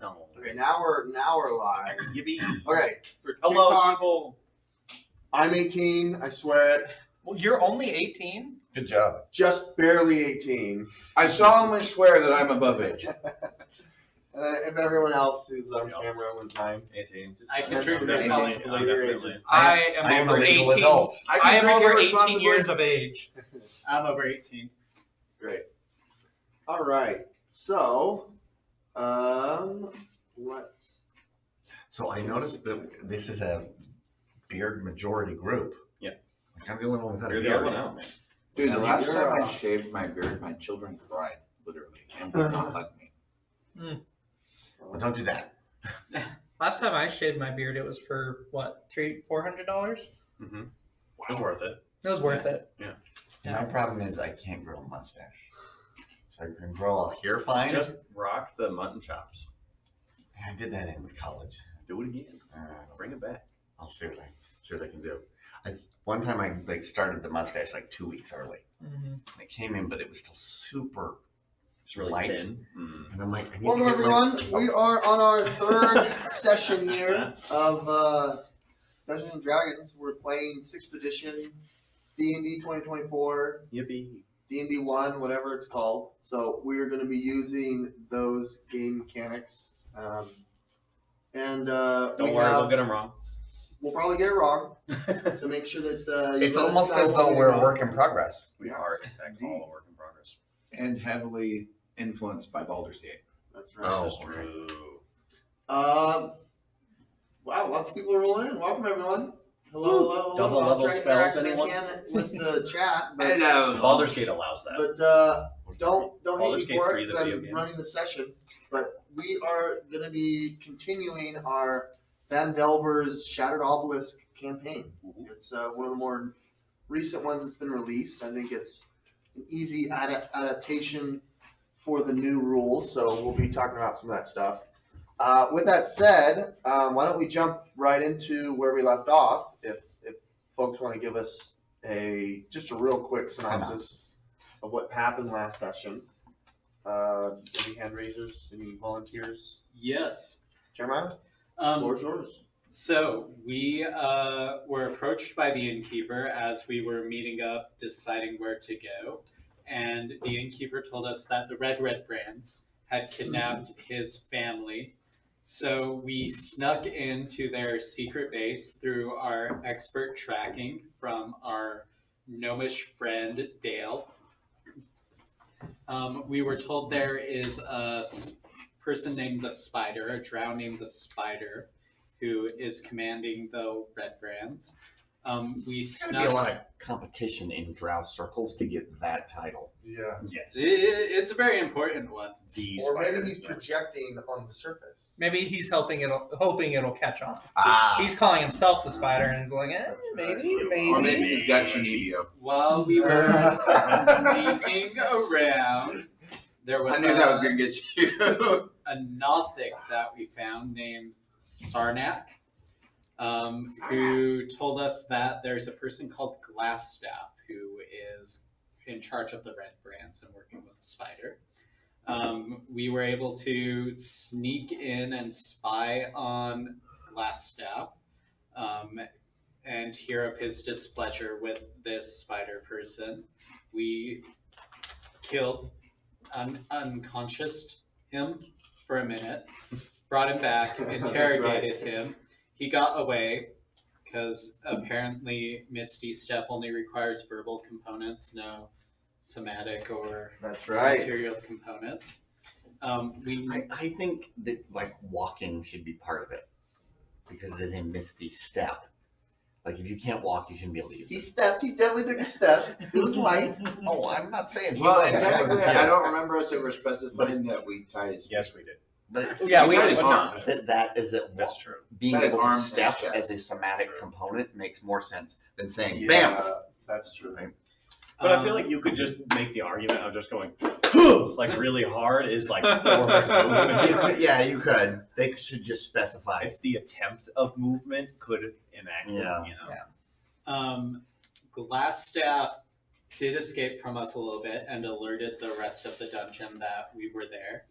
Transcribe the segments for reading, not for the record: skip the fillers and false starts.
No. Okay, now we're live. Yippee. Okay, for Hello, TikTok, people. I'm 18. I swear it. Well, you're only 18? Good job. Just barely 18. I solemnly swear that I'm above age. If everyone else who's on camera one time. 18. I can drink responsibly. Definitely. I am a over legal 18. adult. I am drink over 18 irresponsibly. years of age. I'm over 18. Great. All right. So, let's. So I noticed that this is a beard majority group. Yeah. Like I'm the only one without a You're the beard. other one out, man. Dude, the last you're, time I shaved my beard, my children cried, literally, and would not hug me. Well, don't do that. Last time I shaved my beard, it was for what, $400? Mm-hmm. It was worth it. It was worth it. Yeah. My problem is I can't grow a mustache. So I can grow a hair fine. Just rock the mutton chops. I did that in college. Do it again. Bring it back. I'll see what I can do. One time I started the mustache 2 weeks early. Mm-hmm. It came in, but it was still super It's really light. thin. Mm. And I'm like, I need Welcome, to get everyone. We are on our third session here of Dungeons and Dragons. We're playing 6th edition D&D 2024. Yippee. D&D 1, whatever it's called. So we're going to be using those game mechanics. Don't worry, we'll get them wrong. We'll probably get it wrong. So make sure that It's let us almost know as what though you're we're a doing. work in progress. We are, in fact, all a work in progress. And heavily influenced by Baldur's Gate. That's right. Oh. That's true. Wow, lots of people are rolling in. Welcome, everyone. Hello. Double I'll level try to spells, interact as I anyone? can with the chat, but Hello. Baldur's Gate allows that. don't hate Baldur's me Gate for 3, it the because video I'm game. running the session. But we are going to be continuing our Phandelver's Shattered Obelisk campaign. It's one of the more recent ones that's been released. I think it's an easy adaptation for the new rules, so we'll be talking about some of that stuff. With that said, why don't we jump right into where we left off? If folks want to give us just a real quick synopsis of what happened last session. Any hand raisers? Any volunteers? Yes. Jeremiah, floor's yours. So we were approached by the innkeeper as we were meeting up, deciding where to go. And the innkeeper told us that the Red Brands had kidnapped his family. So we snuck into their secret base through our expert tracking from our gnomish friend, Dale. We were told there is a person named the Spider, a drow named the Spider, who is commanding the Red Brands. There's going to be a lot of competition in drow circles to get that title. Yeah. Yes. It's a very important one. Or maybe he's projecting on the surface. Maybe he's hoping it'll catch on. Ah. He's calling himself the Spider, and he's like, maybe. Or maybe he's got Chinibio. While we were sneaking around, there was I knew that was going to get you. a Nothic that we found named Sarnak, who told us that there's a person called Glassstaff who is in charge of the Red Brands and working with the Spider. We were able to sneak in and spy on Glassstaff and hear of his displeasure with this spider person. We killed, unconscious him for a minute, brought him back, interrogated him. He got away because apparently Misty Step only requires verbal components, no somatic or That's right. material components. I think that walking should be part of it because it is a misty step. If you can't walk, you shouldn't be able to use He it. stepped. He definitely took a step. It was light. Oh, I'm not saying he Well, was. and I wasn't technically, I there. don't remember us ever specifying But that we tied his Yes, we did. But it's, Yeah, we tied did. his arm. that is it. That's true. Being That is able to arms and step chest. as a somatic component makes more sense than saying Yeah, "bam." that's true. But I feel like you could just make the argument of just going really hard is forward movement. You could. They should just specify. It's the attempt of movement could enact it, Yeah. you know. Glassstaff did escape from us a little bit and alerted the rest of the dungeon that we were there.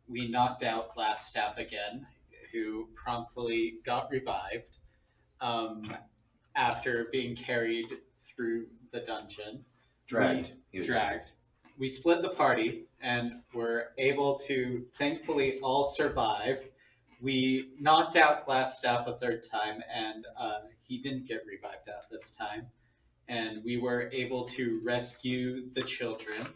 we knocked out Glassstaff again, who promptly got revived after being carried through the dungeon. Dragged. He was Dragged. We split the party and were able to thankfully all survive. We knocked out Glassstaff a third time, and he didn't get revived out this time. And we were able to rescue the children.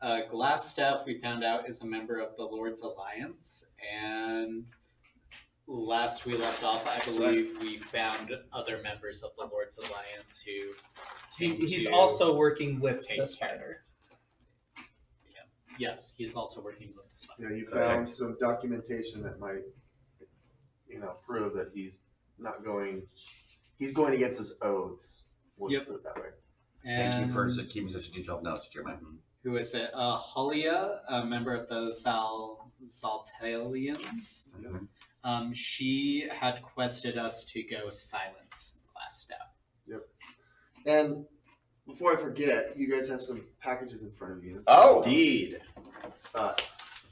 Glassstaff, we found out, is a member of the Lord's Alliance, and last we left off, I believe we found other members of the Lord's Alliance who He's to also working with take the care. spider. Yes, he's also working with the spider. Yeah, you found some documentation that might, prove that he's going against his oaths. We'll Yep. put it that way. Thank you for And keeping such detailed notes, Jeremiah. who is it? Hulia, a member of the Zaltalians. She had quested us to go silence Glassstaff. And before I forget, you guys have some packages in front of you. Oh! Indeed.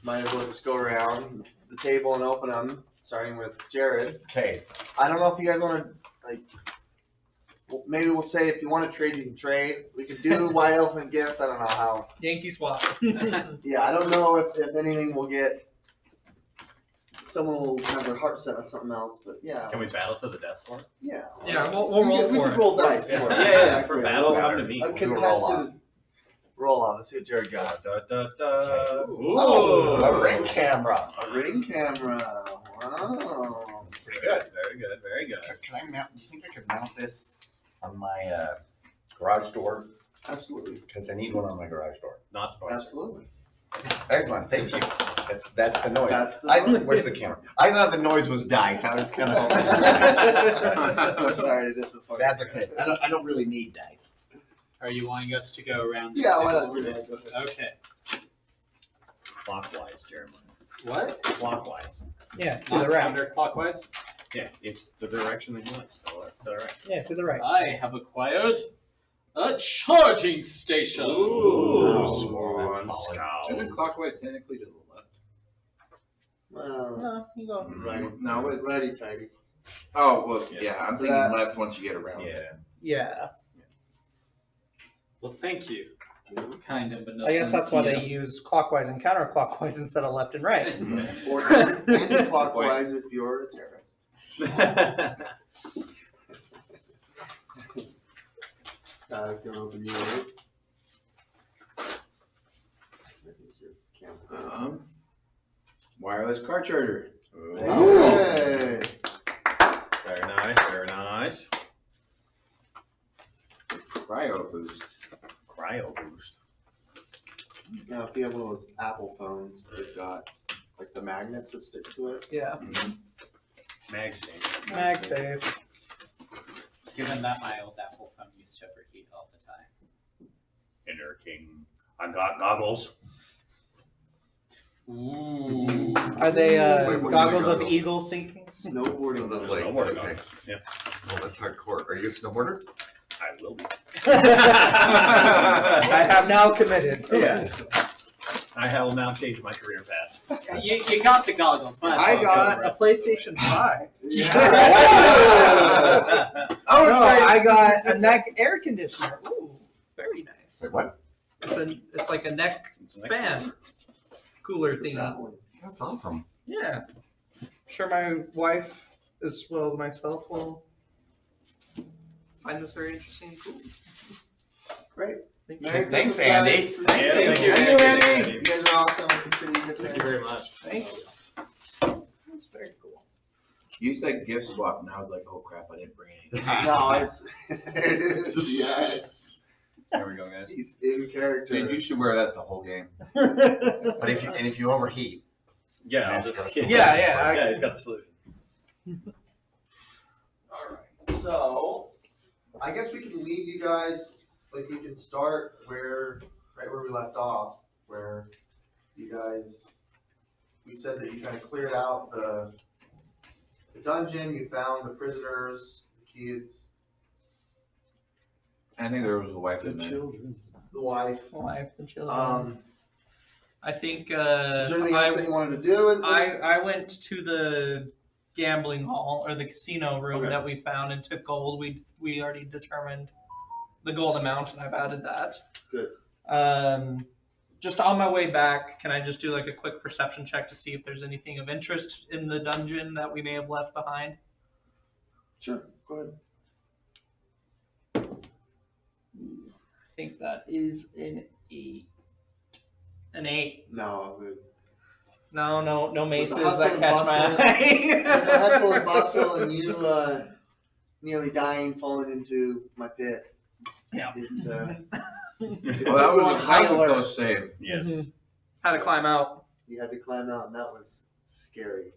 Might as well just go around the table and open them, starting with Jared. Okay. I don't know if you guys want to, maybe we'll say if you want to trade, you can trade. We could do White Elephant Gift. I don't know how. Yankee swap. Yeah, I don't know if anything will get. Someone will have their heart set on something else, but yeah. Can we battle to the death for it? Yeah. Yeah, we'll We roll can- we for can it. roll dice Yeah, for it. yeah, Exactly. for battle, We'll- come to me. A We'll contested roll off. Let's see what Jared got. Da, da, da. Ooh. Oh, a ring camera. A ring camera. Wow. Pretty good. Very good, very good. Can I mount? Do you think I could mount this on my garage door? Absolutely. Because I need one on my garage door. Not sponsored. Absolutely. Excellent. Thank you. That's the noise. That's the noise. Where's the camera? I thought the noise was dice. I was kind of. I'm sorry to disappoint. That's okay. I don't really need dice. Are you wanting us to go around? the Yeah, why table? not do that? Go ahead. Okay. Clockwise, Jeremiah. What? Clockwise. Yeah, to Not the right. counterclockwise? Yeah, it's the direction that you want. To the right. Yeah, to the right. I have acquired a charging station. Ooh, That's sworn solid. scout. Isn't clockwise technically to the left? Well, No, you go. righty. No, it's. Righty tighty. Oh, well, Yeah. yeah, I'm So thinking that- left once you get around. Yeah. Yeah. Well, thank you. Kind of, but I guess that's why they you. use clockwise and counterclockwise instead of left and right. Or anti-clockwise if you're a terrorist. Can open yours. Wireless car charger. Hey. Very nice, very nice. Cryo boost. Cryo boost. Now, if you have one of those Apple phones, they've got like the magnets that stick to it. Yeah. MagSafe. MagSafe. Given that my old Apple phone used to overheat all the time. Inner King. I got goggles. Ooh. Are they Wait, what are goggles the of goggles? eagle sinking? Snowboarding. That's goggles. like, Snowboard okay. goggles. Yeah. Well, that's hardcore. Are you a snowboarder? I will be. I have now committed. Yeah. I will now change my career path. You got the goggles. Might as I well got go a PlayStation 5. Yeah. Oh, no, I got a neck air conditioner. Ooh, very nice. Wait, what? It's like a neck fan cooler thing. That's awesome. Yeah. Sure, my wife, as well as myself, will find this very interesting and cool. Great. Thank you. Merry Thanks, Christmas, Andy. guys. Yeah, thank you, Thank you, Andy. You guys are awesome. I consider you good Thank you fans. very much. Thank you. That's very cool. You said gift swap, and I was like, oh crap, I didn't bring anything. No, it's there it is. Yes. There we go, guys. He's in character. Dude, you should wear that the whole game. But if you overheat, Yeah, I'll That's just, good. Yeah. yeah, he's got the solution. Alright, so I guess we can leave you guys, like we can start right where we left off, where you guys, we said that you kind of cleared out the dungeon, you found the prisoners, the kids, I think there was a wife in there. the wife. Wife and children. I think Is there anything else that you wanted to do? I went to the gambling hall or the casino room Okay. that we found and took gold. We already determined the gold amount, and I've added that. Good. Just on my way back, can I just do like a quick perception check to see if there's anything of interest in the dungeon that we may have left behind? Sure. Go ahead. I think that is an 8. An 8. No. No maces With the hustle that and catch my bustle- eye. The hustle and bustle and you nearly dying, falling into my pit. Yeah. Well, that was a close save. Yes. How to climb out. You had to climb out, and that was scary.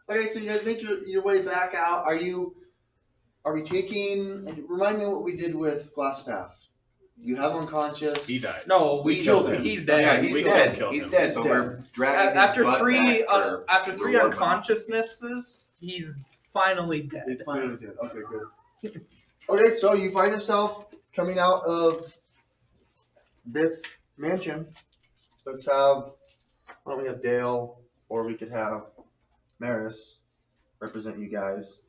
Okay, so you guys make your way back out. Are we taking? Remind me what we did with Glassstaff. You have unconscious. He died. No, We killed him. He's Yeah, dead. he's We dead. killed He's him. dead. He's So dead. we're dragging After his butt three back for after three reward money. unconsciousnesses, he's finally dead. They finally did. Okay, good. Okay, so you find yourself coming out of this mansion. Let's have. Why don't we have Dale, or we could have Maris represent you guys.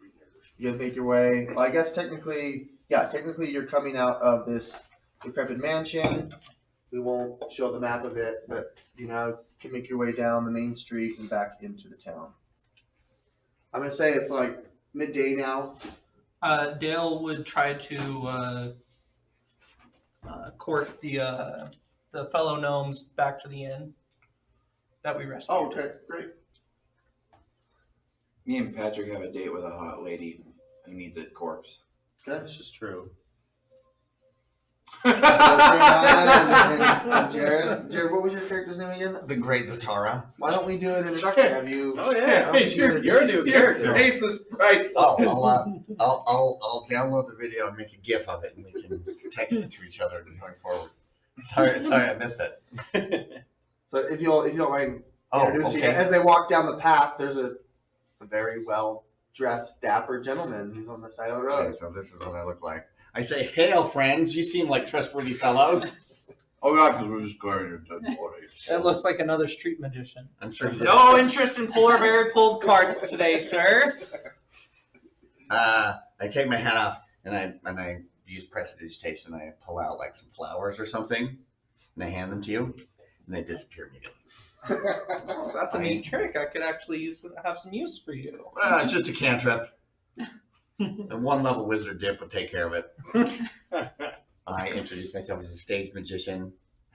You guys make your way. Well, I guess technically you're coming out of this decrepit mansion. We won't show the map of it, but you now can make your way down the main street and back into the town. I'm gonna say it's like midday now. Dale would try to court the fellow gnomes back to the inn that we rescued. Oh, okay, great. Me and Patrick have a date with a hot lady who needs a corpse. Okay. This is true. So and Jared, what was your character's name again? The Great Zatara. Why don't we do an introduction? Have you? Oh yeah. You're a new character. Face is priceless. I'll download the video and make a GIF of it, and we can text it to each other going forward. Sorry, I missed it. So if you don't mind Oh, introducing okay. as they walk down the path, there's a very well dressed, dapper gentleman who's on the side of the road. Okay, so this is what I look like. I say, "Hail, friends! You seem like trustworthy fellows." Oh god, because we're just going to dead bodies. That looks like another street magician. I'm sure you did. No interest in polar bear pulled cards today, sir. I take my hat off and I use prestidigitation. I pull out like some flowers or something, and I hand them to you, and they disappear immediately. Oh, that's a neat trick. I could actually have some use for you. It's just a cantrip. A one-level wizard dip would take care of it. I introduced myself as a stage magician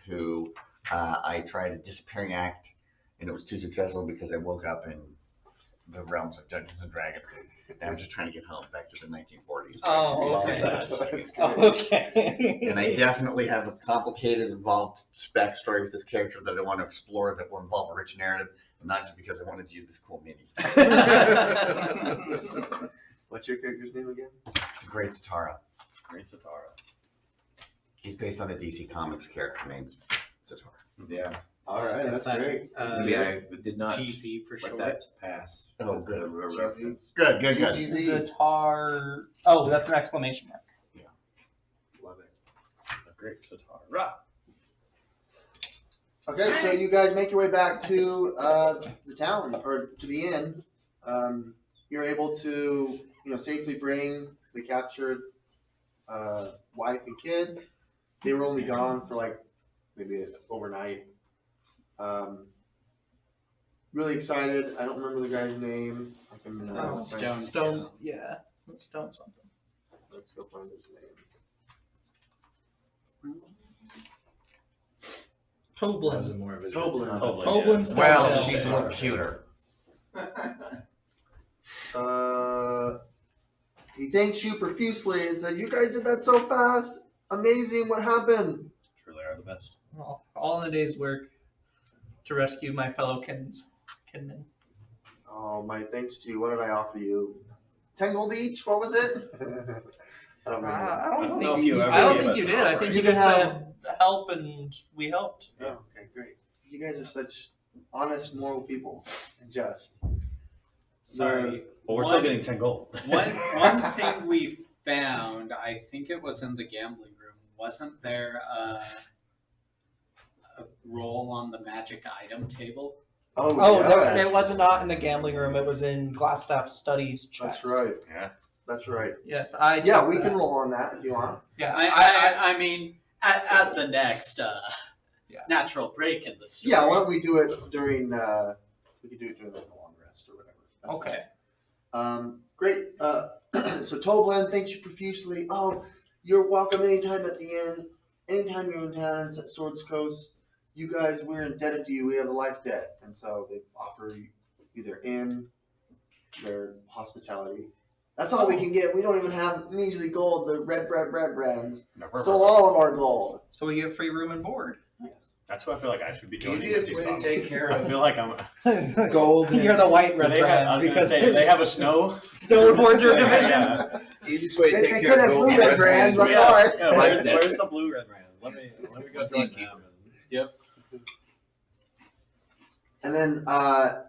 who I tried a disappearing act, and it was too successful because I woke up in the realms of Dungeons and Dragons, and I'm just trying to get home back to the 1940s. Oh, okay. That's great. Okay. And I definitely have a complicated, involved backstory with this character that I want to explore that will involve a rich narrative, and not just because I wanted to use this cool mini. What's your character's name again? Great Zatara. Great Zatara. He's based on a DC Comics character named Zatara. Yeah. All right, that's great. I did not GZ for let short. that pass. Oh, with good. the reference. Good. GGZ. Zatar. Oh, that's an exclamation mark. Love it. A great Zatara. Okay, so you guys make your way back to the town or to the inn. You're able to, safely bring the captured wife and kids. They were only gone for like maybe overnight. Really excited. I don't remember the guy's name. I can Stone. Yeah. Stone something. Let's go find his name. Toblin. more of his Toblin. Toblin's Well, Yeah. she's a little cuter. He thanks you profusely and said, "You guys did that so fast. Amazing. What happened?" Truly are the best. Well, all in a day's work to rescue my fellow kinmen. Oh, my thanks to you. What did I offer you? 10 gold each? What was it? I don't remember. I don't don't know think if you ever I don't gave think us you an did. I offer. think You you can just have- said help and we helped. Oh, okay, great. You guys are such honest, moral people and just. Sorry. But we're still getting 10 gold. One thing we found, I think it was in the gambling room, wasn't there a roll on the magic item table? Oh, yes. it was not in the gambling room. It was in Glassstaff's studies chest. That's right. Yeah. That's right. Yes, Yeah, we can roll on that if you want. Yeah, I mean, at the next natural break in the story. Yeah, why don't we do it during? We could do it during like a long rest or whatever. That's Okay. fine. Great. So Toblin, thanks you profusely. Oh, you're welcome anytime at the inn. Anytime you're in town at Swords Coast, you guys, we're indebted to you. We have a life debt, and so they offer you either inn, their hospitality. That's all we can get. We don't even have measly gold. The red brands stole all of our gold. So we get free room and board. That's what I feel like I should be doing. Easiest way to take care I of feel like I'm. gold. You're the white Do red they have, I brands was gonna because say, do they have a snow? snowboard your division. Yeah. Easiest way to They take could care have of gold. blue red brands up Yeah. north. Yeah, where's the blue red brand? Let me go join them. Yep. And then I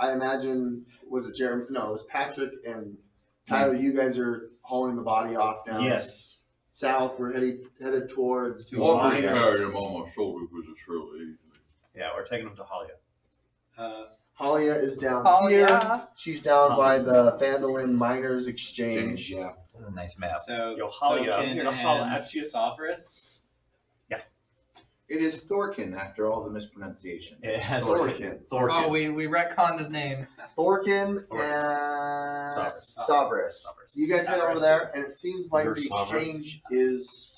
imagine was it Jeremy? No, it was Patrick and Tyler. You guys are hauling the body off down Yes. south. We're headed towards the Well, I just Miners. carried him on my shoulder because it's really easy. Yeah, we're taking them to Halia. Halia is down Oh, here. yeah. She's down by the Phandalin Miners Exchange. Yeah. This is a nice map. So Yo, Halia, I'm Thokin here to holla and at you. Sovereign. It is Thorkin after all the mispronunciation. It has Thorkin. Oh, Thorkin. we retconned his name. Thorkin Thorkin. and Sovereign. Sovereign. You guys head over Sovereign. there, and it seems like Your the Sovereign. exchange is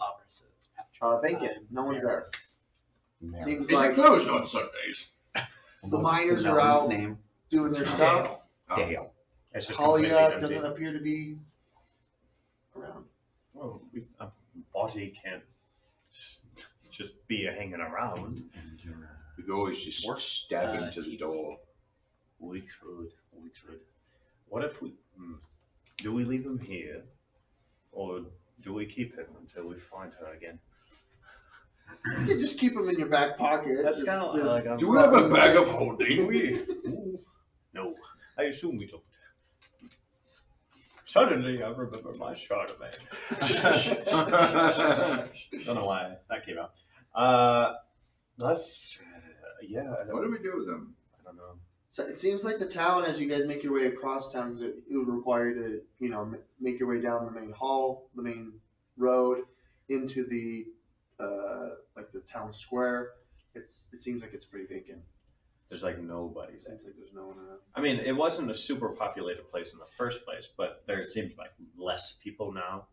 Sovereign. vacant. No one's there. Seems Is it like closed on Sundays? the miners are Melon's out name? doing their stuff. Dale. It's just completely Halia empty. doesn't appear to be around. Well, a body can't just be hanging around. We could always just stab him to the door. We could. What if we? Do we leave him here, or do we keep him until we find her again? You can just keep them in your back pocket. That's Just- kind of just- like Do we have a bag of Do holding? we? No, I assume we don't. Suddenly, I remember my Chardonnay. Don't know why that came out. Let's. Yeah. What do we do with them? I don't know. So it seems like the town, as you guys make your way across town, because it would require you to, make your way down the main hall, the main road, into the like the town square. It seems like it's pretty vacant. There's like nobody It there. seems like there's no one around. I mean, it wasn't a super populated place in the first place, but there seems like less people now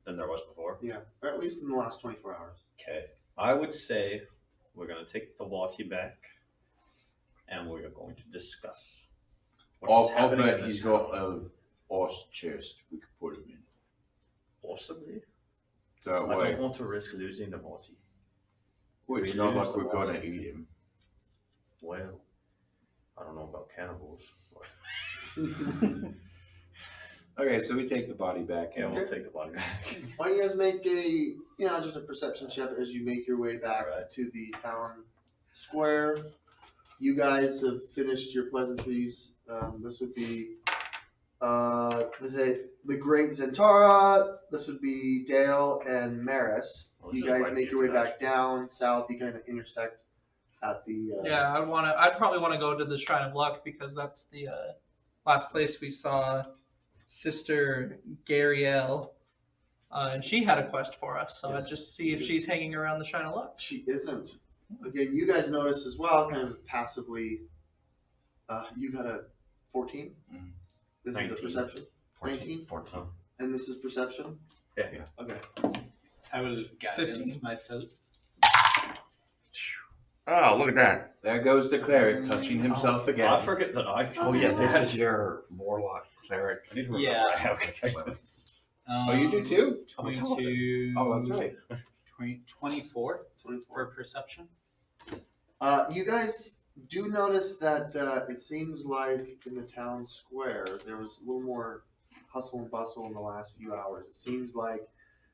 than there was before. Yeah, or at least in the last 24 hours. Okay, I would say we're gonna take the Wati back, and we're going to discuss what's I'll happening. bet in this he's got town. a horse chest we could put him in. Possibly. That I way, don't want to risk losing the Wati. well, it's we not lose like the we're gonna Wati. eat him. Well, I don't know about cannibals. Okay, so we take the body back. Yeah, we'll Okay. take the body back. Why don't you guys make just a perception check as you make your way back Alright. to the town square. You guys have finished your pleasantries. This would be, the Great Zentara. This would be Dale and Maris. Well, this You is guys quite make the your way back introduction. down south. You kind of intersect at the. Yeah, I'd probably want to go to the Shrine of Luck because that's the last place we saw Sister Gariel, and she had a quest for us. So I'd just see if she's hanging around the Shrine of Luck. She isn't. Again, you guys notice as well, kind of passively. You got a 14. Mhm. This 19. is a perception, 19? 14. and this is perception. Yeah. Okay. I will guidance 15. myself. Oh, look at that. There goes the cleric touching himself again. I forget that I. Oh, yeah, this is your warlock cleric. I need to remember Yeah. I have attainments. Oh, you do too? 22. Oh, that's right. 24 24. for perception. You guys do notice that it seems like in the town square there was a little more hustle and bustle in the last few hours. It seems like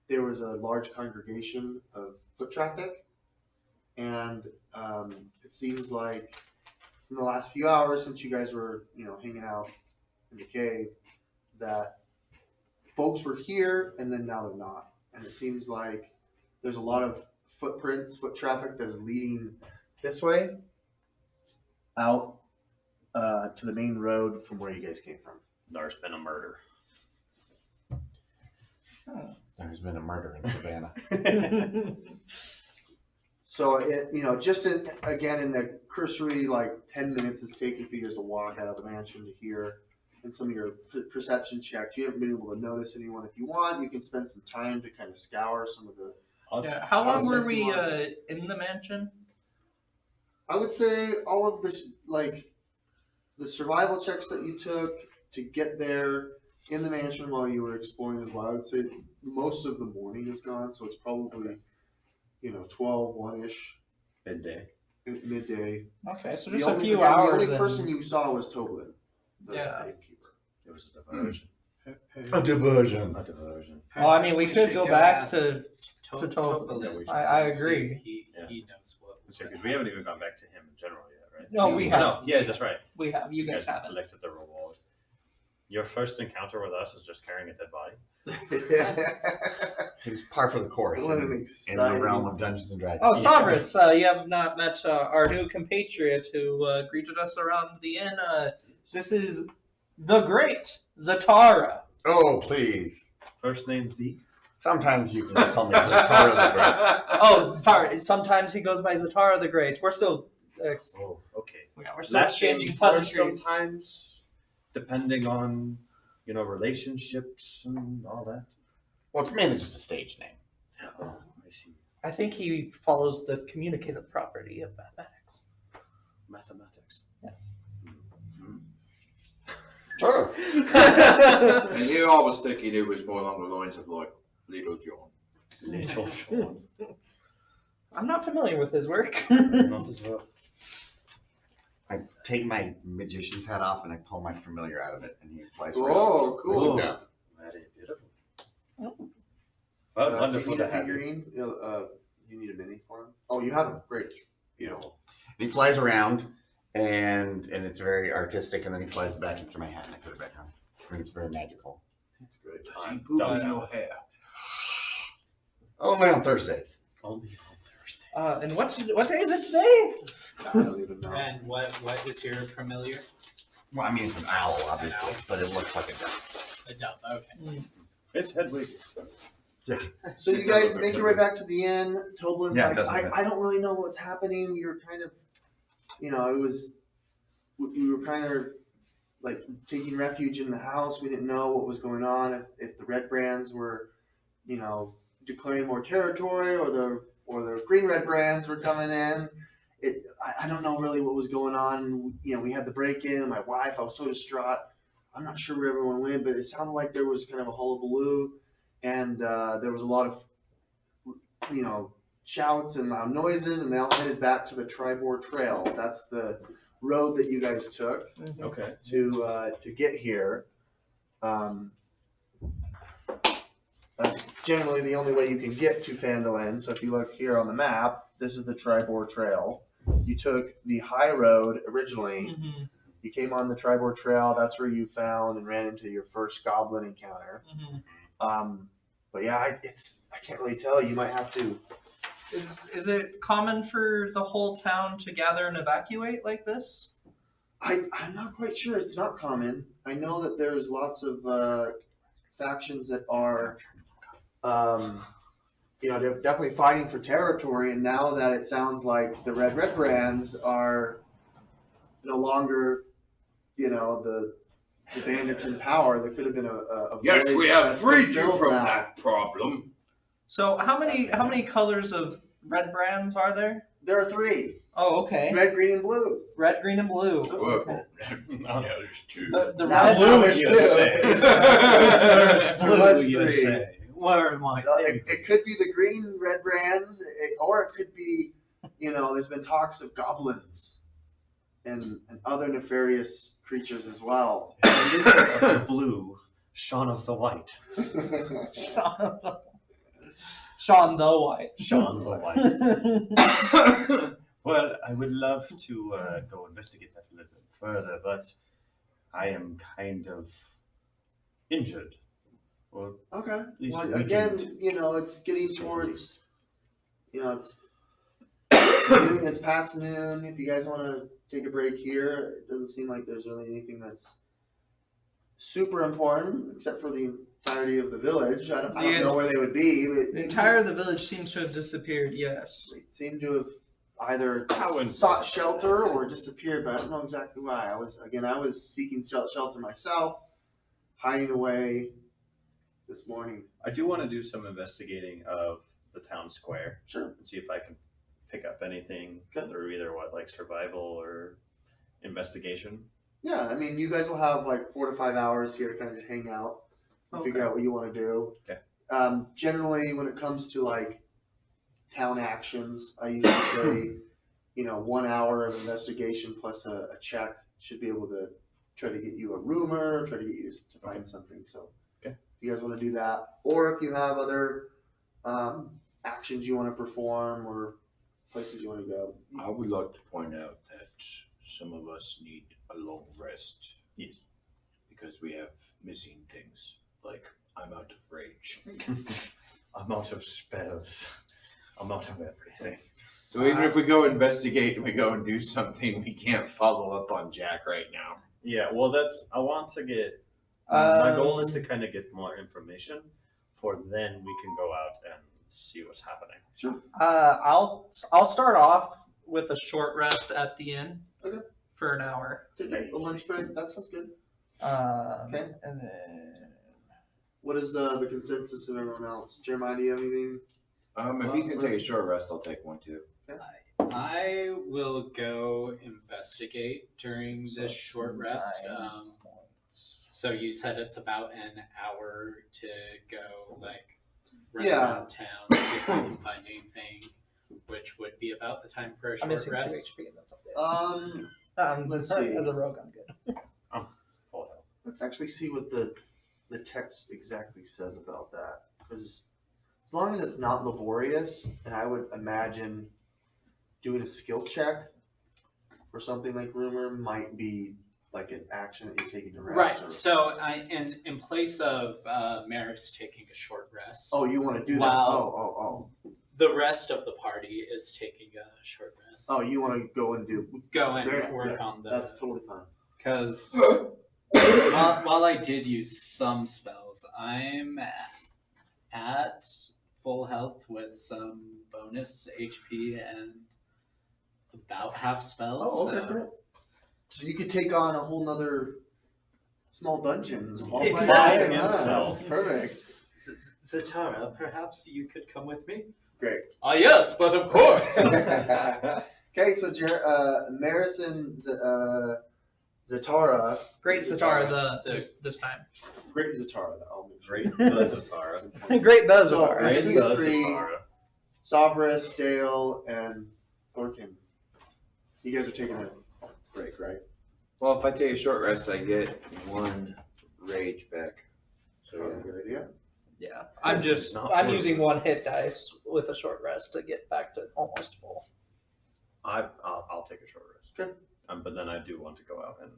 there was a large congregation of foot traffic, and it seems like in the last few hours since you guys were hanging out in the cave that folks were here and then now they're not, and it seems like there's a lot of foot traffic that is leading this way, out to the main road from where you guys came from. There's been a murder. There's been a murder in Savannah. So just again in the cursory 10 minutes it's taken for you guys to walk out of the mansion to here, and some of your perception checks, you haven't been able to notice anyone. If you want, you can spend some time to kind of scour some of the. Yeah. How long were If we you want. in the mansion? I would say all of this, the survival checks that you took to get there in the mansion while you were exploring as well. I would say most of the morning is gone, so it's probably 12, 1-ish, Midday. midday. Okay, so The just a only, few again, hours. the only and- person you saw was Toblin, the Yeah. innkeeper. It was a diversion. A diversion. A diversion. Well, I mean, we could should go back ask to Topolin. Yeah, we should. I and see agree. if He knows what. Because we haven't even gone back to him in general yet, right? No, we have. No, yeah, that's right. We have. You guys haven't. collected the reward. Your first encounter with us is just carrying a dead body. Seems par for the course What an in the exciting- realm of Dungeons and Dragons. Oh, Stavros, you have not met our new compatriot who greeted us around the inn. This is the great Zatara. Oh, please. First name D. Sometimes you can just call me Zatara the Great. Oh, sorry. Sometimes he goes by Zatara the Great. We're still, Oh, okay. we're still Last name exchanging differs pleasantries. sometimes, depending on relationships and all that. Well, it's mainly just a stage name. Oh, I see. I think he follows the communicative property of mathematics. Mathematics. Sure. And here I was thinking it was more along the lines of Little John. Little Sean. I'm not familiar with his work. Not as well. I take my magician's hat off and I pull my familiar out of it, and he flies around. Oh, cool. Ooh. Yeah. Very beautiful. Oh. Well, Do you wonderful need to a have you. figurine? You need a mini for him? Oh, you have him. Great. Beautiful. And he flies around, and it's very artistic, and then he flies back into my hat, and I put it back on. I think it's very magical. That's great. Does he poop in your hair? Only on Thursdays. Only on Thursday. And what day is it today? I don't even know. And what is your familiar? Well, I mean, it's an owl, obviously, An owl. but it looks like a duck. A dove. Okay. It's Hedwig. So you guys make your way back to the inn. Toblin's Yeah, like, that's okay. I don't really know what's happening. We were kind of, we were kind of taking refuge in the house. We didn't know what was going on. If the red brands were, declaring more territory, or the green red brands were coming in. I don't know really what was going on. We had the break in. My wife, I was so distraught. I'm not sure where everyone went, but it sounded like there was kind of a hullabaloo. And there was a lot of, shouts and loud noises, and they all headed back to the Tribor Trail. That's the road that you guys took Okay. to get here. That's generally the only way you can get to Phandalin. So if you look here on the map, this is the Tribor Trail. You took the high road originally. Mm-hmm. You came on the Tribor Trail. That's where you found and ran into your first goblin encounter. Mm-hmm. But yeah, I can't really tell. You might have to. Is it common for the whole town to gather and evacuate like this? I'm not quite sure. It's not common. I know that there's lots of factions that are, they're definitely fighting for territory. And now that it sounds like the red brands are no longer, the bandits in power, there could have been a Yes, void we have that's freed you fulfilled from now. that problem. So how many colors of red brands are there? There are 3: Oh, okay. red, green, and blue. Red, green, and blue. So- Well, now there's 2. The Now red there's you two. say. There was You 3. say. Where am I? It could be the green red brands, or it could be, there's been talks of goblins and other nefarious creatures as well. The blue, Shaun of the White. Sean the White. Shaun the White. Well, I would love to go investigate that a little bit further, but I am kind of injured. Or Okay. at least Well, weakened. again, it's getting towards, it's noon, it's past noon. If you guys want to take a break here, it doesn't seem like there's really anything that's super important, except for the entirety of the village. I don't know where they would be, but The entire of the village seems to have disappeared. Yes. they seem to have either How sought shelter or disappeared, but I don't know exactly why. I was seeking shelter myself, hiding away this morning. I do want to do some investigating of the town square. Sure. And see if I can pick up anything Okay. through either like survival or investigation. Yeah, I mean, you guys will have like 4 to 5 hours here to kind of just hang out and figure out what you want to do. Okay. Generally, when it comes to like town actions, I usually say, 1 hour of investigation plus a check should be able to try to get you a rumor, try to get you to find something. So, Okay. if you guys want to do that, or if you have other actions you want to perform or places you want to go. I would like to point out that some of us need a long rest. Yes. Because we have missing things. Like, I'm out of rage. I'm out of spells. I'm out of everything. So even if we go investigate and we go and do something, we can't follow up on Jack right now. Yeah, well, I want to get, my goal is to kind of get more information for then we can go out and see what's happening. I'll start off with a short rest at the inn. Okay. For an hour. Take a lunch break. That sounds good. Okay. And then What is the consensus of everyone else? Jeremiah, do you have anything? If you can take a short rest, I'll take one too. I will go investigate during this short rest. So you said it's about an hour to go, like, around town, see if I can find anything, which would be about the time for a I'm short missing 2 rest. HP and that's okay. Let's see. As a rogue, I'm good. Full health. Let's actually see what the text exactly says about that. Because as long as it's not laborious, and I would imagine doing a skill check for something like rumor might be like an action that you're taking to rest. Right. Or... So in place of Maris taking a short rest, Oh, you want to do that? Wow. the rest of the party is taking a short rest. Oh, you want to go and do... Go and There- work yeah, on the... That's totally fine. Because while I did use some spells, I'm at full health with some bonus HP and about half spells. Oh, okay, so... great. So you could take on a whole nother small dungeon. all by Exactly. yourself. Perfect. Zatara, perhaps you could come with me? Great. Ah, yes, but of course. Okay, so Maris and Zatara. Great Zatara this time. Great Zatara, though. Great Zatara. Great the So, Zatara. and then you The three, Zatara. Savras, Dale, and Thorkin. You guys are taking a break, right? Well, if I take a short rest, I get 1 rage back. So Good idea. Yeah, I'm using 1 hit dice with a short rest to get back to almost full. I'll take a short rest. Okay. But then I do want to go out and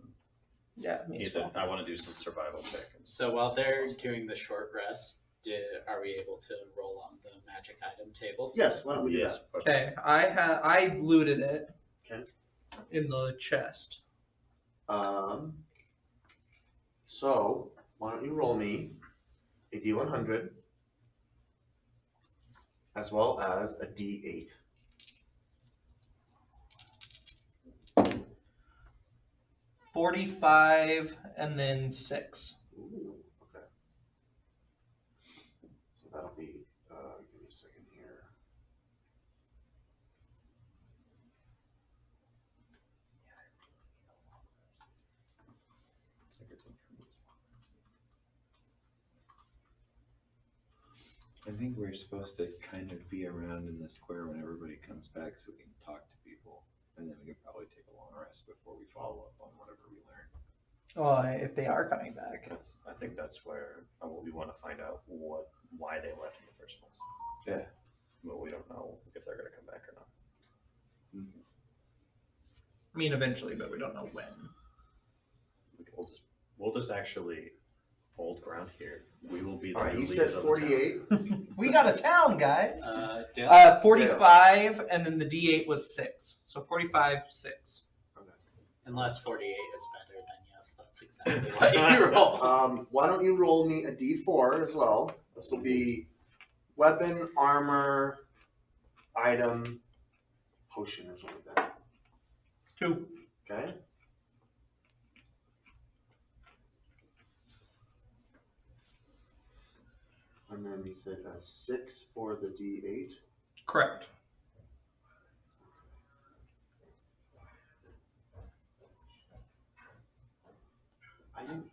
Yeah, me as well. I want to do some survival check. So while they're doing the short rest, are we able to roll on the magic item table? Yes, why don't we do Yes. but- Okay, I looted it. Okay. In the chest. that? So, why don't you roll me a D100 as well as a D8. $45 and then 6. Ooh, okay. So that'll be, give me a second here. I think we're supposed to kind of be around in the square when everybody comes back so we can talk to people. And then we can probably take a long rest before we follow up on whatever we learn. Well, if they are coming back. I think that's where we want to find out why they left in the first place. Yeah. But we don't know if they're going to come back or not. I mean, eventually, but we don't know when. We'll just actually hold ground here. We will be the All right, new you leaders said of the 48. We got a town, guys. Dale? 45, and then the D8 was 6. So 45, 6. Unless 48 is better, then yes, that's exactly what you roll. Why don't you roll me a d4 as well? This will be weapon, armor, item, potion, or something like that. 2. Okay. And then you said a 6 for the d8. Correct. I didn't.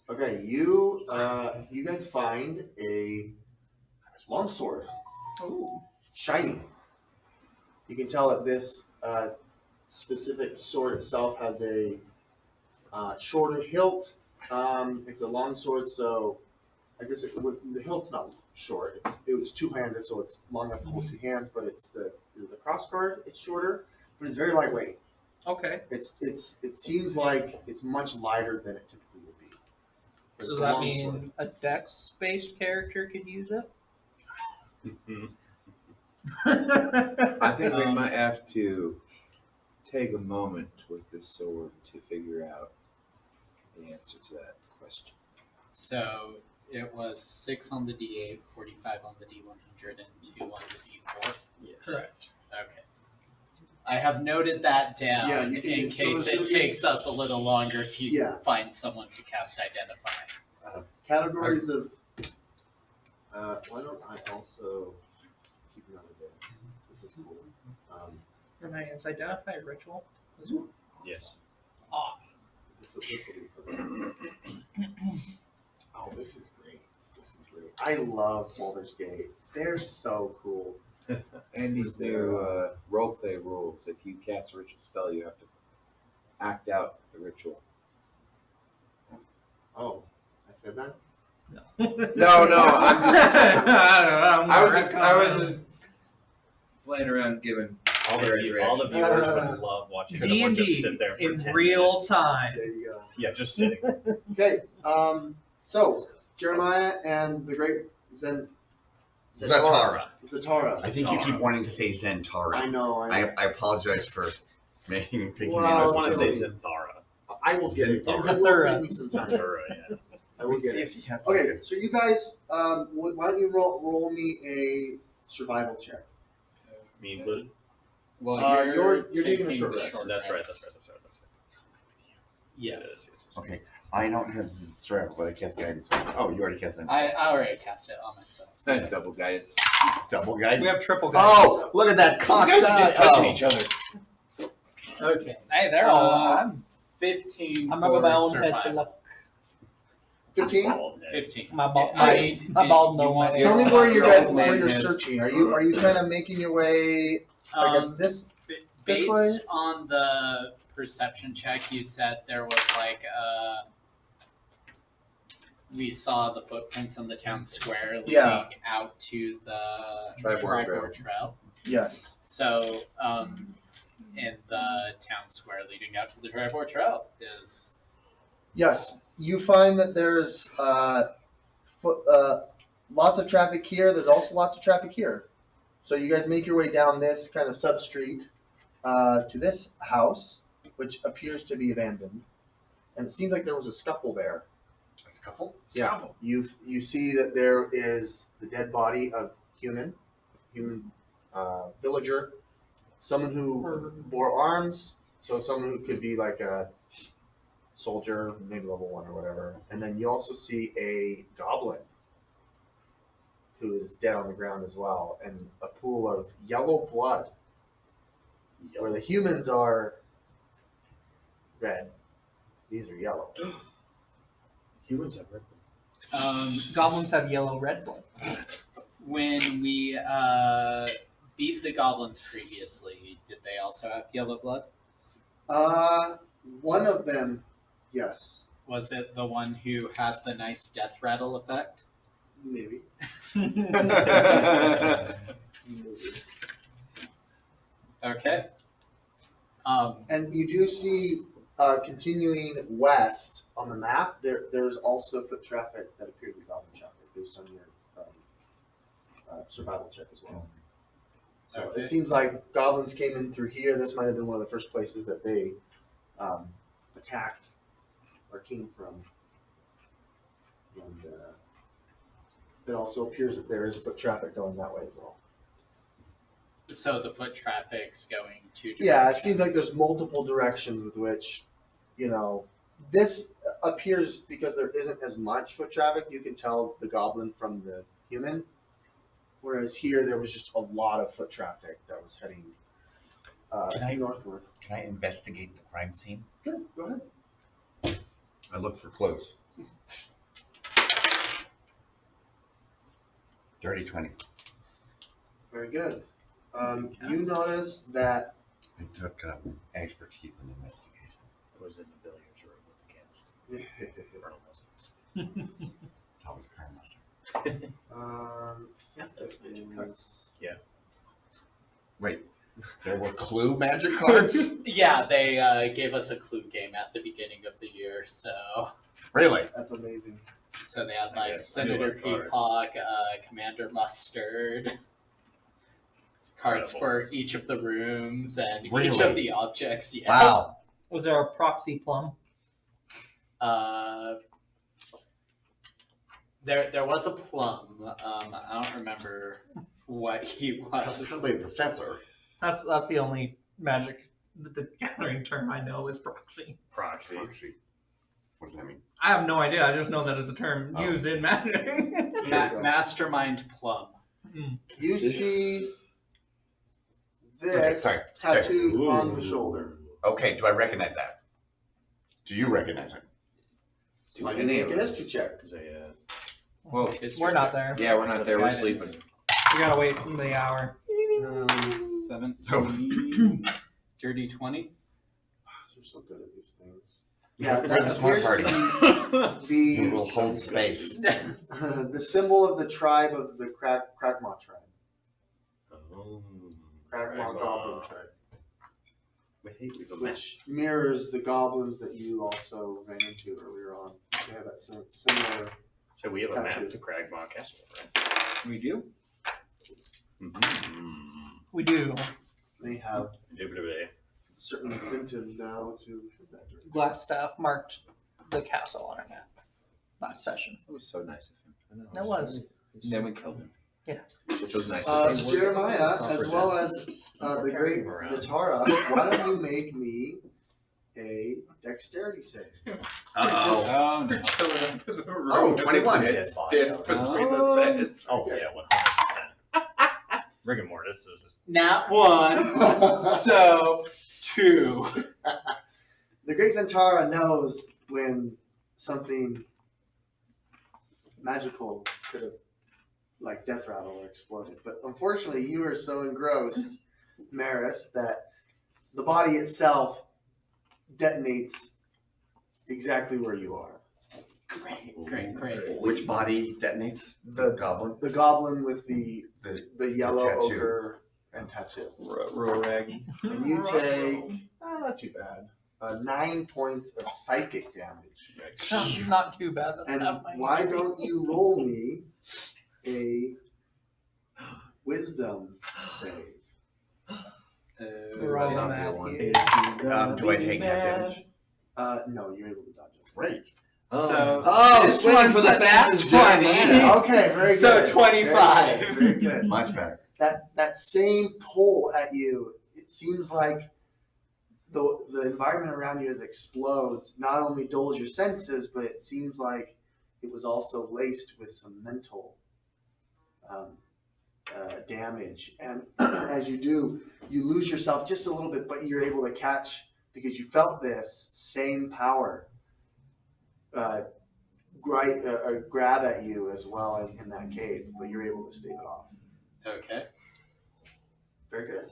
Okay, you guys find a longsword, Ooh. shiny. You can tell that this specific sword itself has a shorter hilt. It's a longsword, so I guess the hilt's not short. It was two-handed, so it's long enough to hold two hands. But it's the crossguard. It's shorter, but it's very lightweight. Okay. It seems like it's much lighter than it typically would be. But So it's does a that longsword. mean a dex-based character could use it? I think we might have to take a moment with this sword to figure out the answer to that question. So it was 6 on the D8, 45 on the D100, and 2 on the D4. Yes. Correct. Okay. I have noted that down Yeah, you can in do- so case there's it takes us a little longer to Yeah. find someone to cast Identify. Categories of. Why don't I also keep note of this? This is cool. And I guess identify a ritual. Yes. Awesome. This will be for them. Oh, this is great. This is great. I love Baldur's Gate. They're so cool. And these new roleplay rules: if you cast a ritual spell, you have to act out the ritual. Oh, I said that? No, I'm just. I was just playing around, giving all the All the viewers would love watching someone just D&D sit there for in 10 real minutes. time. There you go. Yeah, just sitting. Okay, so Jeremiah and the great Zatara. Zatara. I think you keep wanting to say Zentara. I know. I apologize for making picking Well, I it always up. want to say silly. Synthara. I will get it. Zathura. It will take me some time. Synthara, yeah. I will get See it. if he has Okay, so you guys, why don't you roll me a survival check? Me included? Well, you're taking the short rest. That's right. rest. That's right. Yes. Okay, I don't have strength, but I cast guidance. Oh, you already cast it. I already cast it on myself. That's double guidance. Double guidance. We have triple guidance. Oh, look at that cocked You guys are just eye. touching Oh. each other. Okay. Hey, they're all. I'm 15 I'm for rubbing my own head for survival. luck. 15? Bald head. 15. My bald, Okay. my bald no want man. Tell me Yeah. where Your you're old man head. searching. Are you kind of making your way? I guess this. This Based way? on the perception check, you said there was like we saw the footprints in the town square leading Yeah. out to the Tribord Trail. Yes. So, in the town square leading out to the Tribord Trail is Yes. You find that there's lots of traffic here. There's also lots of traffic here. So you guys make your way down this kind of sub street to this house, which appears to be abandoned, and it seems like there was a scuffle there. A scuffle? Yeah. Scuffle. You see that there is the dead body of human villager, someone who bore arms, so someone who could be like a soldier, maybe level 1 or whatever. And then you also see a goblin who is dead on the ground as well, and a pool of yellow blood where the humans are red. These are yellow. Humans have red. Goblins have yellow red blood. when we beat the goblins previously. Did they also have yellow blood? One of them, yes, Was it the one who had the nice death rattle effect? maybe. Okay. And you do see, continuing west on the map, there's also foot traffic that appeared to be goblin traffic based on your survival check as well. So Okay. it seems like goblins came in through here. This might have been one of the first places that they attacked or came from. And it also appears that there is foot traffic going that way as well. So the foot traffic's going to. Yeah, it seems like there's multiple directions with which, this appears because there isn't as much foot traffic. You can tell the goblin from the human, whereas here there was just a lot of foot traffic that was heading northward. Can I investigate the crime scene? Sure, go ahead. I look for clues. Dirty 20. Very good. You notice that I took expertise in investigation. I was in the billiards room with the canister. Colonel Mustard. It's always crime master. Wait, there were clue magic cards? Yeah, they gave us a clue game at the beginning of the year, so Really? that's amazing. they had I like guess Senator I knew Peacock, Commander Mustard, cards for each of the rooms and each Really? of the objects. Yeah. Wow. Was there a proxy plum? There was a plum. I don't remember what he That's was. probably a professor. That's the only Magic the Gathering term I know is proxy. Proxy. Proxy. What does that mean? I have no idea. I just know that it's a term Oh. used in Magic. Mastermind plum. You see this sorry. tattooed Ooh. on the shoulder. Okay, do I recognize that? Do you recognize it? Why do you make a history check? Because I, Well, We're not there. yeah, we're not there. We're Guidance. sleeping. We gotta wait the hour. 17. Dirty 20. You're so good at these things. Yeah, We're that the smart appears party. to be We will hold space. the symbol of the tribe of the Crackmaw tribe. oh. Crackmaw goblin tribe. Wait, Which mirrors the goblins that you also ran into earlier on. They have that similar. So we have a Tattoo. map to Cragmaw Castle, right? We do. Mm-hmm. We do. They have Indubitably. certain incentive now to hit that direction. Glassstaff marked the castle on our map last session. That was so nice of him. That was. And then we killed him. Yeah. Which was nice of him. Jeremiah, as well as the great Around. Zatara, why don't you make me a dexterity save? Uh-oh. Oh, no. Chilling under the roof. Oh, 21. It's stiff between the Oh. beds. Oh, yeah, 100%. Rigor mortis is just. Nat 1. So 2. The great Zatara knows when something magical could have, like death rattle or exploded. But unfortunately, you are so engrossed, Maris, that the body itself detonates exactly where you are. Great. Which body detonates? The goblin? The goblin with the The yellow tattoo. ogre and tattoo. Real raggy. And you take, not too bad, 9 points of psychic damage. Not too bad. That's And half my why HP. don't you roll me a wisdom save? We're all That'll mad be here. Do I take half damage? No, you're able to dodge it. Great. So Oh, this swinging one's for the a nat fastest 20. Jeremiah. Okay, very good. So 25. Very good. Very good. Much better. That same pull at you, it seems like the environment around you as it explodes not only dulls your senses, but it seems like it was also laced with some mental damage. And as you do, you lose yourself just a little bit, but you're able to catch, because you felt this same power grab at you as well in that cave, but you're able to stave it off. Okay. Very good.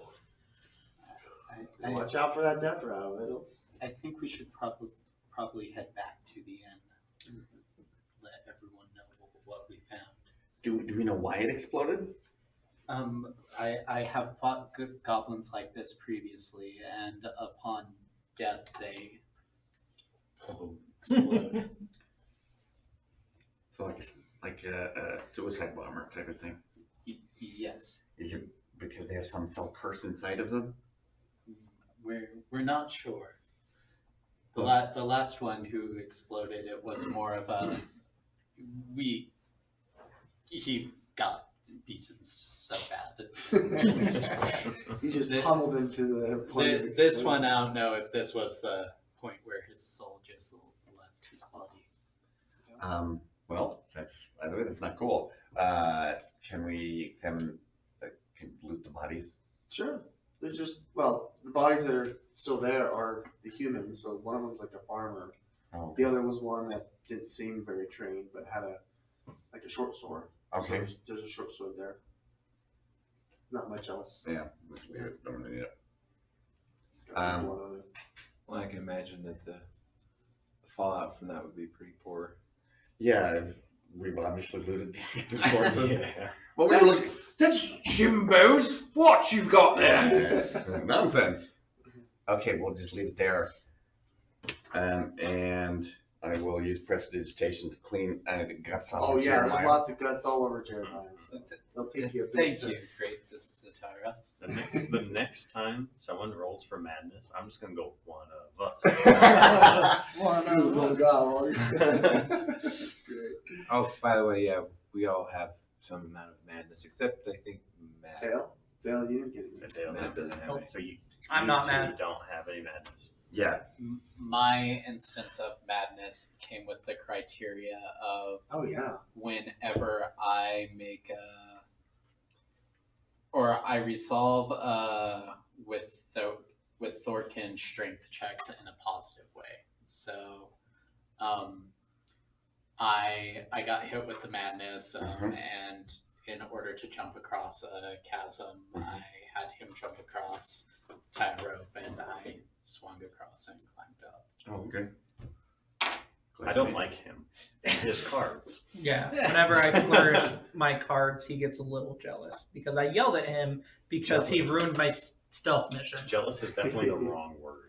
Watch out for that death rattle. It'll... I think we should probably head back to the inn. Let everyone know what we found. Do we know why it exploded? I have fought good goblins like this previously, and upon death they explode. So like a suicide bomber type of thing. Yes, Is it because they have some curse inside of them? we're not sure. The last one who exploded, it was more of a he got beaten so bad. He just pummeled him to the point of This explosion. one, I don't know if this was the point where his soul just left his body. Well, that's either way. That's not cool. Can we can loot the bodies? Sure. They're just, well, the bodies that are still there are the humans. So one of them's like a farmer. Oh, The other was one that didn't seem very trained, but had a short sword. okay. So there's a short sword there. Not much else. Yeah, let's leave it. Don't really need it. It's got some blood on it. Well, I can imagine that the fallout from that would be pretty poor. Yeah, we've obviously looted these corpses. Yeah. Well, we were looking. That's Jimbo's watch you've got there. Nonsense. Okay, we'll just leave it there. And I will use prestidigitation to clean the guts off Oh of yeah, Jeremiah. there's lots of guts all over Jeremiah's. They'll take you a big Thank you, great Satara. The next time someone rolls for madness, I'm just gonna go one of us. Oh god, that's great. Oh, by the way, yeah, we all have some amount of madness, except I think Matt. Dale, you didn't get it. They don't Matt have doesn't any. have any. So I'm you not two mad. don't have any madness. Yeah. My instance of madness came with the criteria of Oh yeah. whenever I make I resolve with Thorkin strength checks in a positive way. So I got hit with the madness, and in order to jump across a chasm, I had him jump across, tie a rope, and I swung across and climbed up. Oh, okay. I don't like him. His cards. Yeah, whenever I flourish my cards, he gets a little jealous because I yelled at him because he Jealous. ruined my stealth mission. Jealous is definitely the wrong word.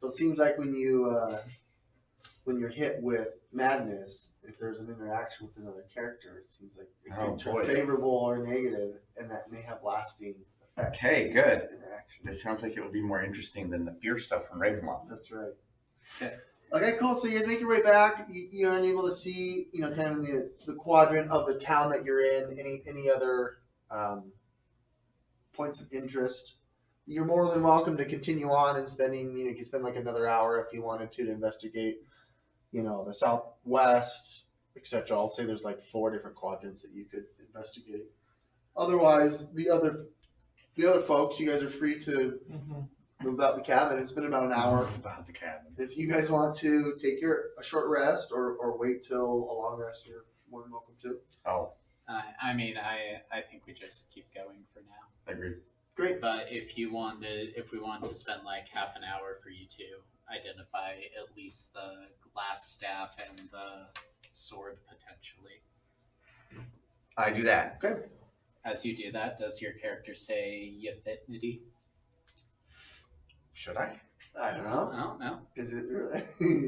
So it seems like when you're hit with madness, if there's an interaction with another character, it seems like it Oh, can turn boy. favorable or negative, and that may have lasting effects. Okay, good. Interaction. This sounds like it would be more interesting than the fear stuff from Ravenloft. That's right. Okay. Okay, cool. So you guys make your way back. You're unable to see, kind of in the quadrant of the town that you're in, any other points of interest. You're more than welcome to continue on and spending, you can spend like another hour if you wanted to investigate, the southwest, etc. I'll say there's like 4 different quadrants that you could investigate. Otherwise, the other folks, you guys are free to move about the cabin. It's been about an hour. About the cabin. If you guys want to take a short rest or wait till a long rest, you're more than welcome to. Oh, I mean, I think we just keep going for now. agreed. Great. But if we want to spend like half an hour for you to identify at least the glass staff and the sword potentially. I do that. Okay. As you do that, does your character say Yafitnity? Should I? I don't know. I don't know. Is it really?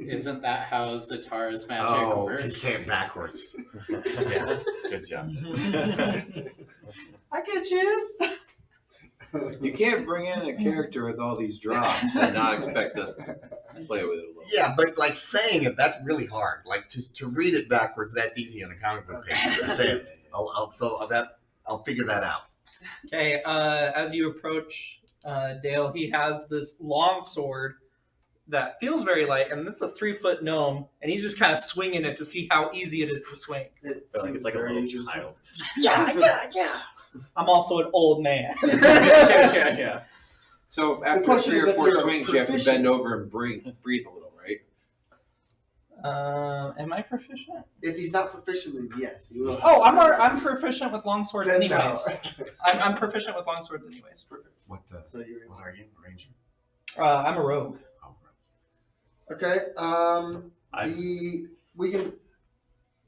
Isn't that how Zatara's magic Oh, works? to say it backwards. Yeah, good job. I get you. You can't bring in a character with all these drops and not expect us to play with it a little. Yeah, but like saying it, that's really hard. Like to read it backwards, that's easy on a comic book page. To say it, I'll figure that out. Okay, as you approach Dale, he has this long sword that feels very light, and it's a 3-foot gnome, and he's just kind of swinging it to see how easy it is to swing. It's like a very little easy to child. Yeah. I'm also an old man. Yeah. So after question 3 is or if 4 you're swings, you have to proficient. bend over and breathe a little, right? Am I proficient? If he's not proficient, then yes, he will. Oh, I'm proficient with long swords Then anyways. no. I'm proficient with long swords anyways. What So you're what are you, Ranger? I'm a rogue. Oh, okay. I- We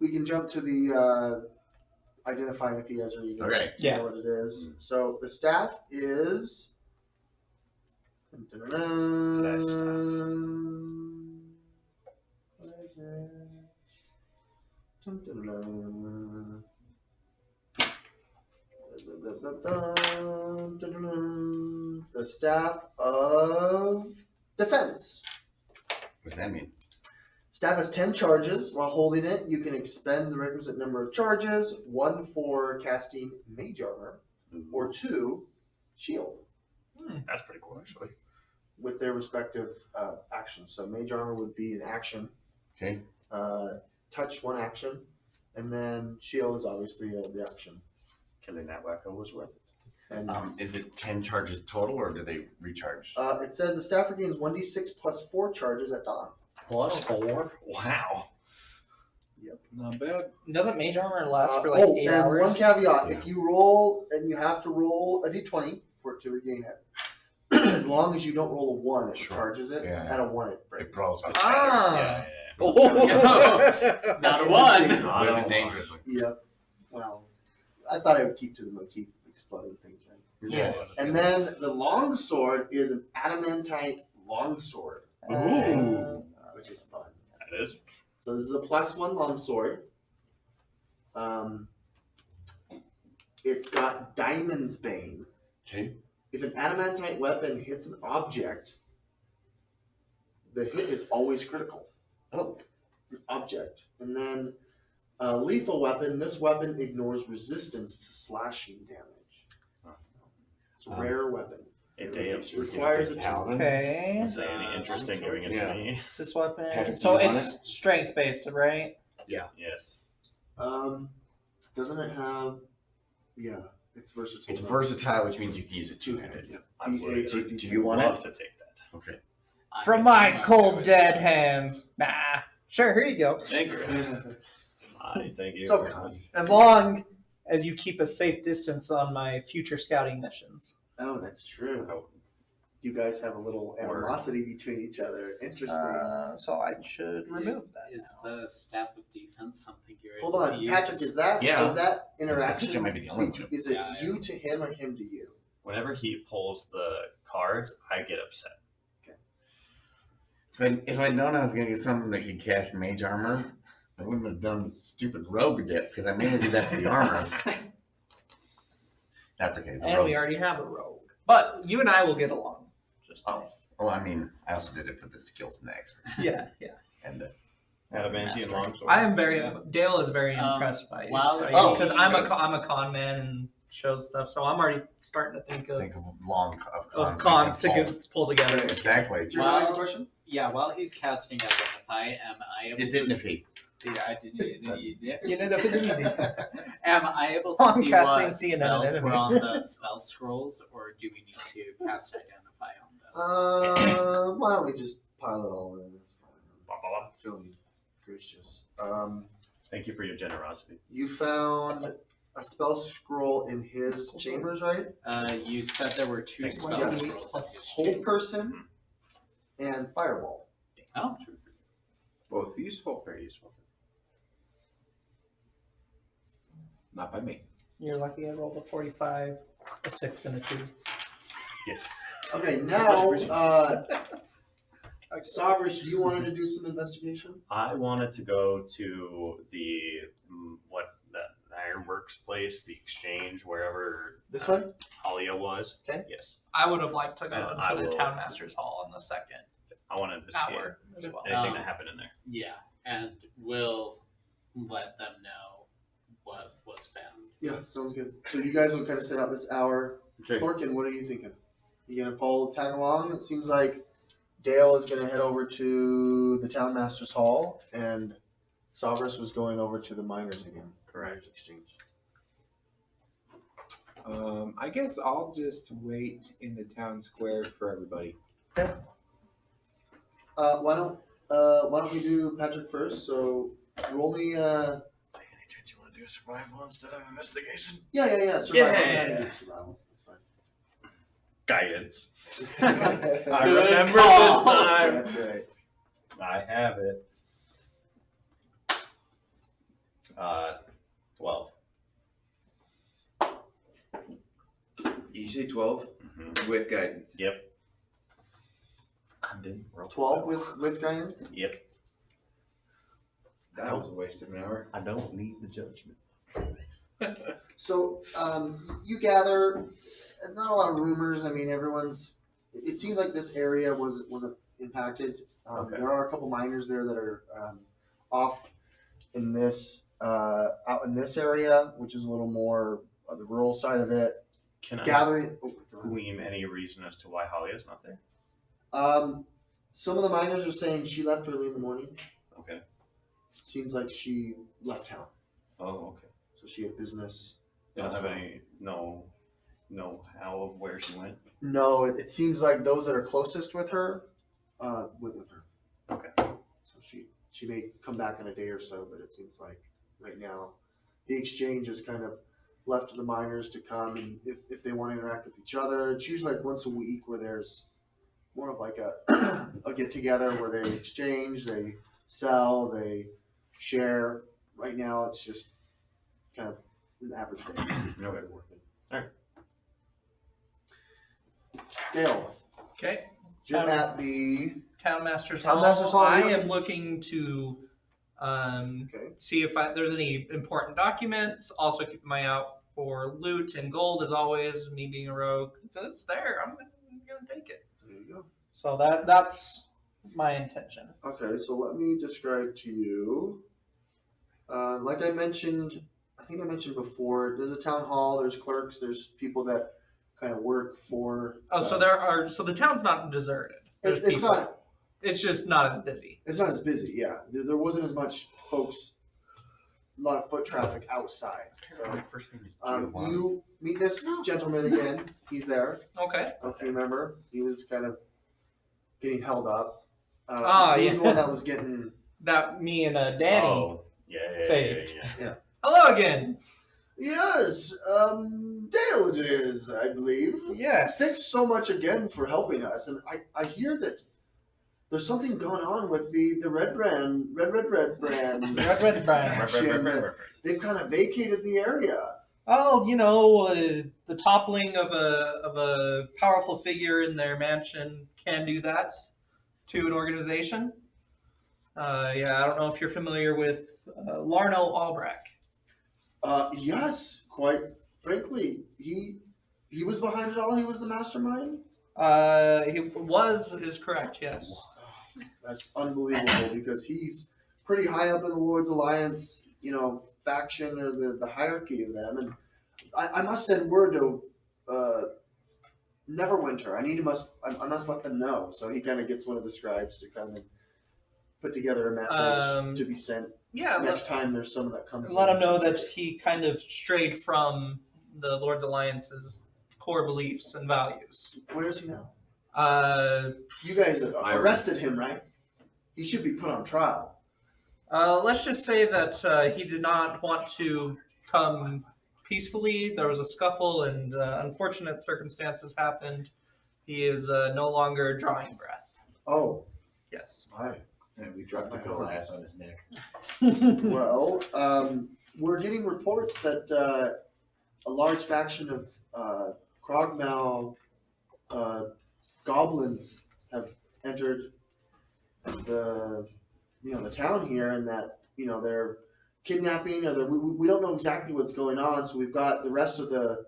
can jump to the identifying if he has or you can Okay. Yeah. know what it is. So the staff is. The staff of defense. What does that mean? Staff has 10 charges. While holding it, you can expend the requisite number of charges, 1 for casting mage armor, or 2 shield, That's pretty cool, actually. with their respective actions. So mage armor would be an action. Okay. Touch, 1 action. And then shield is obviously a reaction. Killing that wacko was worth it. And Is it 10 charges total, or do they recharge? it says the staff regains 1d6 plus 4 charges at dawn. Plus 4? Wow. Not bad. Doesn't mage armor last for like 8 and hours? one caveat: if you roll, and you have to roll a d20 for it to regain it, as long as you don't roll a 1, it Sure. charges it. Yeah. At a 1, it breaks. It brawls It up. shatters. Ah. Yeah. Not a one. Interesting. Not a Moving one. dangerously. Yep. Well, I thought I would keep to the motif of exploding things, right? Yes. And then the longsword is an adamantite longsword, Ooh. which is fun. That is. So this is a +1 longsword. It's got Diamond's Bane. Okay. If an adamantite weapon hits an object, the hit is always critical. Oh. An object. And then a lethal weapon, this weapon ignores resistance to slashing damage. It's a rare weapon. A day of It requires a Paladin? Okay. Is there any interest in giving it to Yeah. me? This weapon. Patrick, so do you want it's strength based, right? Yes. Doesn't it have? Yeah, it's versatile. It's versatile, which means you can use it two-handed. Yeah. I would D8, Do you want love it? to take that. Okay. From my cold dead hands. Nah. Sure, here you go. Thank you. I thank you. So very kind. much. As long as you keep a safe distance on my future scouting missions. Oh, that's true. Oh, You guys have a little animosity between each other. Interesting. So I should remove that. Is the staff of defense something you're Hold able to on, use? Patrick. Is that Yeah. is that I think interaction? it might be the only one. Is it Yeah, you to him or him to you? Whenever he pulls the cards, I get upset. If I'd known I was going to get something that could cast mage armor, I wouldn't have done the stupid rogue dip, because I mainly do that for the armor. That's okay. The And rogue. we already have a rogue. But you and I will get along. Just Oh. nice. Well, I mean, I also did it for the skills and the expertise. Yeah, yeah. And the Adamantium Master. longsword. I am very Yeah. Dale is very Um, impressed by you. while Because he's- I'm a con man and shows stuff, so I'm already starting to think of long of cons to pull. pull together. Exactly. Is your Wow. next question? Yeah, while he's casting Identify, am I able It to didn't see? defeat. Yeah, I didn't. You know, if it's easy. Am I able to I'm see casting what see an spells enemy. were on the spell scrolls, or do we need to cast Identify on those? Why don't we just pile it all in? It's fine. Blah, blah, blah. I'm feeling gracious. Thank you for your generosity. You found a spell scroll in his chambers, right? You said there were two Thank you. spell Yeah. scrolls in his Hold chamber. person and fireball. Oh, Both useful. Very useful. Not by me. You're lucky I rolled a 45, a 6, and a 2. Okay, now, Frustration. Savrish, you wanted to do some investigation? I wanted to go to the Ironworks place, the exchange, wherever This way? Alia was. Okay. Yes. I would have liked to go And I into the will- Townmaster's Hall in the second I want to investigate hour as well. anything that happened in there. yeah, and we'll let them know what was found. Yeah, sounds good. So you guys will kind of sit out this hour. Okay. Thorkin, what are you thinking? You gonna follow tag along? It seems like Dale is gonna head over to the Townmaster's Hall, and Savrish was going over to the miners again. Correct. Exchange. I guess I'll just wait in the town square for everybody. Why don't we do Patrick first? So roll me. You want to do survival instead of investigation? Yeah. Survival. Yeah. I'm happy to do survival. Guidance. That's I fine. remember call. this time. That's right. I have it. 12. You say 12 with guidance. Yep. I didn't roll 12 with guidance? Yep. That was a waste of an hour. I don't need the judgment. So you gather, not a lot of rumors. I mean, everyone's. It seems like this area wasn't impacted. Okay. There are a couple miners there that are off in this out in this area, which is a little more the rural side of it. Can I Gathering. Oh, go ahead. glean any reason as to why Holly is not there? Some of the miners are saying she left early in the morning. Okay. Seems like she left town, Oh, okay. so she had business. They don't have elsewhere. any no how of where she went. No, it seems like those that are closest with her went with her. Okay. So she may come back in a day or so, but it seems like right now the exchange is kind of left to the miners to come and if they want to interact with each other. It's usually like once a week where there's more of like a get together where they exchange, they sell, they share. Right now it's just kind of an average day. Okay. Alright. Dale, Okay. you're at the Townmaster's Townmaster's Hall. Hall, I you're am looking to okay. see if there's any important documents. Also keep an eye out for loot and gold, as always. Me being a rogue, if it's there, I'm gonna take it. There you go. So that's my intention. Okay, so let me describe to you. Like I mentioned, I think I mentioned before, there's a town hall, there's clerks, there's people that kind of work for. Oh, so there are. So the town's not deserted. There's It's people. not. It's just not as busy. It's not as busy. Yeah, there wasn't as much folks. A lot of foot traffic outside. So My first name is Giovanni. you meet this gentleman again. He's there. Okay. I don't know if you remember. He was kind of getting held up. Ah, he was yeah. the one that was getting. That me and Danny. Oh, yeah. Saved. Yeah. Hello again. Yes, Dale it is, I believe. Yes. Thanks so much again for helping us. And I hear that there's something going on with the red brand. Red brand. faction that they've kind of vacated the area. Oh, the toppling of a powerful figure in their mansion can do that to an organization. I don't know if you're familiar with Larno Albrecht. Yes, quite frankly, he was behind it all. He was the mastermind. Is correct, yes. That's unbelievable because he's pretty high up in the Lord's Alliance, faction or the hierarchy of them. And I must send word to Neverwinter. I must let them know. So he kind of gets one of the scribes to come and put together a message to be sent Yeah, next time there's someone that comes. let in. him know that he kind of strayed from the Lord's Alliance's core beliefs and values. Where is he now? Uh, You guys arrested him, right? He should be put on trial. let's just say that he did not want to come peacefully. There was a scuffle and unfortunate circumstances happened. He is no longer drawing breath. Oh, Yes. my. And we dropped a glass on his neck. Well, we're getting reports that a large faction of Krogmal goblins have entered the town here, and that they're kidnapping or we don't know exactly what's going on. So we've got the rest of the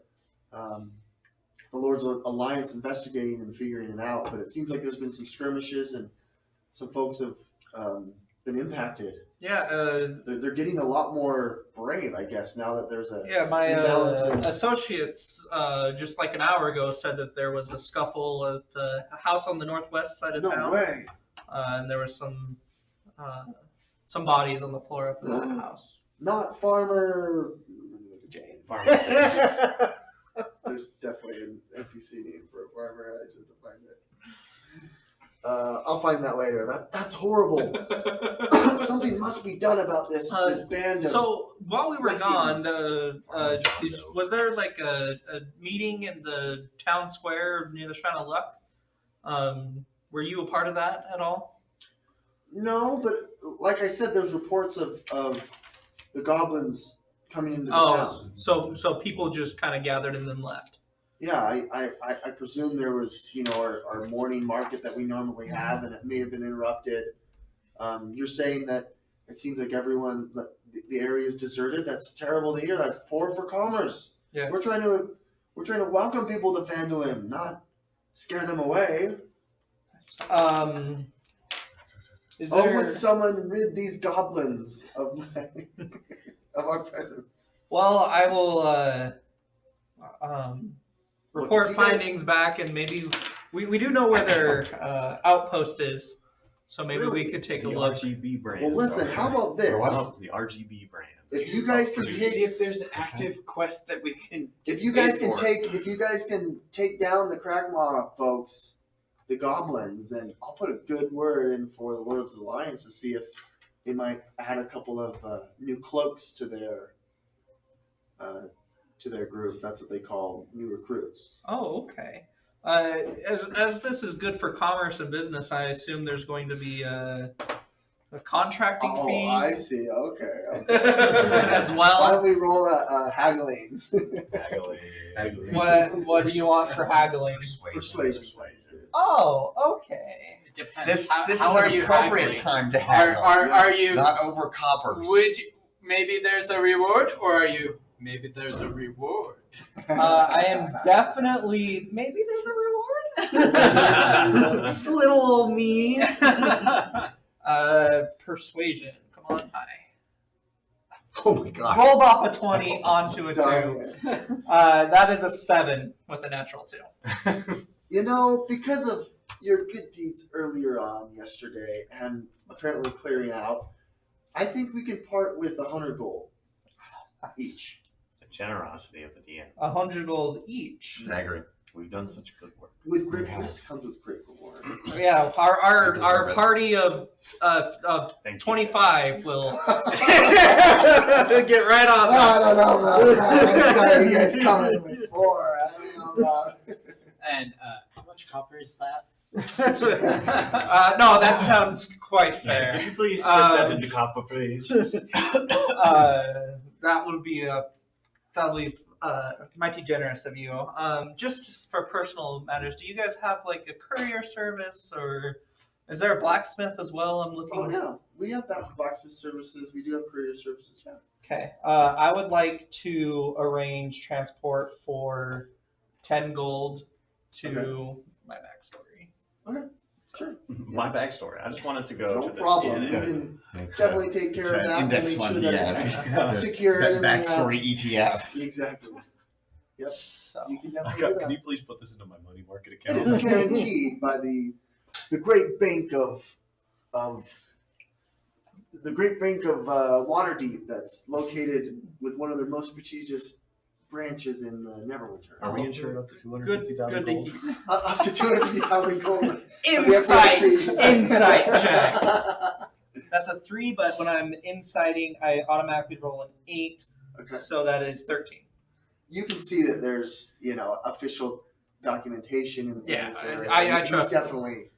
Lord's Alliance investigating and figuring it out. But it seems like there's been some skirmishes and some folks have been impacted. Yeah. They're getting a lot more brave, I guess, now that there's a My imbalance in- associates just like an hour ago said that there was a scuffle at a house on the northwest side of no town, way. and there was some bodies on the floor of that house. Not Farmer Jane. Farmer. There's definitely an NPC name for a farmer. I should find it. I'll find that later. That's horrible. Something must be done about this band of. So while we were ruffians. gone, was there like a meeting in the town square near the Shrine of Luck? Were you a part of that at all? No, but like I said, there's reports of the goblins coming into the town. So people just kind of gathered and then left. Yeah, I presume there was, our morning market that we normally have, and it may have been interrupted. You're saying that it seems like the area is deserted. That's terrible to hear. That's poor for commerce. Yes. We're trying to welcome people to Phandalin, not scare them away. Is Oh, there... would someone rid these goblins of our presence? Well, I will report you guys- findings back, and maybe we do know where their outpost is, so maybe we Really? could take The a look. RGB brand. Well, listen. How about this? Oh, the RGB brand. If you guys can See take, if there's an active quest that we can. if you guys can take down the Kragmaw folks, the goblins, then I'll put a good word in for the Lord's Alliance to see if they might add a couple of new cloaks to their group. That's what they call new recruits. Oh, okay. As this is good for commerce and business, I assume there's going to be a contracting fee I see. Okay. as Why well. don't we roll a haggling? Haggling. What do you want for haggling? Persuasion. Oh, okay. It depends. This how is are an you appropriate haggling? time to haggle. Are you? Not over coppers. Would you, maybe there's a reward, or are you? Maybe there's a reward. I am definitely. Maybe there's a reward. Little old me. Persuasion. Come on, high. Oh my god. Rolled off a 20 onto a 2. Darn it. That is a 7 with a natural 2. Because of your good deeds earlier on yesterday and apparently clearing out, I think we can part with 100 gold each. The generosity of the DM. 100 gold each. Staggering. We've done such good work. With great risk comes with great reward. Yeah, You our deserve it. party of Thank you. 25 will get right on I that. don't know about that. I you guys coming with 4. I don't know about And how much copper is that? No, that sounds quite fair. Could you please split that into copper, please? That would be mighty generous of you. Just for personal matters, do you guys have like a courier service, or is there a blacksmith as well? I'm looking. Oh, yeah. We have blacksmith services. We do have courier services, yeah. Okay. I would like to arrange transport for 10 gold to my backstory. Sure. My backstory. I just wanted to go No to this problem. inn. We can It's definitely take care of an that. and index make fund, sure that yes. it's secure. That and everything backstory ETF. else. Exactly. Yep. So You can definitely God, do can that. you please put this into my money market It account? is guaranteed by the great bank of Waterdeep that's located with one of their most prestigious branches in Neverwinter. Are we insured up to good 250,000 to gold? hear. Up to 250,000 gold. Insight check. check. That's a 3, but when I'm inciting, I automatically roll an 8, Okay. so that is 13. You can see that there's official documentation in Yeah, this area. I He's trust him. definitely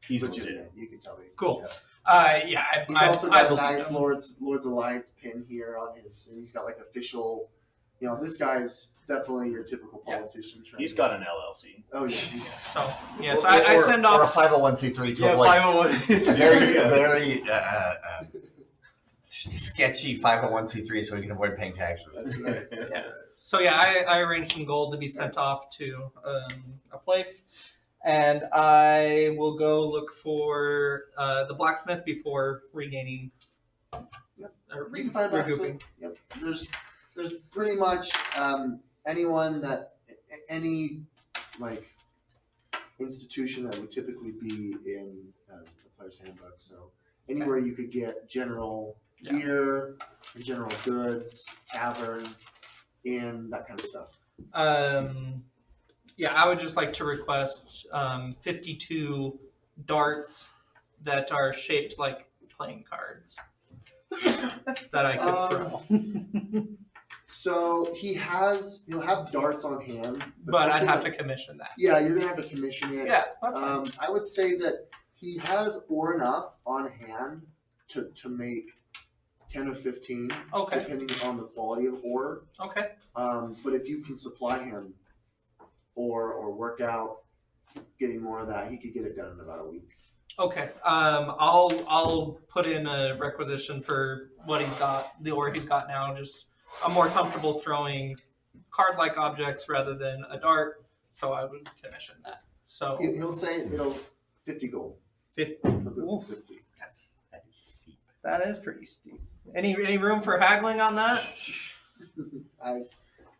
He's legitimate. legit. You can tell he's Cool. legit. Yeah, He's I also got a believe nice him. Lord's Alliance pin here on his, and he's got like official. This guy's definitely your typical Yeah. politician. He's got an LLC. Oh yeah. He's, So yes, I send or a off. 501c3 to Yeah, avoid 501. very sketchy 501c3 so we can avoid paying taxes. that's right. Yeah. So yeah, I arranged some gold to be sent off to a place, and I will go look for the blacksmith before regaining. Yep. Or You can find a regrouping. Yep. There's pretty much anyone that any like institution that would typically be in the player's handbook. So anywhere you could get general Yeah. gear, general goods, tavern, inn, that kind of stuff. Yeah, I would just like to request 52 darts that are shaped like playing cards that I could throw. So he'll have darts on hand, But I'd something have that- to commission that. Yeah, you're gonna have to commission it. Yeah, that's fine. I would say that he has ore enough on hand to make 10 or 15, Okay. depending on the quality of ore. Okay. But if you can supply him or work out getting more of that, he could get it done in about a week. Okay. I'll put in a requisition for what he's got, the ore he's got now. Just I'm more comfortable throwing card-like objects rather than a dart, so I would commission that. So He'll say it'll 50 gold. 50. For the 50. That is steep. That is pretty steep. Any room for haggling on that? I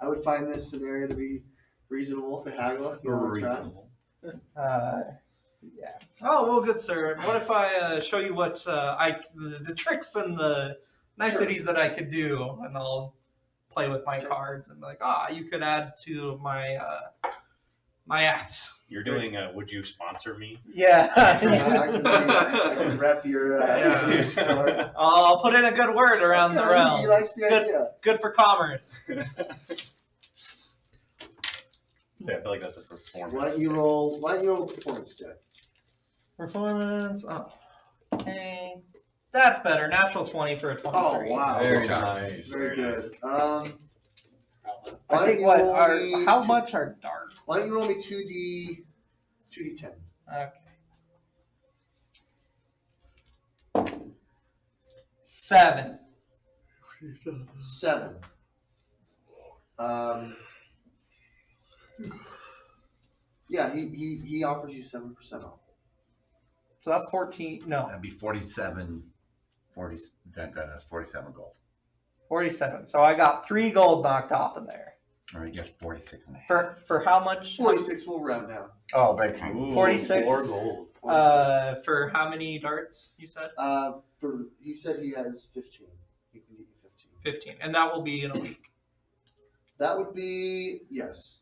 would find this scenario to be reasonable to haggle. You know, Reasonable. Yeah. Oh well, good sir. What if I show you what the tricks and the niceties that I could do, and I'll play with my cards and be like, you could add to my my act. You're doing would you sponsor me? Yeah. I can rep your store. I'll put in a good word around the realm. He likes the idea. Good for commerce. Yeah, I feel like that's a performance. Why don't you roll a performance check? Performance. Oh, okay. That's better. Natural 20 for a 23. Oh wow. Very job. nice. Very good. I Why think don't you roll me how two- much are darts? Why don't you roll me 2d10? Okay. 7. 7. Yeah, he offers you 7% off. So that's 14. No, That'd be 47. 40. That's 47 gold. 47. So I got 3 gold knocked off in there. Or I guess 46 and a half. For how much? 46 will round down. Oh, very kind. Ooh, 46. 4 gold. 46. For how many darts? You said He said he has 15. He can get you 15. 15, and that will be in a week. That would be yes.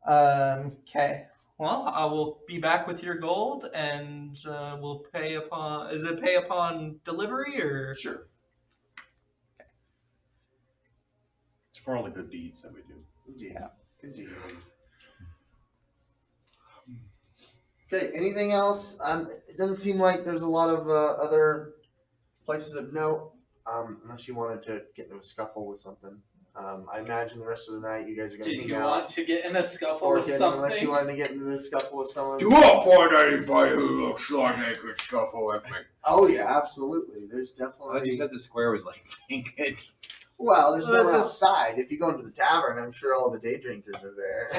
Okay. Well, I will be back with your gold, and we'll pay upon. Is it pay upon delivery or? Sure. It's for all the good deeds that we do. Yeah. Indeed. Okay. Anything else? It doesn't seem like there's a lot of other places of note, unless you wanted to get into a scuffle with something. I imagine the rest of the night you guys are going to Did hang you out. want to get in a scuffle Or with unless something? you wanted to get into the scuffle with someone. Do I find anybody who looks like they could scuffle with me? Oh yeah, absolutely. There's definitely. Well, you said the square was like vacant. Well, there's no outside. If you go into the tavern, I'm sure all the day drinkers are there.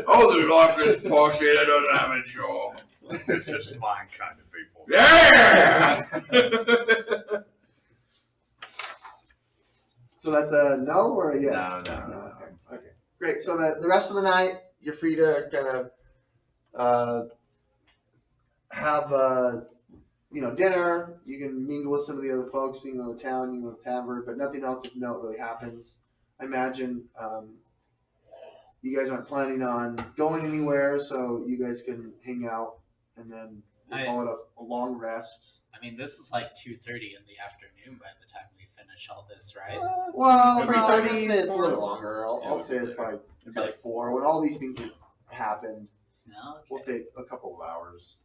Oh, the life is porsche that doesn't have a job. It's just my kind of people. Yeah! So that's a no or a yes? No. Okay. Great. So the rest of the night, you're free to kind of have dinner. You can mingle with some of the other folks. You can go to town. You can go to the tavern, but nothing else of note really happens. I imagine you guys aren't planning on going anywhere, so you guys can hang out and then we'll call it a long rest. I mean, this is like 2:30 in the afternoon by the time we finish all this, right? Well, Maybe no, I'm gonna 30, say it's a 4. little longer. I'll say it's like 4. When all these things happened, No. we'll say a couple of hours.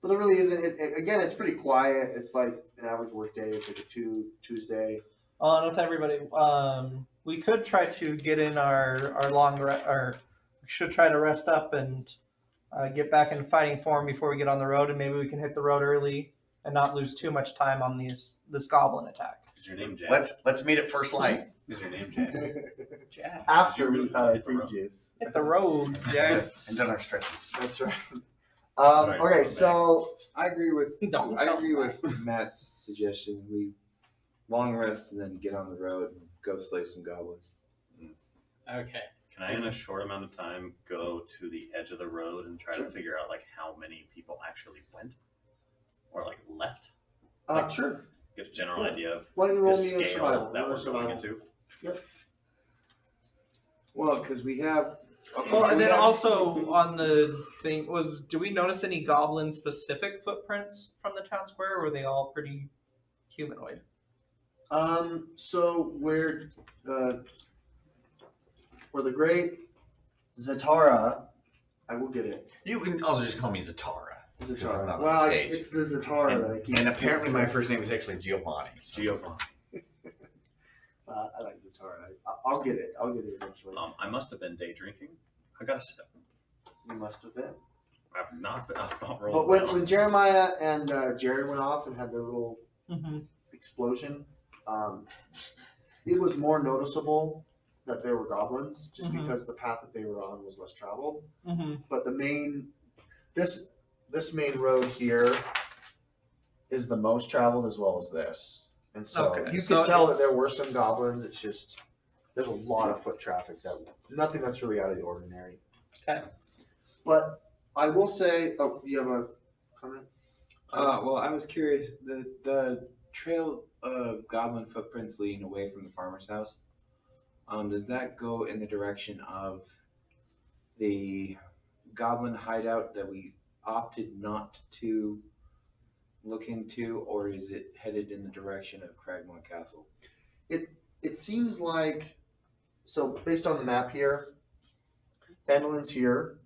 But there really isn't. Again, it's pretty quiet. It's like an average work day. It's like a Tuesday. On with everybody. We could try to get in our long or we should try to rest up and get back in fighting form before we get on the road, and maybe we can hit the road early and not lose too much time on this goblin attack. Is your name Jack? Let's meet at first light. Is your name Jack? Jack. After You we've had our hit the road. pre-juice. Hit the road, Jack. And done our stretches. That's right. Sorry, Okay, go so I agree with Don't. with Matt's suggestion. We long rest and then get on the road and go slay some goblins. Okay. Can I, in a short amount of time, go to the edge of the road and try to figure out like how many people actually went or like left? sure. Get a general idea of Why don't you the roll me a scale survival? that Roll a we're going survival. into. Well, because we have. Well, and we then have- also on the thing do we notice any goblin specific footprints from the town square, or were they all pretty humanoid? So where the great Zatara, I will get it. You can also just call me Zatara. Because I'm Zatara. not on Well, stage. it's the Zatara that I keep. And apparently my first name is actually Giovanni. So. Giovanni. I like Zatara. I'll get it. I'll get it eventually. I must have been day drinking. I got a 7. You must have been. I've not been. I've not But rolled. when Jeremiah and Jared went off and had their little Mm-hmm. explosion, it was more noticeable that there were goblins just Mhm. because the path that they were on was less traveled. Mm-hmm. But this main road here is the most traveled as well as this. And so Okay, you so could tell that there were some goblins. It's just there's a lot of foot traffic nothing that's really out of the ordinary. Okay. But I will say, oh, you have a comment? Well, I was curious. The trail of goblin footprints leading away from the farmer's house. Does that go in the direction of the goblin hideout that we opted not to look into, or is it headed in the direction of Cragmore Castle? It seems like, so based on the map here, Phandalin's here.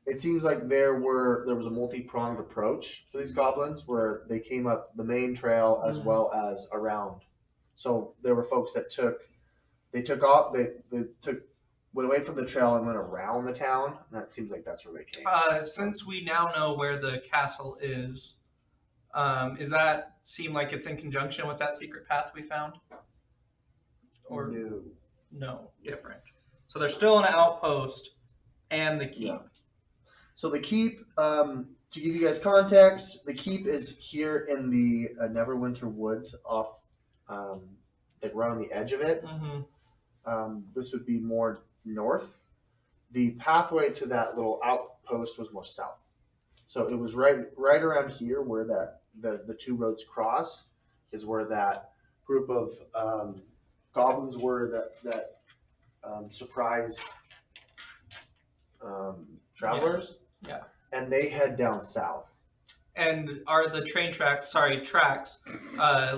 It seems like there was a multi-pronged approach for these goblins where they came up the main trail as well as around. So there were folks that went away from the trail and went around the town. And that seems like that's where they came. Since we now know where the castle is that seem like it's in conjunction with that secret path we found? Or no, different. So there's still an outpost and the keep. Yeah. So the keep, to give you guys context, the keep is here in the Neverwinter Woods off, like right on the edge of it. Mm-hmm. This would be more north. The pathway to that little outpost was more south. So it was right around here where the two roads cross is where that group of goblins were that surprised travelers. Yeah. And they head down south. And are the train tracks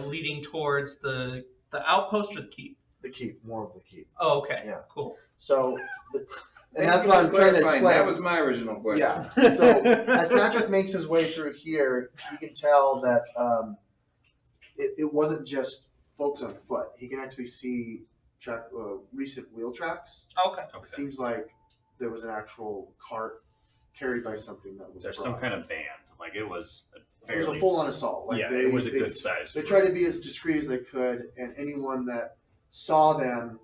leading towards the outpost or the keep? The keep, more of the keep. Oh, okay. Yeah. Cool. So, and Thank that's you what for I'm trying to clarifying. explain. That was my original question. Yeah. So as Patrick makes his way through here, you can tell that it wasn't just folks on foot. He can actually see recent wheel tracks. Okay. It seems like there was an actual cart carried by something that was. There's brought. some kind of band. Like it was It was a full-on assault. Like yeah, they, it was a they, good size. They tried to be as discreet as they could, and anyone that saw them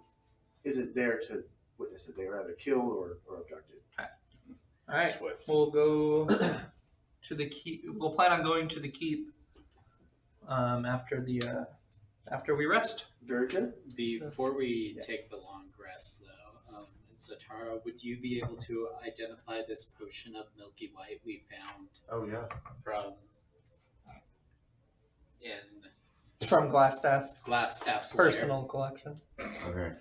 isn't there to witness it. They were either killed or abducted. All right. Swift. We'll go to the keep. We'll plan on going to the keep after we rest. Very good. Before we take the long rest, though, Zatara, would you be able to identify this potion of milky white we found Oh yeah. from From Glassstaff's Glassstaff's lair? personal collection. Okay.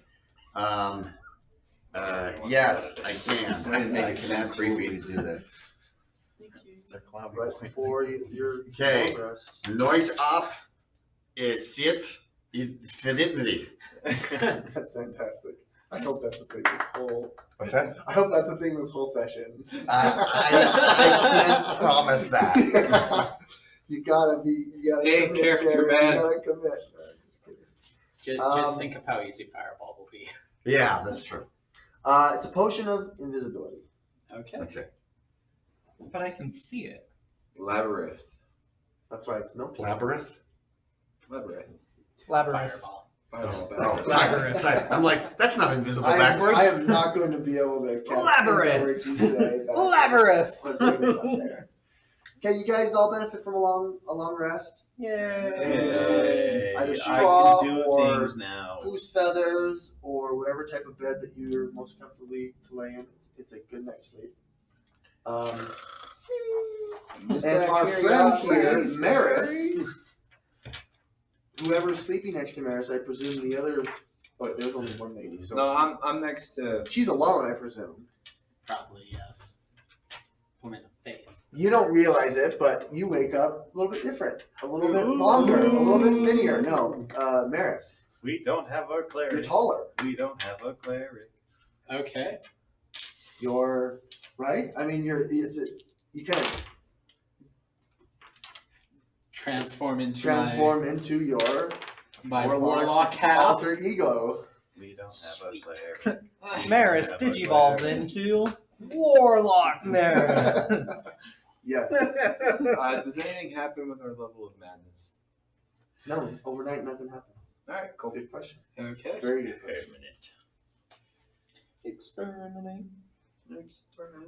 Yes, I can. Way to make I it can sound absolutely creepy. do this. It's a cloud Right before your Okay. long rest. Nooit up is zit in Philippi. That's fantastic. I hope that's the thing this whole. What's that? I hope that's the thing this whole session. I can't promise that. You gotta Stay commit, character, Jared. man. You gotta commit. Just kidding. Just think of how easy Fireball will be. Yeah, that's true. It's a potion of invisibility. Okay. Okay. But I can see it. Labyrinth. That's why it's milky. Labyrinth? Labyrinth. Labyrinth. Fireball. Fireball Oh, back. Labyrinth. sorry. I'm like, that's not invisible backwards. I am not going to be able to catch Labyrinth. any word you say. Labyrinth. But it's not there. Okay, you guys all benefit from a long rest. Yay. Yay. Either I straw can do or things now. Goose feathers or whatever type of bed that you're most comfortably to lay in. It's a good night's sleep. Just And out of our friend here, curiosity, Maris, whoever's sleeping next to Maris, I presume the other. Oh, there's only one lady, so No, I'm next to. she's alone, I presume. Probably, yes. Woman of faith. You don't realize it, but you wake up a little bit different, a little bit longer, a little bit thinner. No, Maris, We don't have a you're cleric. taller. We don't have a cleric. Okay. You're right. I mean, you kind of Transform into transform into your my warlock hat. alter ego. We don't Sweet. have a player. Maris Yeah, but digivolves whatever. into Warlock Maris. Yes. Does anything happen with our level of madness? No, overnight nothing happens. All right, cool. Good question. Okay. Very good question. Permanent. Exterminate.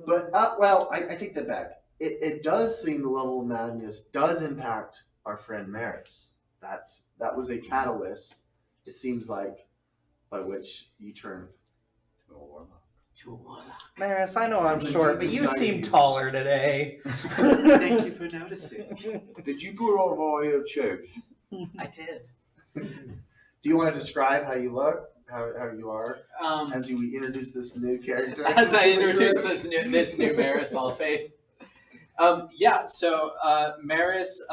But well, I take that back. It does seem the level of madness does impact our friend Maris. That was a catalyst. It seems like by which you turned To a warlock. To a warlock. Maris, I know I'm Something short, deep but you inside seem you. taller today. Thank you for noticing. Did you put on all your shoes? I did. Do you want to describe how you look, how you are, as we introduce this new character? As I introduce this new Maris Sulfate. Yeah, so Maris,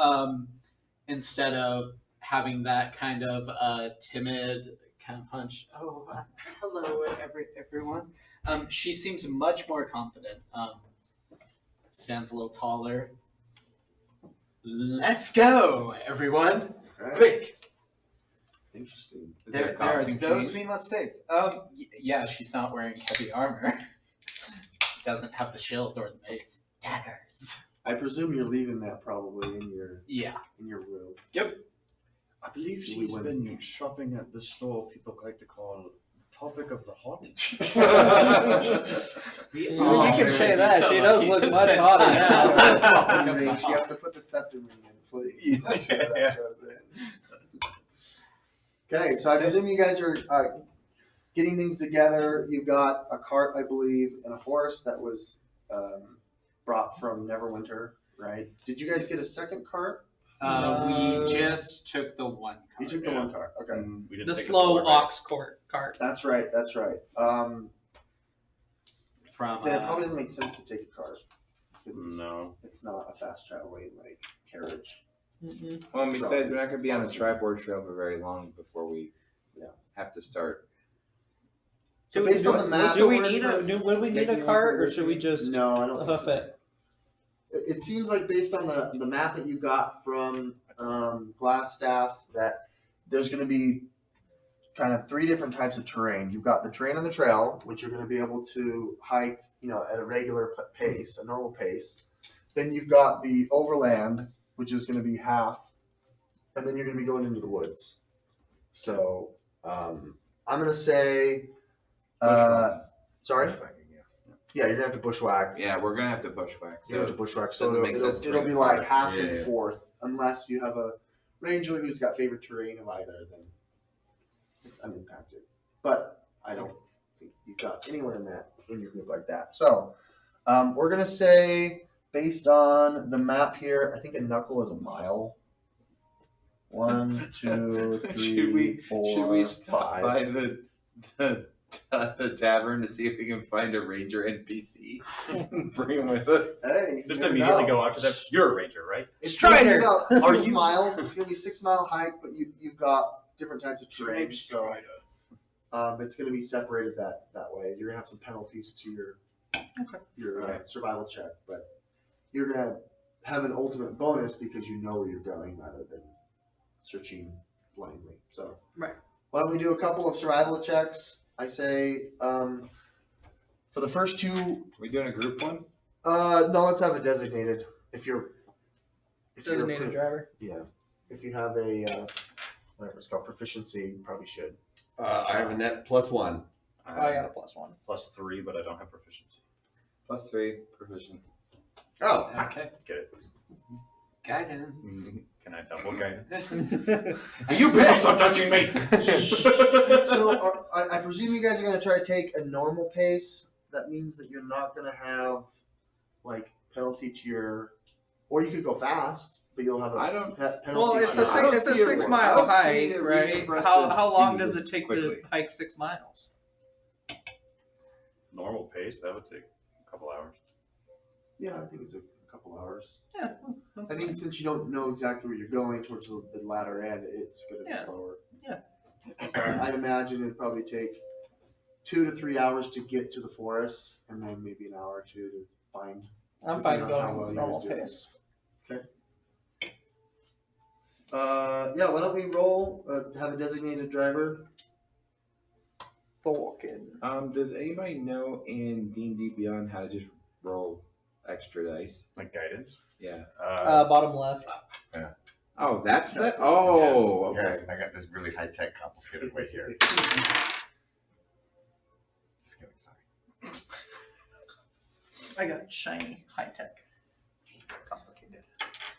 instead of having that kind of timid kind of punch, hello everyone, she seems much more confident. Stands a little taller. Let's go, everyone! Right. Quick! Interesting. Is There there a are costume those change? we must save. Yeah, she's not wearing heavy armor. Doesn't have the shield or the mace. Daggers. I presume you're leaving that probably in your Yeah. room. I believe We she's went- been shopping at the store people like to call the topic of the hot. You Oh, can say man. that. So She does lucky look to much spend hotter time now. with her. Scepter ring. You have to put the scepter ring in, please. Make sure that Yeah. goes in. Okay, so I presume you guys are getting things together. You've got a cart, I believe, and a horse that was brought from Neverwinter, right? Did you guys get a second cart? We just took the one card. You took the one cart. Okay, We didn't The take slow forward, ox cart. that's right. That's right. From Then it probably doesn't make sense to take a cart. 'Cause it's, No. it's not a fast traveling like carriage. Mm-mm. Well, and besides, we're not going to be on the Triboard Trail for very long before we have to start. So based on the map, would we need a cart, or should we just no, I don't think hoof so. it? It seems like based on the map that you got from Glassstaff that there's going to be kind of three different types of terrain. You've got the terrain on the trail, which you're going to be able to hike, at a regular pace, a normal pace. Then you've got the overland, which is going to be half, and then you're going to be going into the woods. So I'm going to say, sorry, yeah, you're going to have to bushwhack. Yeah, we're going to have to bushwhack. You have So to bushwhack, doesn't so make sense to it'll bring be a like cart. half Yeah, and yeah. fourth, unless you have a ranger who's got favorite terrain of either, then it's unimpacted. But I don't think you've got anyone in your group like that. So we're gonna say, based on the map here, I think a knuckle is a mile. 1, 2, 3, 4, should we stop 5. by the tavern to see if we can find a ranger NPC and bring him with us? Hey, Just you never immediately know. go out to them. You're a ranger, right? It's Strider! about Are 6 you- miles. It's gonna be 6 mile hike, but you've got different types of terrain. So it's going to be separated that way. You're going to have some penalties to your survival check, but you're going to have an ultimate bonus because you know where you're going rather than searching blindly. So Right. why don't we do a couple of survival checks? I say for the first two. Are we doing a group one? No, let's have a designated. If you're Designated driver. Yeah, if you have a whatever it's called proficiency, you probably should. I have a net +1. I got a +1. +3, but I don't have proficiency. +3 proficient. Oh, Okay. Get it? Guidance. Can I double guidance? You people stop touching me! So I presume you guys are going to try to take a normal pace. That means that you're not going to have like penalty to your, or you could go fast, but you'll have a I don't- penalty. Well, to it's your- a I don't it's a see a- 6 I mile don't see hike, a reason right? for us How to long do does this it take quickly. to hike 6 miles? Normal pace, that would take a couple hours. Yeah, I think it's a couple hours. Yeah. I think since you don't know exactly where you're going towards the latter end, it's going to be Yeah. slower. Yeah. So I'd imagine it'd probably take 2 to 3 hours to get to the forest, and then maybe an hour or two to find. I'm fine Depending on how going well you normal guys do. pace. Yeah, why don't we roll? Have a designated driver. Thorkin. Does anybody know in D&D Beyond how to just roll extra dice? Like guidance. Yeah. Bottom left. Oh, that's Yeah. that. Oh, okay. Yeah, I got this really high tech, complicated way here. Just kidding. Sorry. I got shiny, high tech. Complicated.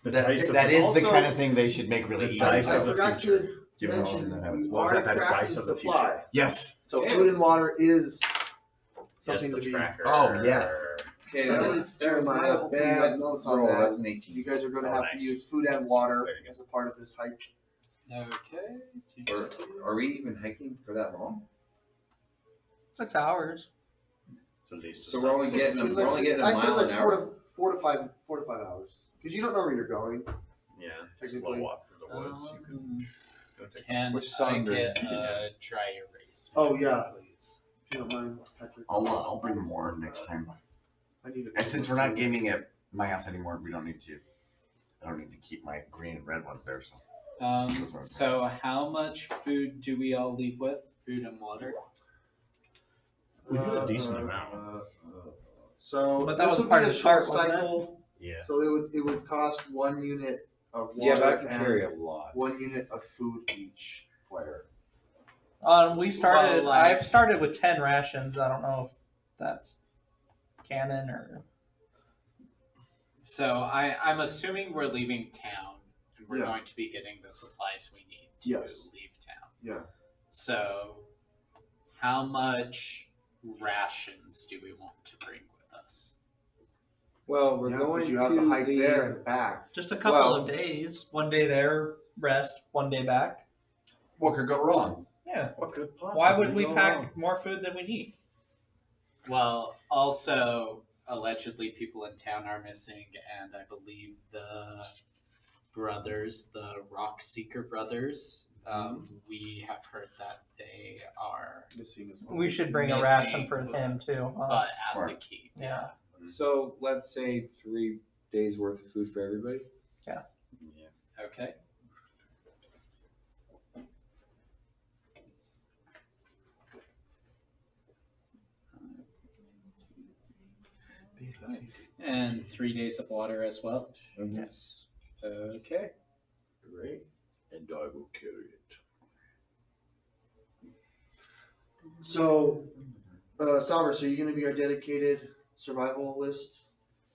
The That dice is of the Also- kind of thing they should make really The easy. dice I of the forgot future. to Give them all mention the habits. you What was are that? That tracking dice of the supply. future. Yes. So Yeah. food and water is Yes, something the to be. tracker. Oh, yes. Okay, that was Jeremiah, not a hopefully you have bad notes on roll. that. That was an You 18. guys are going to Oh, have nice. to use food and water There you go. as a part of this hike. Okay. Are we even hiking for that long? 6 hours. It's at least So we're only getting It's we're only getting a I said mile like an hour. 4 to 5 hours because you don't know where you're going. Yeah, Technically. slow walk through the woods. You can go take Can With I Sandra. get a dry erase? Oh, yeah. Please. If you don't mind, Patrick. I'll bring more next time. I need And since we're not gaming at my house anymore, we don't need to. I don't need to keep my green and red ones there. So So how much food do we all leave with? Food and water? We did a decent amount. So But that this was would part be a of the short cart, wasn't it? cycle. Yeah. So it would cost 1 unit of water Yeah, but I can and carry a lot. 1 unit of food each player. We started. Well, like- I've started with 10 rations. I don't know if that's canon or. So I'm assuming we're leaving town and we're Yeah. going to be getting the supplies we need to Yes. leave town. Yeah. So how much rations do we want to bring with us? Well, we're Yeah, going because you have to to hike the there and back. Just a couple Well- of days. 1 day there, rest. 1 day back. what could go wrong? Yeah. What could possibly Why would we go pack wrong? more food than we need? Well, also allegedly people in town are missing, and I believe the brothers, the Rock Seeker brothers, we have heard that they are Missing as well. We should bring a ration for him too. but at Smart. the keep. Yeah. So let's say 3 days worth of food for everybody. Yeah. Okay. And 3 days of water as well. Yes. Okay. Great. And I will carry it. So, Salvers, are you going to be our dedicated survivalist?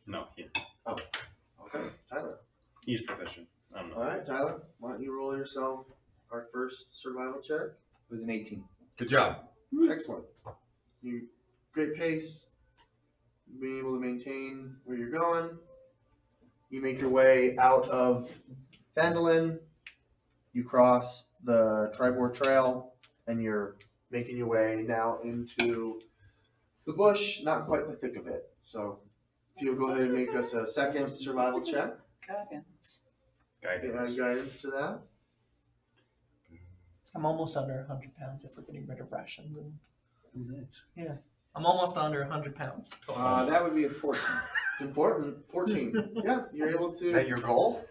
No, yeah. Okay. Tyler. He's proficient. I don't know. All right, Tyler. Why don't you roll yourself our first survival check? It was an 18. Good job. Excellent. You great pace. Being able to maintain where you're going. You make your way out of Phandalin. You cross the Tribor Trail, and you're making your way now into the bush. Not quite the thick of it. So, if you'll go ahead and make us a second survival check, Guidance. Guidance. guidance to that. I'm almost under 100 pounds if we're getting rid of rations. And Nice. I'm almost under 100 pounds. That would be a 14. It's important. 14. Yeah, you're able Is that to. your goal?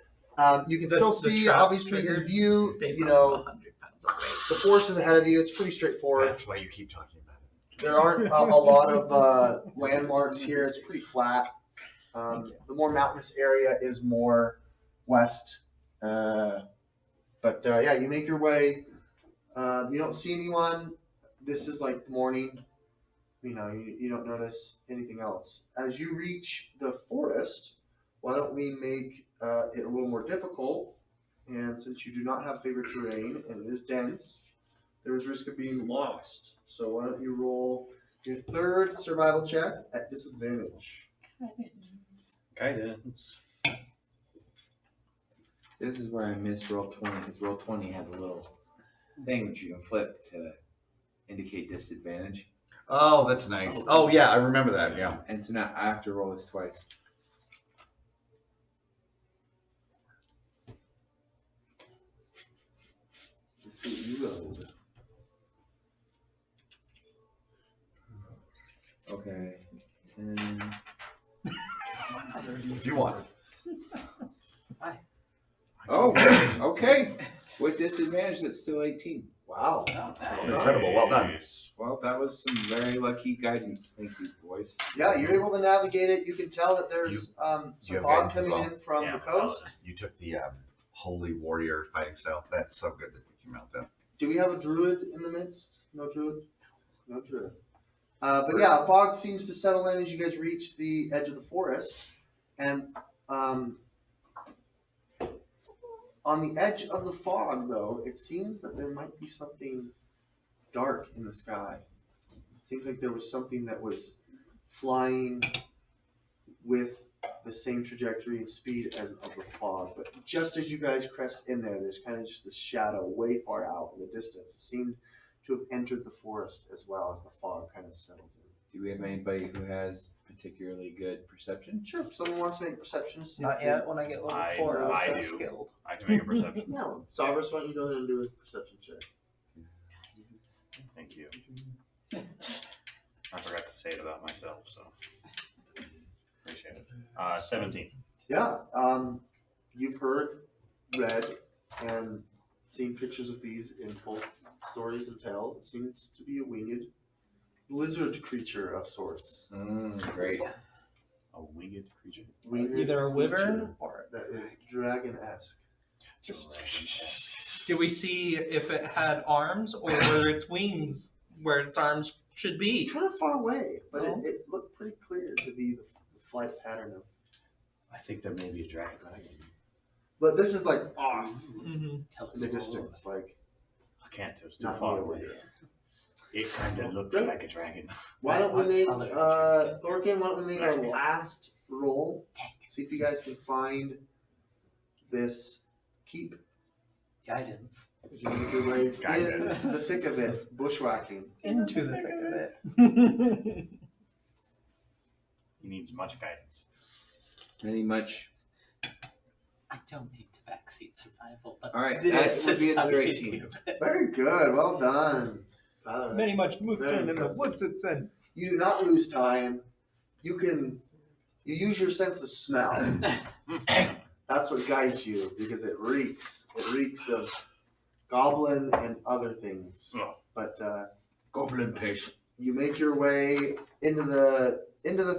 You can The- still the see, trap obviously, in triggered view. Based You on know, 100 pounds of the weight. forest is ahead of you. It's pretty straightforward. That's why you keep talking about it. There aren't a lot of landmarks here. It's pretty flat. The more mountainous area is more west. But yeah, you make your way. You don't see anyone. This is like the morning. You know, you don't notice anything else. As you reach the forest, why don't we make it a little more difficult? And since you do not have favorite terrain and it is dense, there is risk of being lost. So why don't you roll your third survival check at disadvantage? Guidance. This is where I missed roll 20, because roll 20 has a little thing that you can flip to indicate disadvantage. Oh, that's nice. Oh, yeah, I remember that. Yeah. And so now I have to roll this twice. Let's see what you rolled. Okay. 10. If you want. Oh, Okay. With disadvantage, that's still 18. Wow. Oh, nice. Incredible, well done. Nice. Well, that was some very lucky guidance. Thank you, boys. Yeah, you're able to navigate it. You can tell that there's some have fog guidance as coming well? in from Yeah, the coast. You took the holy warrior fighting style. That's so good that they came out though. Do we have a druid in the midst? No druid? No druid. But yeah, fog seems to settle in as you guys reach the edge of the forest. And on the edge of the fog, though, it seems that there might be something dark in the sky. It seems like there was something that was flying with the same trajectory and speed as of the fog. But just as you guys crest in there, there's kind of just this shadow way far out in the distance. It seemed to have entered the forest as well as the fog kind of settles in. Do we have anybody who has particularly good perception? Sure, if someone wants to make a perception, see Not if yet. When I get level I- 4, I I'll do. start skilled. I can make a perception. No, Savras, why don't you go ahead and do a perception check? Thank you. I forgot to say it about myself, so appreciate it. 17. Yeah, you've heard, read, and seen pictures of these in folk stories and tales. It seems to be a winged lizard creature of sorts. Great. A winged creature. Winged Either a wyvern creature or. that is dragon-esque. Did we see if it had arms or whether its wings where its arms should be? Kind of far away, but Oh. it looked pretty clear to be the flight pattern of. I think there may be a dragon. But this is like off Mm-hmm. Tell in us the more. distance, like I can't. It was too not far near away. where you are. It kind of looked Great. like a dragon. Why don't we What make color Thorkin? Why don't we make our Black. last roll? Dang. See if you guys can find this keep. Guidance. As you make your way Guidance. in the thick of it, bushwhacking. Into the thick of it. He needs much guidance. Any much? I don't need to backseat survival, but All right, this that would is be how another you 18. do it. Very good. Well done. Tyler. Many much moots Very in the impressive. woods it's in. You do not lose time. You use your sense of smell. That's what guides you because it reeks. It reeks of goblin and other things. Oh. But Goblin piss. you make your way into the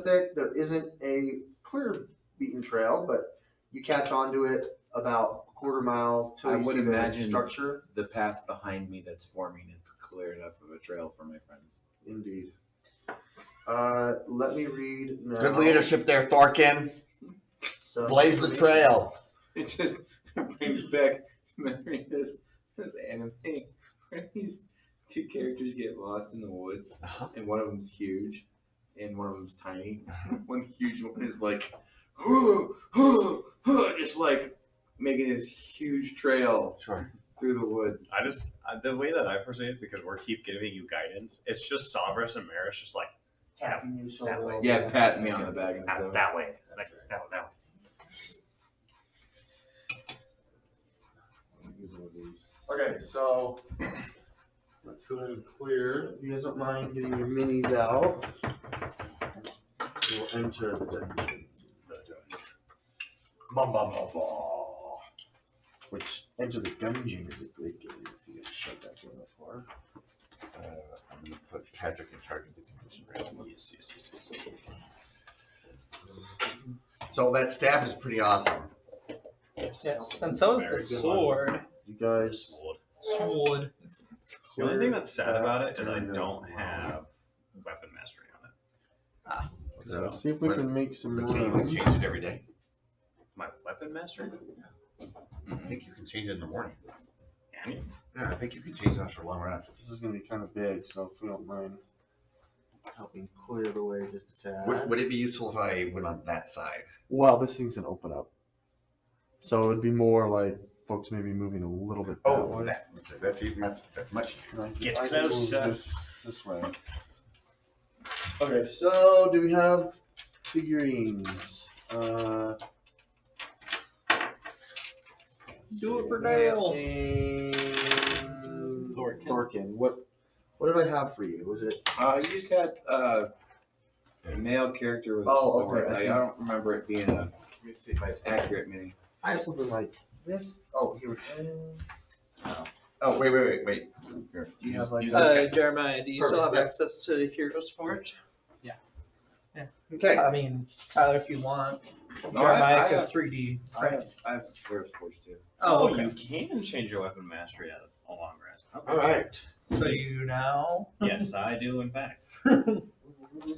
thick. There isn't a clear beaten trail, but you catch onto it about a quarter mile till I you would see the imagine- structure. The path behind me that's forming is clear enough of a trail for my friends. Indeed. Let me read now. Good leadership there, Thorkin. some Blaze the information. trail. It just brings back memory of this anime where these two characters get lost in the woods, and one of them's huge, and one of them's tiny. One huge one is like, just like making this huge trail Sure. through the woods. I just the way that I perceive it, because we're keep giving you guidance. It's just Savras and Maris just like Tapping your shoulder. That way. over. Yeah, patting me on the back and that, stuff. that way, like that way. Use one of these. Okay, so let's go ahead and clear. If you guys don't mind getting your minis out, we'll enter the dungeon. Which Enter the Dungeon is a great game if you guys shut that game before. I'm going to put Patrick in charge of the condition rail. Yes. So that staff is pretty awesome. Yes. And so is Very the good sword. You guys Sword. The only thing that's sad about it is I Turn don't down. have weapon mastery on it. Yeah, see if we can make some But can you room. change it every day? My weapon mastery? I think you can change it in the morning. Can you? Yeah, I think you can change it after long rests. This is going to be kind of big, so if we don't mind helping clear the way just a tad. Would it be useful if I went on that side? Well, this thing's going to open up. So it'd be more like folks maybe moving a little bit that Oh, way. that. Okay, that's much easier. And I can- Get I can move closer. This way. Okay, so do we have figurines? Do it for Dale. Thorkin. What did I have for you? Was it? You just had a male character with a Oh, sword. okay, I I think- don't remember it being a Let me see if I have accurate mini. I have something like this? Oh, here we go. Oh, wait. Here. Do you have like use this guy. Jeremiah, do you still have Perfect, access to Heroes Forge? Yeah. Yeah. Okay. I mean, Tyler, if you want. No, Jeremiah I could have- 3D. I have Heroes Forge too. Oh, okay. You can change your weapon mastery at a long rest. Okay. All right. So you now. Yes, I do, in fact.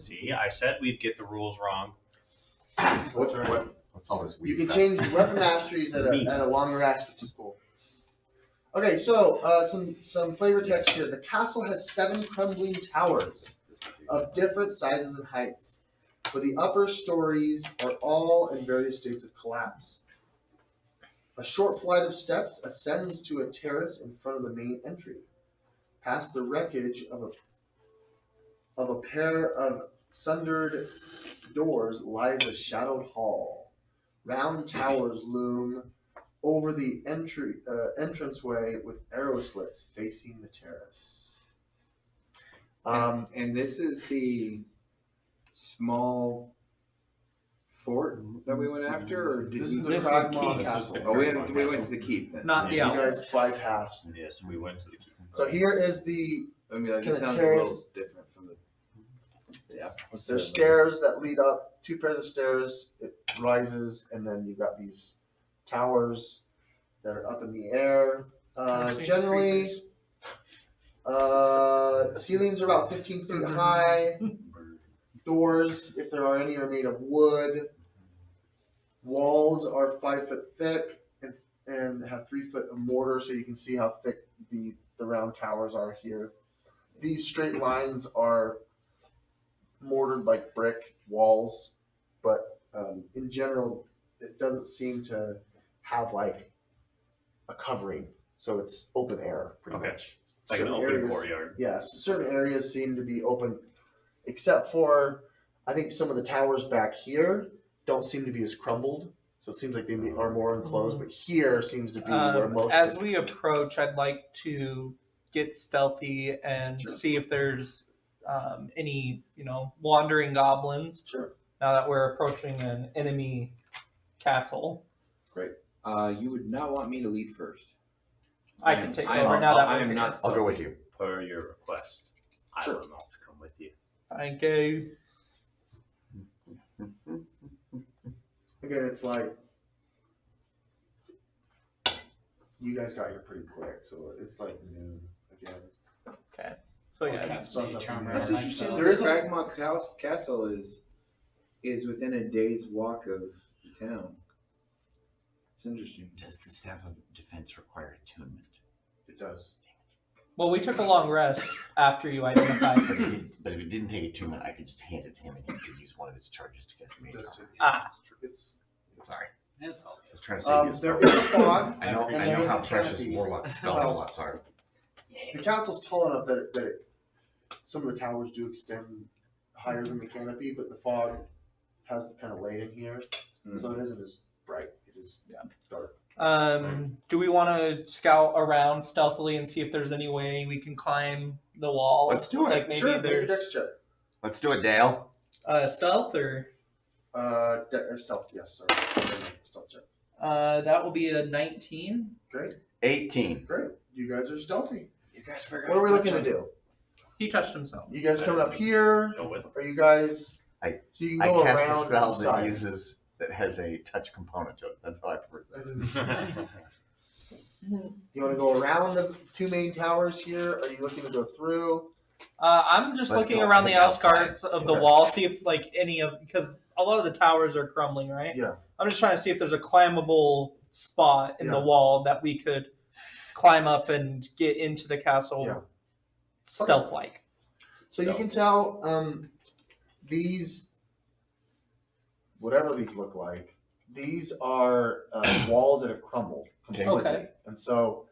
See, I said we'd get the rules wrong. What's all this weird You can stuff? change weapon masteries at a long rest, which is cool. Okay, so some flavor text here. The castle has 7 crumbling towers of different sizes and heights, but the upper stories are all in various states of collapse. A short flight of steps ascends to a terrace in front of the main entry. Past the wreckage of a pair of sundered doors lies a shadowed hall. Round towers loom over the entranceway with arrow slits facing the terrace. And this is the small fort that we went after, or did This we? is the This is Kragmaw key. Castle. Oh, we went to the keep then. Not the You outlet. guys bypassed. Yes, we went to the keep. So here is the. I mean, like, Can it the sounds a terrace- little different from the. Yeah. There's stairs that lead up. 2 pairs of stairs. It rises, and then you've got these towers that are up in the air. Generally, ceilings are about 15 feet high. Doors, if there are any, are made of wood. Walls are 5 foot thick and have 3 foot of mortar, so you can see how thick the round towers are here. These straight lines are mortared like brick walls, but in general, it doesn't seem to have like a covering, so it's open air pretty Okay. much. It's like an Certain open areas- courtyard. Yes, certain areas seem to be open, except for I think some of the towers back here don't seem to be as crumbled. So it seems like they are more enclosed, but here seems to be where most. As we approach, I'd like to get stealthy and Sure. see if there's any, wandering goblins. Sure. Now that we're approaching an enemy castle, You would not want me to lead first. I can take I am- over now that I we're am here. not. I'll go with you. Per your request, I Sure. will not come with you. Thank you. Again, it's like you guys got here pretty quick, so it's like noon again. Okay. So yeah, Okay. Sun's up in the That's air. interesting. There is a Kragmaw Castle is within a day's walk of the town. It's interesting. Does the staff of defense require attunement? It does. well, we took a long rest after you identified. But if it didn't take attunement, I could just hand it to him and he could use one of his charges to cast It mage does armor. too. Ah. It's, Sorry. It's all I was trying to save you a there spell. is a fog. I know, and I there know is how a precious canopy. warlock spell Well, slots are. The castle's tall enough that some of the towers do extend higher than the canopy, but the fog has the kind of light in here, so it isn't as bright. It is dark. Do we want to scout around stealthily and see if there's any way we can climb the wall? Let's do it. Like maybe Sure, make a there's dex check. Let's do it, Dale. stealth or Stealth, yes, sorry. Stealth check. that will be a 19. Great, 18. great. You guys are stealthy. You guys forgot. What are we looking to do? He touched himself. You guys coming up here? Go with him. Are you guys? I- So you can I go cast a around spell the that side. uses that has a touch component to it. That's how I prefer to say it. You want to go around the 2 main towers here? Are you looking to go through? I'm just Let's looking go around on the the outside. outskirts of the Okay. wall, see if like any of because a lot of the towers are crumbling, right? Yeah. I'm just trying to see if there's a climbable spot in the Yeah. wall that we could climb up and get into the castle Yeah. stealth like. So you can tell these, whatever these look like, these are walls that have crumbled completely. Okay. And so,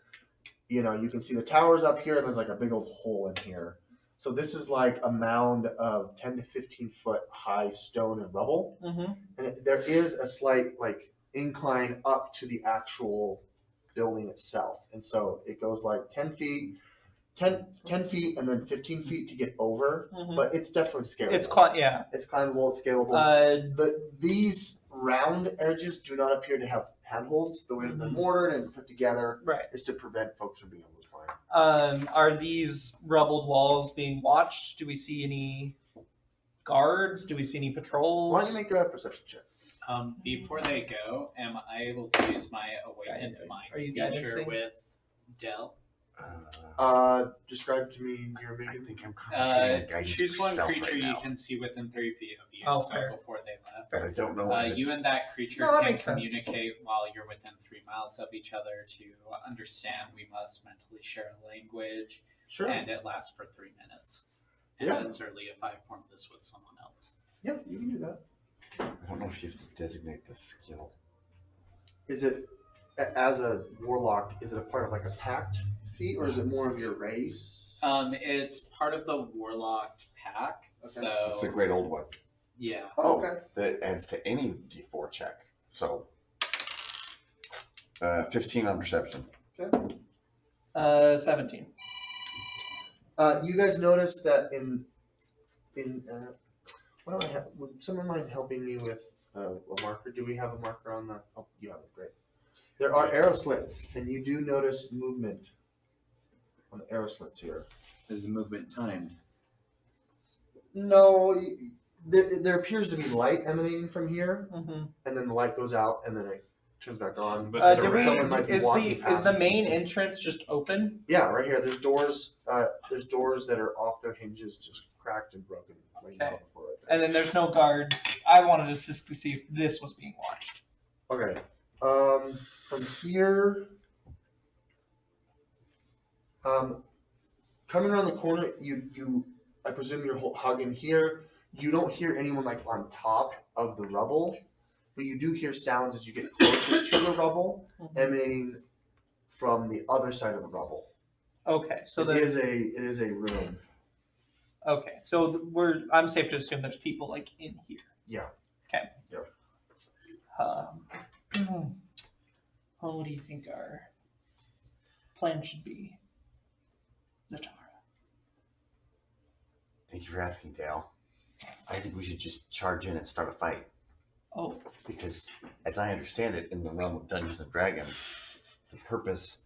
you can see the towers up here, and there's like a big old hole in here. So this is like a mound of 10 to 15 foot high stone and rubble. Mm-hmm. And there is a slight like incline up to the actual building itself. And so it goes like 10 feet, 10 feet, and then 15 feet to get over. Mm-hmm. But it's definitely scalable. yeah. It's climbable, it's scalable. Uh, These round edges do not appear to have handholds, the way that they're Mhm. mortared and put together, Right. is to prevent folks from being able to climb. Are these rubbled walls being watched? Do we see any guards? Do we see any patrols? Why don't you make a perception check? Before they go, am I able to use my awakened Guidance. mind Are you feature guidancing? with Dell? Describe to me your I amigo. think I'm concentrating on guidance Choose for one stealth creature right you now. can see within 3 feet of you. Oh, so fair. before they left. But I don't know if You it's- and that creature No, that can makes sense. communicate while you're within 3 miles of each other to understand we must mentally share a language, Sure. and it lasts for 3 minutes. And Yeah. that's early if I formed this with someone else. Yeah, you can do that. I don't know if you have to designate the skill. Is it, as a warlock, is it a part of like a pact feat, or is it more of your race? It's part of the warlocked pack, It's the so great old one. yeah. Oh, okay. That adds to any D4 check. So 15 on perception. 17. You guys notice that in what do I have? Would someone mind helping me with a marker? Do we have a marker on the? Oh, you have it. Great. There are arrow slits, and you do notice movement on the arrow slits here. Is the movement timed? No, there appears to be light emanating from here, Mm-hmm. and then the light goes out, and then it turns back on. But Someone might be walking is the past. main entrance just open? Yeah, right here. There's doors. There's doors that are off their hinges, just cracked and broken. Like Okay. before right there. And then there's no guards. I wanted to just see if this was being watched. Okay. From here, coming around the corner, I presume you're hugging here. You don't hear anyone like on top of the rubble, but you do hear sounds as you get closer to the rubble, emanating from the other side of the rubble. Okay, so it is a room. Okay, so I'm safe to assume there's people like in here. Yeah. Okay. Yeah. What do you think our plan should be, Zatara? Thank you for asking, Dale. I think we should just charge in and start a fight. Oh, Because, as I understand it, in the realm of Dungeons and Dragons, the purpose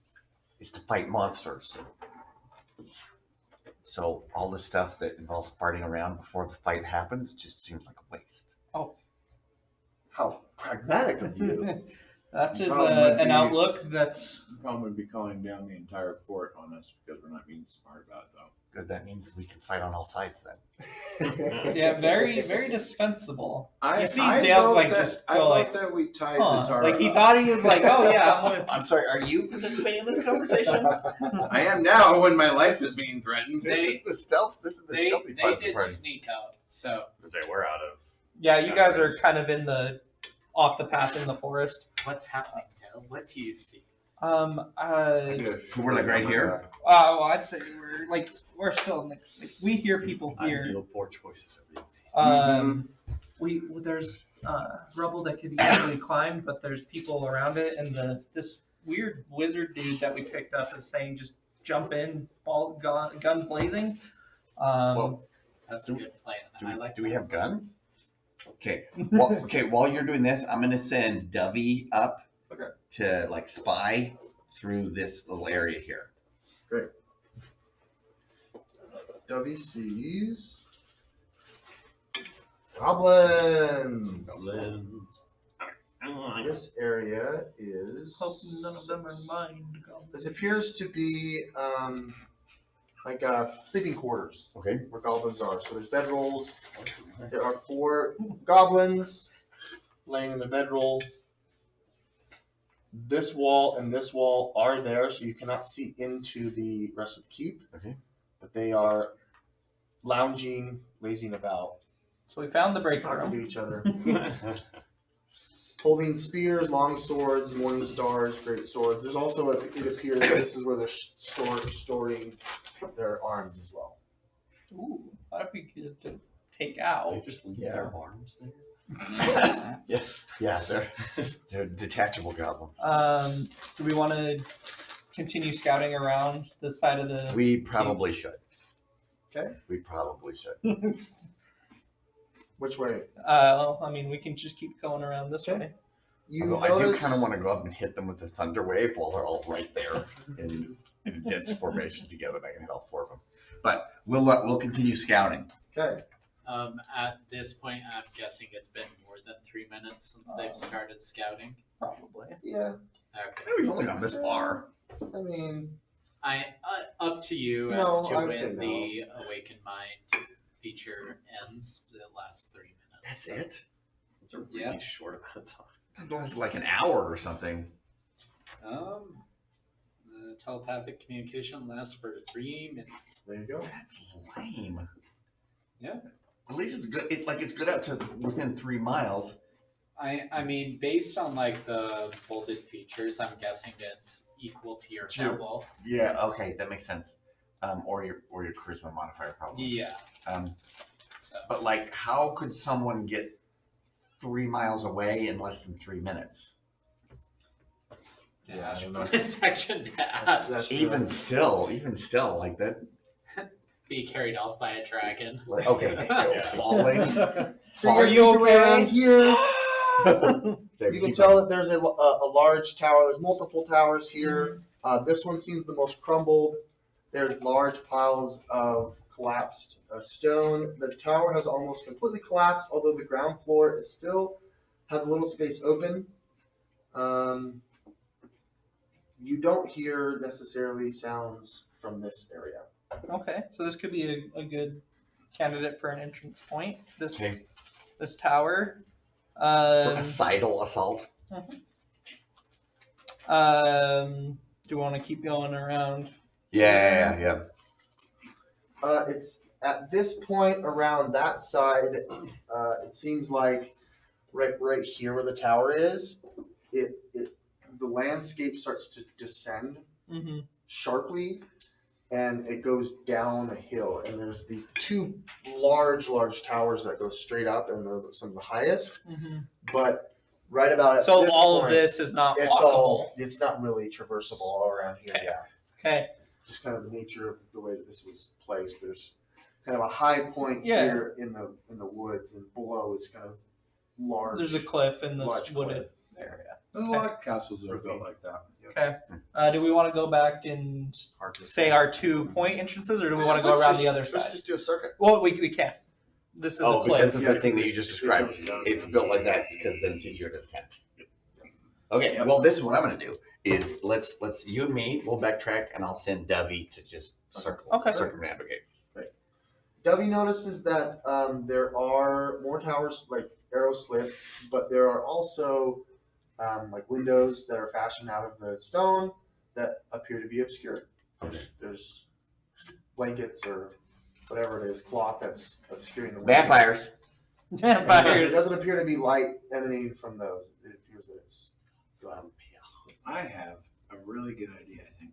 is to fight monsters. So all the stuff that involves farting around before the fight happens just seems like a waste. How pragmatic of you. that is Problem would an be- outlook that's The problem would be calling down the entire fort on us because we're not being smart about it, though. Good, that means we can fight on all sides then. yeah very very dispensable. I You see I Dale, thought like, that, just I go thought like, that we tied Huh. Zatara Like he up. thought he was like, oh yeah, I'm gonna. I'm sorry, are you participating in this conversation? I am now when my life is being threatened. This is the stealthy They part of the did party. sneak out, so We're out of. Yeah, you guys are kind of off the path in the forest. what's happening, Dale? What do you see? So we're like right here? Well, I'd say we're still in we hear people I here. feel poor choices every day. There's rubble that could be easily climbed, but there's people around it, and this weird wizard dude that we picked up is saying just jump in, guns blazing. Well, That's a good plan. I like do we that. have guns? Okay. While you're doing this, I'm gonna send Dovey up to like spy through this little area here. Dovey sees goblins. This area is. Hope none of them are mind goblins. This appears to be like sleeping quarters. Okay. Where goblins are. So there's bedrolls. There are 4 goblins laying in the bedroll. This wall and this wall are there, so you cannot see into the rest of the keep. Okay. But they are lounging, lazing about, So we found the break talking to room. each other, holding spears, long swords, morning stars, great swords. There's also it appears this is where they're storing their arms as well. Ooh, that'd be good to take out. They just leave their arms there. Yeah, they're detachable goblins. Do we want to continue scouting around the side of the? We probably should. Okay. We probably should. Which way? I mean, we can just keep going around this Okay. way. You Although I do notice- kind of want to go up and hit them with the thunder wave while they're all right there in a dense formation together. And I can hit all 4 of them. But we'll continue scouting. Okay. At this point, I'm guessing it's been more than 3 minutes since they've started scouting. Probably. Yeah. Okay. We've only gone this far. I mean, Up to you No, as to I would say when no. the Awakened Mind feature ends. The last 3 minutes. That's it. It's a really Yeah. short amount of time. That lasts like an hour or something. The telepathic communication lasts for 3 minutes. there you go. That's lame. Yeah. At least it's good. It's good up to within 3 miles. I mean, based on like the bolded features, I'm guessing it's equal to your Sure. level. Yeah. Okay, that makes sense. Or your charisma modifier probably. Yeah. So But like, how could someone get 3 miles away in less than 3 minutes? Yeah, I dash don't know. bonus section dash. That's Even still, like that. Be carried off by a dragon. Like, okay, falling. So Are you you make your way around okay? here. There, You can keep tell going. that there's a large tower. There's multiple towers here. This one seems the most crumbled. There's large piles of collapsed stone. The tower has almost completely collapsed, although the ground floor is still has a little space open. You don't hear necessarily sounds from this area. Okay, so this could be a good candidate for an entrance point. This Okay. this tower. For a sidle assault. Do you want to keep going around? Yeah. It's at this point around that side. It seems like right here where the tower is, the landscape starts to descend Mm-hmm. sharply, and it goes down a hill. And there's these 2 large towers that go straight up, and they're some of the highest. Mm-hmm. But right about at So this all point, of this is not it's walkable. it's not really traversable all around here. Okay. Yeah. Okay. Just kind of the nature of the way that this was placed. There's kind of a high point Yeah. here in the woods, and below is kind of large. There's a cliff in this large wooded cliff. area. A lot of castles are built like that. Okay. Do we want to go back and Hard to say our 2 point entrances, or do we want to go around the other Let's side? just do a circuit. Well, we can. This is a Oh, cliff. because of Yeah, the thing that you just described. It's built like that because then it's easier to defend. Okay, well, this is what I'm going to do. Is let's you and me, we'll backtrack, and I'll send Dovey to just circumnavigate. Dovey notices that there are more towers like arrow slits, but there are also like windows that are fashioned out of the stone that appear to be obscured. There's blankets or whatever it is, cloth that's obscuring the window. Vampires. It Vampires. doesn't appear to be light emanating from those. It appears that it's I have a really good idea, I think.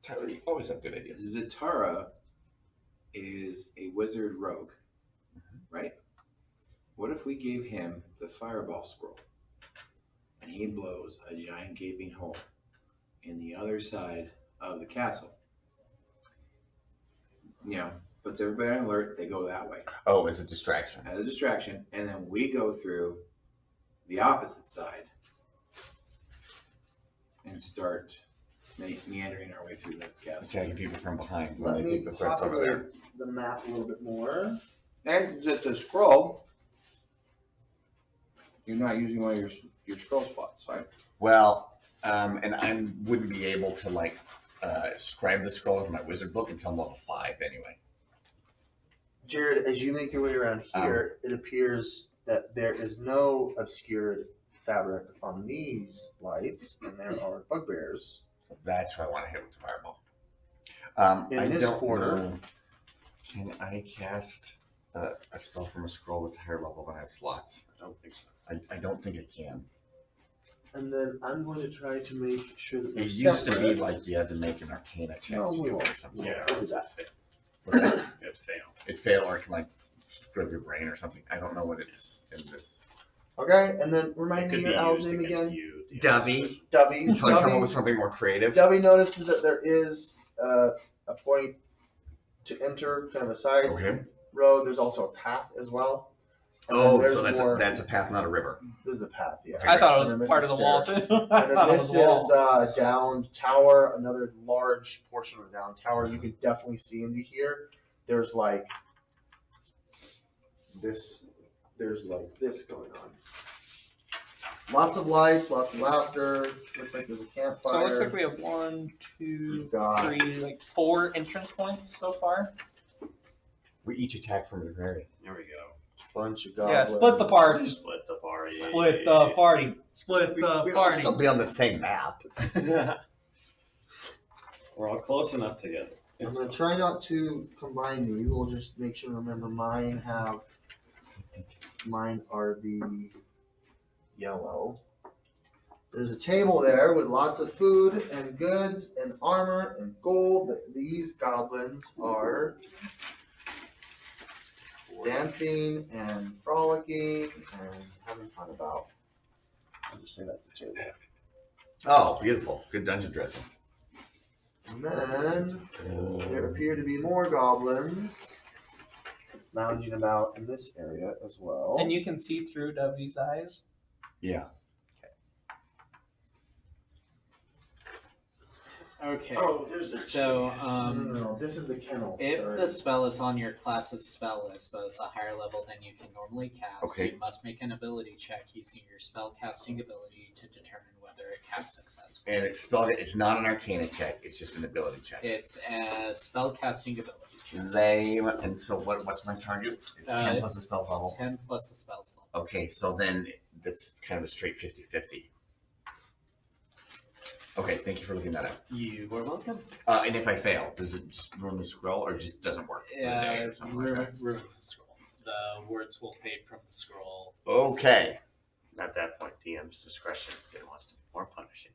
Tyler, you always have good ideas. Zatara is a wizard rogue, right? What if we gave him the fireball scroll and he blows a giant gaping hole in the other side of the castle? You know, puts everybody on alert, they go that way Oh, as a distraction. as a distraction, and then we go through the opposite side and start meandering our way through the castle. Attacking people from behind when Let they me think the threat's over there. populate the map a little bit more. And it's a scroll. You're not using one of your scroll spots, right? Well, and I wouldn't be able to like scribe the scroll with my wizard book until I'm level 5 anyway. Jared, as you make your way around here, it appears that there is no obscured fabric on these lights, and there are bugbears. That's why I want to hit with the fireball. In I this don't quarter- know. Can I cast a spell from a scroll that's higher level than I have slots? I don't think so. I don't think I can. And then I'm going to try to make sure that It they're used to be separate. like you had to make an Arcana check No, to we do it or won't. something. Yeah. What is that? What's that? It failed. It failed, or it can like strip your brain or something. I don't know what it's in this. Okay, and then It remind me could be your owl's used name against again. you. Dovey. Dovey. Until I come up Dovey. with something more creative. Dovey notices that there is a point to enter, kind of a side Okay. road. There's also a path as well. And then Oh, there's so more. that's a path, not a river. This is a path, yeah. I thought it And then was this part is of the wall stairs. too. I And then thought it this was the wall. is down tower, another large portion of the down tower. You can definitely see into here. There's like this. There's like this going on. Lots of lights, lots of laughter. Looks like there's a campfire. So it looks like we have 1, 2, got 3, like 4 entrance points so far. We each attack from an area. There we go. a bunch of Yeah, goblins. split the party. Split the party. Split the party. Split the We'd all party. still be on the same map. We're all close enough together. I'm gonna try not to combine these. We'll just make sure to remember mine are the yellow. There's a table there with lots of food and goods and armor and gold that these goblins are dancing and frolicking and having fun about. I'll just say that's a table. Oh, beautiful. Good dungeon dressing. And then there appear to be more goblins lounging about in this area as well. And you can see through W's eyes. Yeah. Okay. Oh, there's a So, no, this is the kennel. if Sorry. the spell is on your class's spell list, but it's a higher level than you can normally cast, Okay. you must make an ability check using your spell casting ability to determine whether it casts successfully. And it's not an arcana check, it's just an ability check. It's a spell casting ability check. Lame. And so what's my target? It's 10 Uh, plus the spell's level. 10 plus the spell's level. Okay, so then that's kind of a straight 50-50. Okay, thank you for looking that up. You are welcome. And if I fail, does it just ruin the scroll or just doesn't work? for the day or something like that? Ruins the scroll. The words will fade from the scroll. Okay. At that point, DM's discretion if it wants to be more punishing.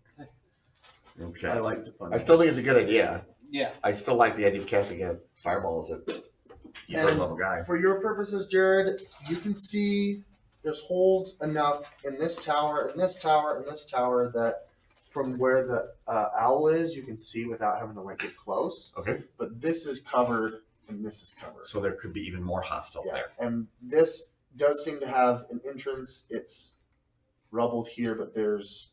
Okay. I like to punish. I still think it's a good idea. Yeah. I still like the idea of casting a fireball as a third level guy. For your purposes, Jared, you can see there's holes enough in this tower, and this tower, and this tower that from where the owl is, you can see without having to like get close. Okay. But this is covered, and this is covered. So there could be even more hostiles Yeah, there. and this does seem to have an entrance. It's rubbled here, but there's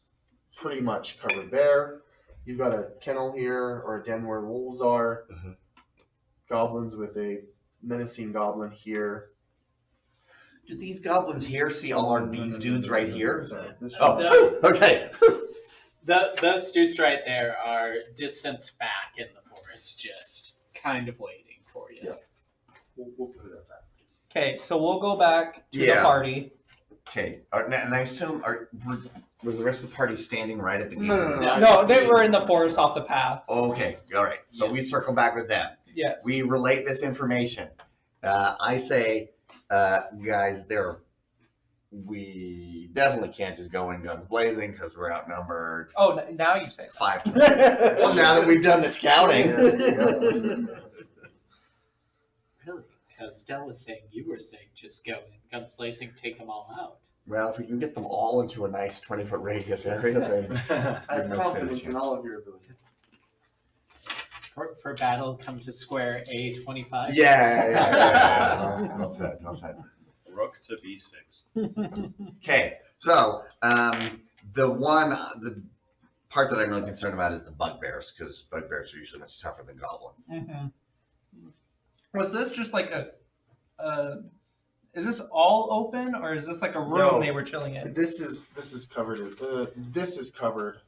pretty much covered there. You've got a kennel here, or a den where wolves are. Mhm. Goblins with a menacing goblin here. Do these goblins here see these dudes right here? Sorry, this Oh, No. okay. Those dudes right there are distanced back in the forest, just kind of waiting for you. Yeah. We'll put it at that. Okay, so we'll go back to the Yeah. party. Okay. And I assume was the rest of the party standing right at the gates? No. No, they were in the forest off the path. Okay. All right. So we circle back with them. Yes. We relate this information. I say, guys, we definitely can't just go in guns blazing because we're outnumbered Oh, now you say 5 to 1. that. Well, now that we've done the scouting. Really? Because Stella was saying you were saying just go in, guns blazing, take them all out. Well, if we can get them all into a nice 20-foot radius area, then I have no confidence chance. in all of your abilities. For battle, come to square A25. yeah. Well said. Well said. Rook to B6. Okay, so the part that I'm really concerned about is the bugbears, because bugbears are usually much tougher than goblins. Mhm. Was this just like is this all open, or is this like a room No. they were chilling in? This is covered. This is covered.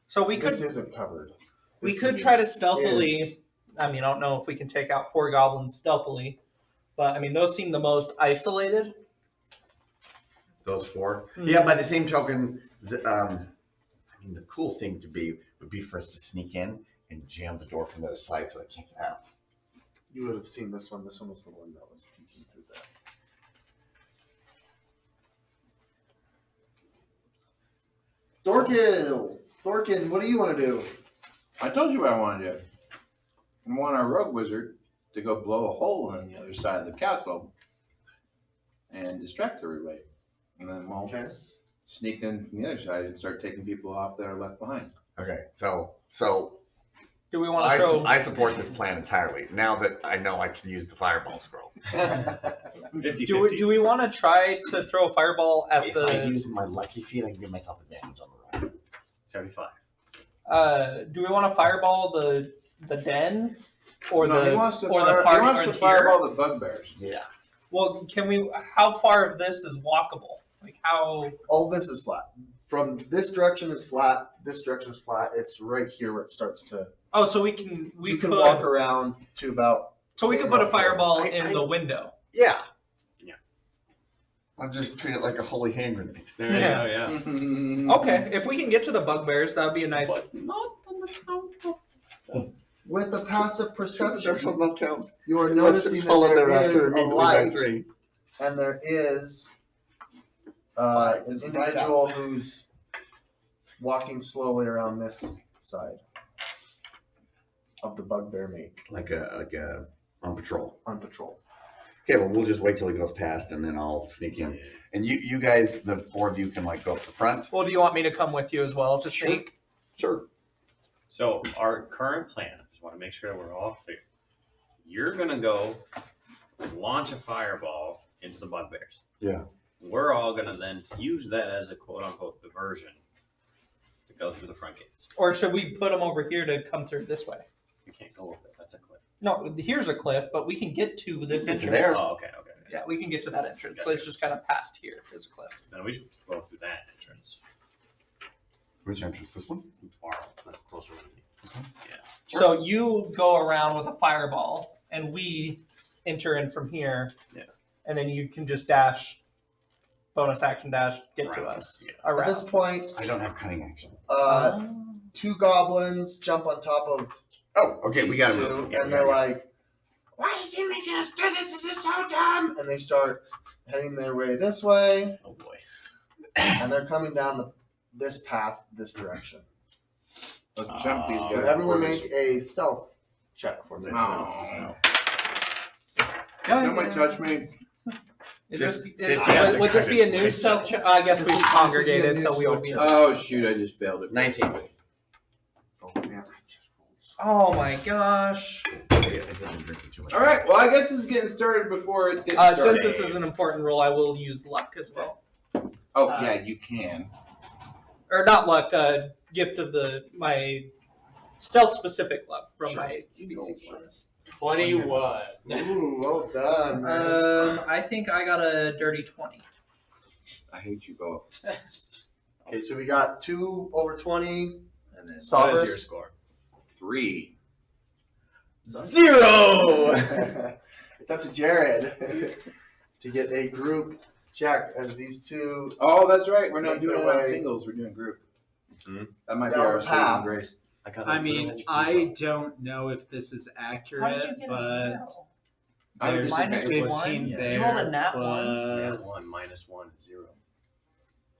So we could This isn't covered. we This could is- try to stealthily. is- I mean, I don't know if we can take out 4 goblins stealthily, but I mean those seem the most isolated. Those 4. Hmm. Yeah. By the same token, the cool thing would be for us to sneak in and jam the door from the other side so they can't get out. You would have seen this one. This one was the one that was peeking through that. Thorkin, what do you want to do? I told you what I want to do. I want our rogue wizard to go blow a hole in the other side of the castle and distract everybody. And then we'll sneak in from the other side and start taking people off that are left behind. Okay, so Do we want to throw? I support this plan entirely. Now that I know I can use the fireball scroll. Now that I know I can use the fireball scroll. 50, Do we want to try to throw a fireball at If the? I use my lucky feat, I can give myself advantage on the roll. 75. Do we want to fireball the den, or No, the he wants to or fire, the party he wants to here? fireball the bugbears. Yeah. Well, can we? How far of this is walkable? Like how? All this is flat. From this direction is flat. This direction is flat. It's right here where it starts to. Oh, so we You could can walk around to about. So we could put a fireball in the window. Yeah. Yeah. I'll just treat it like a holy hand grenade. There you go, yeah. Okay, if we can get to the bugbears, that would be a nice. But not on the count of... With a passive perception, not count. you are Let's noticing just fall in that there there after is a immediately by light, 3. and there is Five an is right individual who's walking slowly around this side of the bugbear make Like a on patrol. on patrol. Okay, well we'll just wait till he goes past and then I'll sneak in. And you guys, the 4 of you can like go up the front. Well, do you want me to come with you as well to Sure. sneak? Sure. So our current plan, I just want to make sure that we're all clear. You're going to go launch a fireball into the bugbears. Yeah. We're all going to then use that as a quote-unquote diversion to go through the front gates. Or should we put them over here to come through this way? You can't go over it. That's a cliff. No, here's a cliff, but we can get to this Get to entrance. there. Oh, okay. Yeah, we can get to that entrance. So it's just kind of past here is a cliff. Then we should go through that entrance. Which entrance? This one? Far, closer to me. So you go around with a fireball, and we enter in from here. Yeah. And then you can just dash, bonus action dash, get to Around, us. yeah. At Around. this point, I don't have cunning action. 2 goblins jump on top of Oh, okay, we these gotta 2, move. Yeah, and they're like, "Why is he making us do this? This is so dumb!" And they start heading their way this way, Oh boy. and they're coming down this path, this direction. Let's jump these guys. Would everyone before make a stealth check for me? Oh. Go Somebody ahead. touch me. Is Just this, 15. would this be a new stealth check? I guess This we is- this would be a congregated, new so we would stealth be. check. Oh shoot! I just failed it. 19. Oh man, I just rolled. Oh my gosh. All right. Well, I guess this is getting started before it's getting Since started. this is an important roll, I will use luck as well. Oh yeah, you can. Or not luck, gift of my stealth specific luck from my species bonus. 21. Ooh, well done, man. I think I got a dirty 20. I hate you both. Okay, so we got 2 over 20. And then what is Sovereign. your score? 3. 0! It's up to Jared to get a group check as these 2. Oh, that's right. We're not Make doing their it on way singles. We're doing group. Mhm. That might be Down our the path. saving grace. I got I a mean, little I zero. don't know if this is How did accurate, you get a but 0? I would there's Minus disagree. 15 1? there. You rolled a nat 1? Yeah, plus- 1 minus 1 is 0.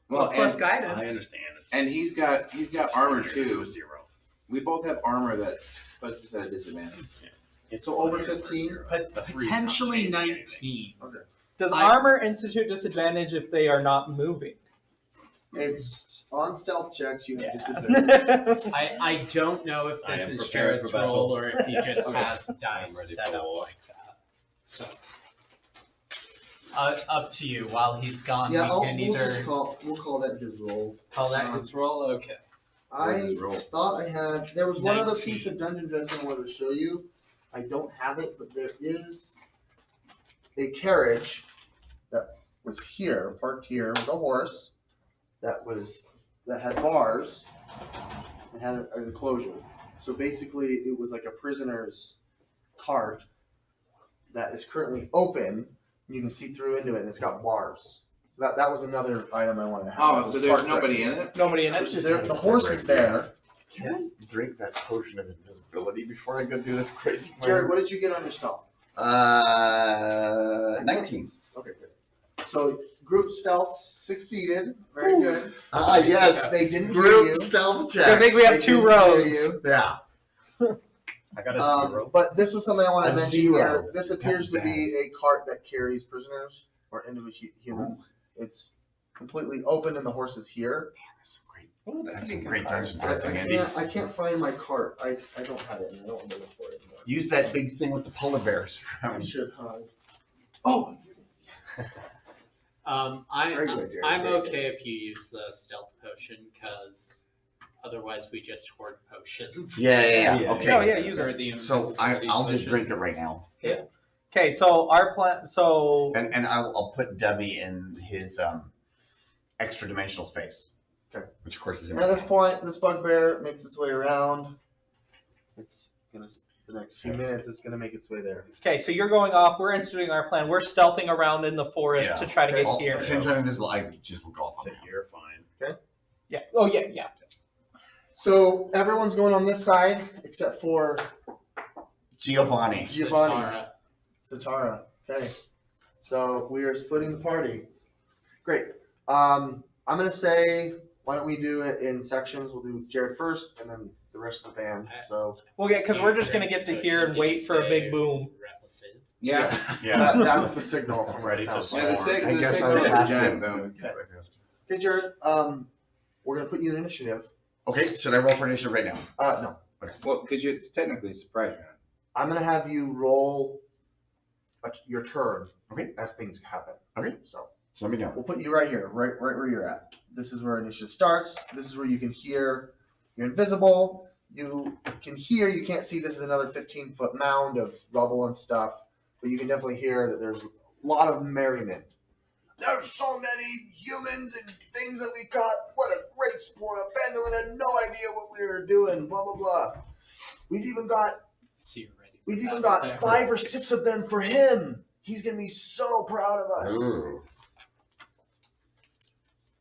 Well, Plus and, guidance. I understand. and he's got It's armor funnier too. to 0. We both have armor that puts us at a disadvantage. It's So over funnier for 15? 0. But The three's not potentially changing anything. 19. Does I- armor institute disadvantage if they are not moving? It's on stealth checks, you have Yeah. disadvantage. I don't know if I this am is prepared Jared's for battle. roll or if he just Okay. has I'm dice ready set for up war. like that. So, up to you. While he's gone, Yeah, we can we'll either just call that his roll. call that his roll. Okay. I Roll. thought I had. There was one other 19. piece of dungeon dressing I wanted to show you. I don't have it, but there is a carriage that was here, parked here, with a horse that had bars and had an enclosure. So basically, it was like a prisoner's cart that is currently open. You can see through into it, and it's got bars. So that was another item I wanted to have. It Oh, was so there's parked nobody right in it? Nobody in it? The horse is there. Can I drink that potion of invisibility before I go do this crazy plan? Jared, what did you get on yourself? 19. Okay, good. So group stealth succeeded. Very good. Ah, yes. They didn't hear Group you. stealth I check. think we have They 2 didn't hear rogues. you. Yeah. I got a 0. But this was something I want A to mention 0. here. This That's appears to bad. be a cart that carries prisoners or individual humans. It's completely open, and the horse is here. That's so great. Oh, That's be some good great card. dungeon dressing, Andy. I can't find my cart. I don't have it, and I don't want to look for it anymore. Use that big thing with the polar bears I from. should have. Oh, here it is. Very good, Jared, I'm very okay if you use the stealth potion because otherwise we just hoard potions. Yeah. Yeah. Okay. Oh, yeah, use Or it. the So invisibility I'll just potion. drink it right now, Okay, so our plan. So and I'll put Debbie in his extra dimensional space. Okay. Which of course is in And at this point, this bugbear makes its way around. It's gonna the next few minutes. It's gonna make its way there. okay, so you're going off. We're instituting our plan. We're stealthing around in the forest Yeah. to try to get Well, here. since I'm invisible, I just will go off. So you're fine. Yeah. Oh yeah. So everyone's going on this side except for Giovanni. Giovanni. Satara. Satara. Okay. So we are splitting the party. Great. I'm gonna say, why don't we do it in sections? We'll do Jared first, and then the rest of the band. So Well, yeah, because we're just gonna get to here and wait for a big boom. Replicate. Yeah. that's the signal from Ready the to sound. Yeah, the swarm. sig- I guess I signal would is a have giant to. boom. Okay, Jared. We're gonna put you in initiative. Okay, should I roll for initiative right now? No. Well, because it's technically a surprise round. I'm gonna have you roll your turn. Okay. As things happen. Okay. So So let me know. we'll put you right here, right where you're at. This is where initiative starts. This is where you can hear. You're invisible. You can hear. You can't see. This is another 15-foot mound of rubble and stuff, but you can definitely hear that there's a lot of merriment. There's so many humans and things that we got. What a great spoil. Phandalin had no idea what we were doing. Blah blah blah. We've even got So you're ready. We've for even battle got there. 5 or 6 of them for him. He's gonna be so proud of us. Ooh.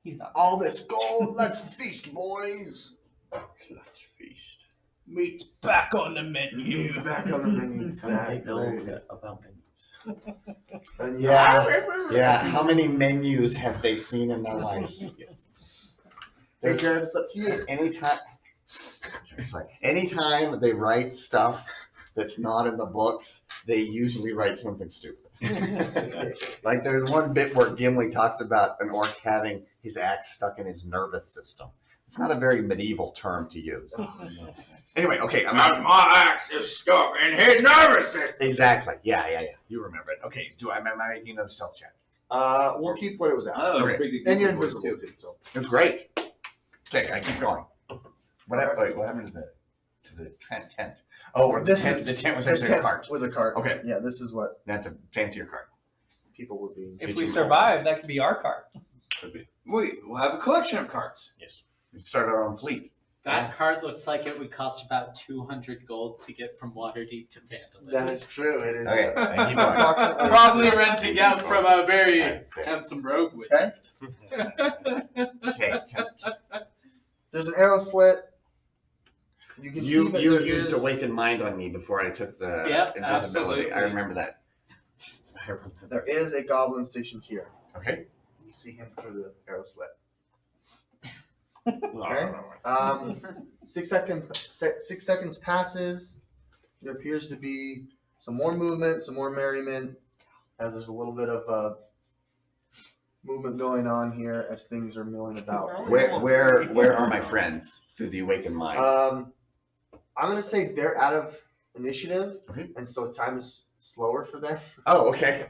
He's not. All this gold. Let's feast, boys. Let's feast. Meat's back on the menu. He's back on the menu. I know Exactly. about menus. And Yeah. How many menus have they seen in their life? Yes. Hey, Jared, it's up to you. Anytime they write stuff that's not in the books, they usually write something stupid. Like there's one bit where Gimli talks about an orc having his axe stuck in his nervous system. It's not a very medieval term to use. Anyway, okay, I'm not. My axe is stuck in his nervous system. Exactly. Yeah. You remember it. Okay, am I making another stealth check? We'll keep what it was at. Oh, Okay. pretty good. And you're voice, invisible too. too. So It's great. Okay, I keep going. What happened to the tent? Oh, or This the tent. is- The tent was the actually a tent cart. was a cart. Okay. Yeah, this is what That's a fancier cart. people would be. If we survive, that could be our cart. Could be. We'll have a collection of cards. Yes. We start our own fleet. That cart looks like it would cost about 200 gold to get from Waterdeep to Phandalin. That is true. It is. Okay, I keep going. approximately- Probably renting out from a very Five, six. handsome rogue wizard. Okay. There's an arrow slit. You can see You that you there used is- Awaken Mind on me before I took the Yep, invisibility. absolutely. I remember that. There is a goblin stationed here. Okay. You see him through the arrow slit. Okay. 6 seconds passes. There appears to be some more movement, some more merriment, as there's a little bit of movement going on here as things are milling about. Where are my friends through the Awakened Mind? I'm gonna say they're out of initiative, Okay. and so time is slower for them. Oh, okay.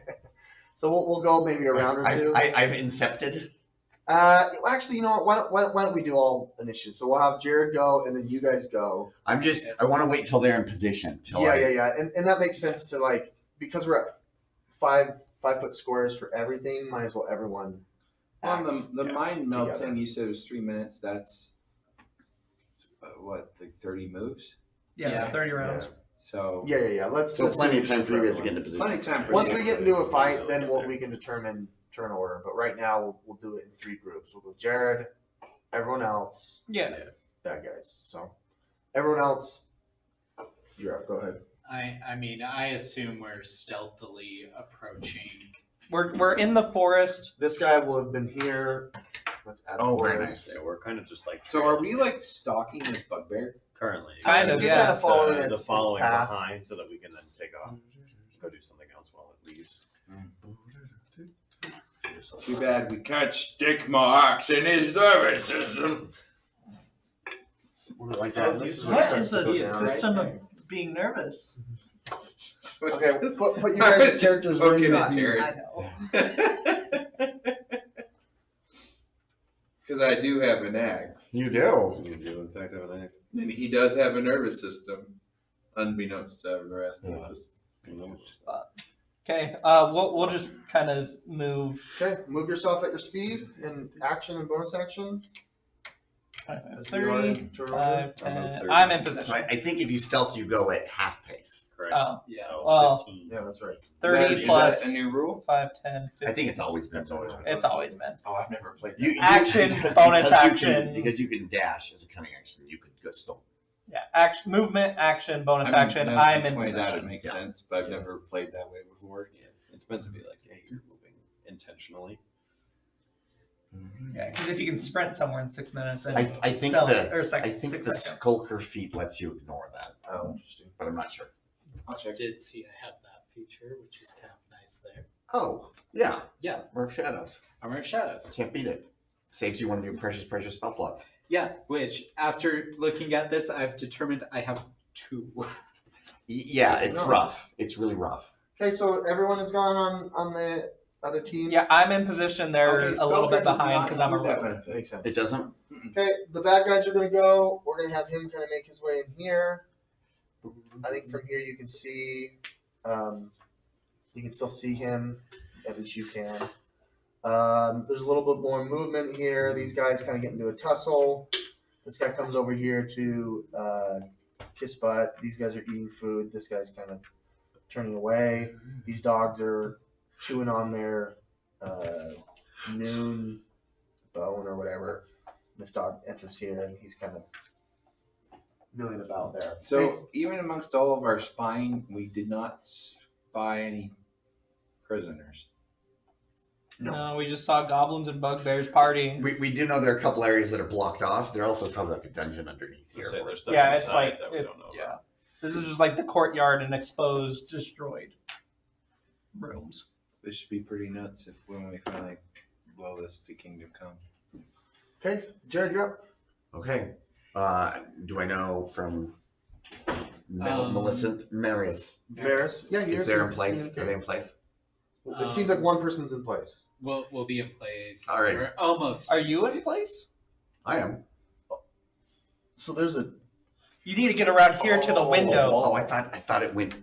So we'll go maybe a round or two. I've incepted. Actually, you know what? Why don't we do all initiative? So we'll have Jared go, and then you guys go. I want to wait till they're in position. Yeah. And that makes sense to because we're at 5 foot squares for everything. Might as well everyone. On the mind meld together. thing, you said it was 3 minutes. That's what, like 30 moves? Yeah, 30 rounds. So Yeah. Let's So plenty of do time for you guys to everyone. get into position. plenty of time for Once you. we get into a fight, then we can determine turn order. But right now, we'll do it in 3 groups. We'll go Jared, everyone else, Yeah. bad guys. So everyone else, you're up. Go ahead. I mean, I assume we're stealthily approaching. We're in the forest. This guy will have been here. Let's add. Oh, very forest. nice. Yeah, we're kind of just like. So are we like stalking this bugbear? currently? Kind of, You're yeah. kind of following the its following path. behind so that we can then take off, go do something else while it leaves. Too bad we can't stick my axe in his nervous system. Like that. This is where it What starts is to the go down. system of being nervous? Okay, put you I was guys' just characters where poking you at need to be. Terry. I know. Because I do have an axe. You do. You do, in fact, have an axe. And he does have a nervous system, unbeknownst to the rest of us. Okay, we'll just kind of move. Okay, move yourself at your speed and action and bonus action. As we are 30, in turn order. 5, I'm on 10. 30. I'm in So position. I think if you stealth, you go at half pace. Correct. Oh, Yeah. well, 15. Yeah, that's right. 30 Is plus that a new rule? 5, 10, 15. I think it's always been. That's always been. It's always been. Oh, I've never played that. Action, bonus you action. because you can dash as a cunning action. You could go stealth. Yeah, action, movement, action, bonus I mean, action. now that I'm you in pointed out, position. it makes Yeah. sense, but I've never played that way before. Yeah, it's meant to be like, hey, you're moving intentionally. Yeah, because if you can sprint somewhere in 6 minutes, and I think stealth- the or six, I think 6 the seconds. skulker feat lets you ignore that, Oh, interesting. but I'm not sure. I'll I check. did see I have that feature, which is kind of nice there. Oh yeah, Yeah. We're Shadows. Armor of Shadows. Can't beat it. Saves you one of your precious spell slots. Yeah, which after looking at this, I've determined I have 2. Yeah, it's No. rough. It's really rough. Okay, so everyone has gone on the other team. Yeah, I'm in position. They're Okay, a little Skulker bit does behind not because I'm a include that rogue. benefit. Makes sense. It doesn't. Okay, the bad guys are going to go. We're going to have him kind of make his way in here. I think from here you can see, you can still see him. At least you can. There's a little bit more movement here. These guys kind of get into a tussle. This guy comes over here to kiss butt. These guys are eating food. This guy's kind of turning away. These dogs are chewing on their noon bone or whatever. This dog enters here and he's kind of milling about there. So, even amongst all of our spying, we did not spy any prisoners. No, we just saw goblins and bugbears partying. We do know there are a couple areas that are blocked off. There also is probably like a dungeon underneath I'd here. say there's stuff Yeah, it's inside like that we don't know yeah. about. This is just like the courtyard and exposed, destroyed rooms. This should be pretty nuts if when we finally blow this to Kingdom Come. Okay, Jared, you're up. Okay. Do I know from Millicent, Marius, Varys. Yeah, if they're in place? Are they in place? It seems like one person's in place. We'll be in place. All right. We're almost. Are you in place? I am. So there's a You need to get around here to the window. Oh, I thought it went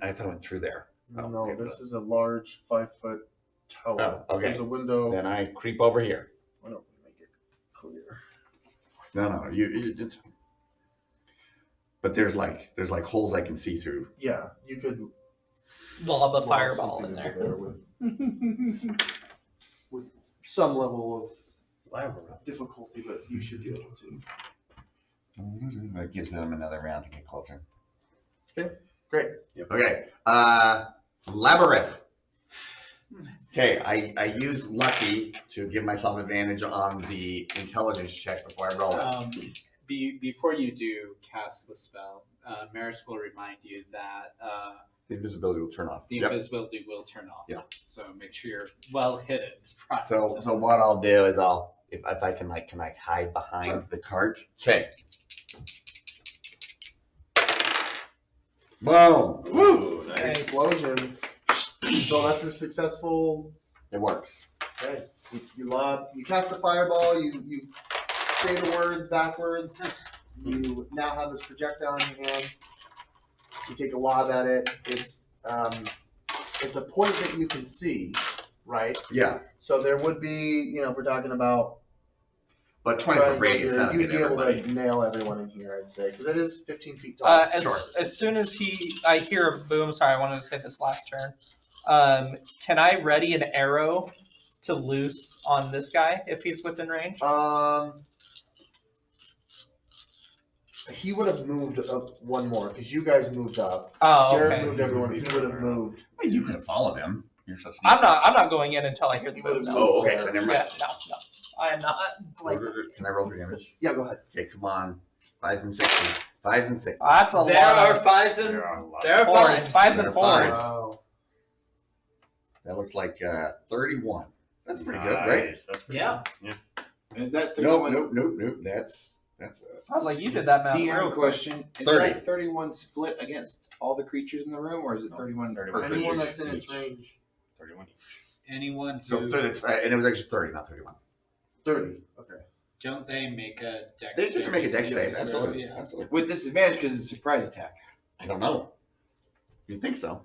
through there. Oh, no. okay, This is a large 5-foot tower. Oh, okay. There's a window. Then I creep over here. Why don't we make it clear? No, it's. But there's like holes I can see through. Yeah, you could Lob a lob fireball something in into there. with some level Labyrinth. of difficulty, but you should be able to. That gives them another round to get closer. Okay, great. Okay. Labyrinth. Okay, I use lucky to give myself advantage on the intelligence check before I roll it. Before you do cast the spell, Maris will remind you that The invisibility will turn off. the Yep. invisibility will turn off. Yeah. So make sure you're well hidden. prior So to- so what I'll do is if I can hide behind Sure. the cart. Okay. Boom. Woo! Nice. Explosion. So that's a successful. It works. Okay, you cast a fireball. You say the words backwards. You now have this projectile in your hand. You take a lob at it. It's a point that you can see, right? Yeah. So there would be, if we're talking about But 20-foot radius, that'll you'd get be able everybody. to nail everyone in here, I'd say, because it is 15 feet tall. As soon as I hear a boom, sorry, I wanted to say this last turn. Can I ready an arrow to loose on this guy if he's within range? He would have moved up one more because you guys moved up. Oh, Jared okay. moved everyone. He would have moved. Well, you could have followed him. You're so sneaky. I'm not going in until I hear the He boom. would've No. Oh, okay. So never mind. Yeah, no. I am not. Like, Can I roll for damage? Yeah, go ahead. Okay, come on. 5s and 6s. 5s and 6s. that's a There lot. are fives and There are a lot. there are Fours, fives. fives There and are fives. fours. Wow. That looks like 31. That's pretty good, right? Nice. That's pretty Yeah. good. Yeah. Is that Nope, 31? nope. That's it. I was like, you did that math. DM real quick. question: Is 30. that 31 split against all the creatures in the room, or is it 31 per 31. Anyone creature? that's in its each. range. 31 each. Anyone So who and it was actually 30, not 31. 30. Okay. don't they make a dex? They get to make a dex saving save. throw? Absolutely. Yeah. Absolutely. With disadvantage because it's a surprise attack. I don't know. You'd think so.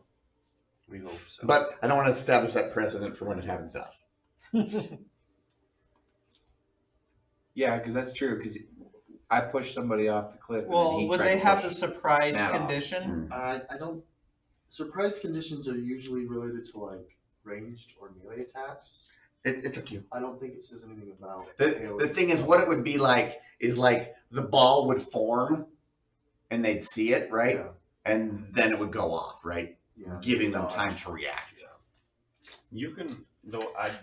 We hope so. But I don't want to establish that precedent for when it happens to us. Yeah, because that's true. Because I pushed somebody off the cliff. And then Well, he would tried they to have push the surprised Matt off. condition? I don't. Surprise conditions are usually related to like ranged or melee attacks. It's up to you. I don't think it says anything about The AoE. thing is, what it would be like is like the ball would form and they'd see it, right? Yeah. And then it would go off, right? Yeah. Giving them Dodge. time to react. You can, the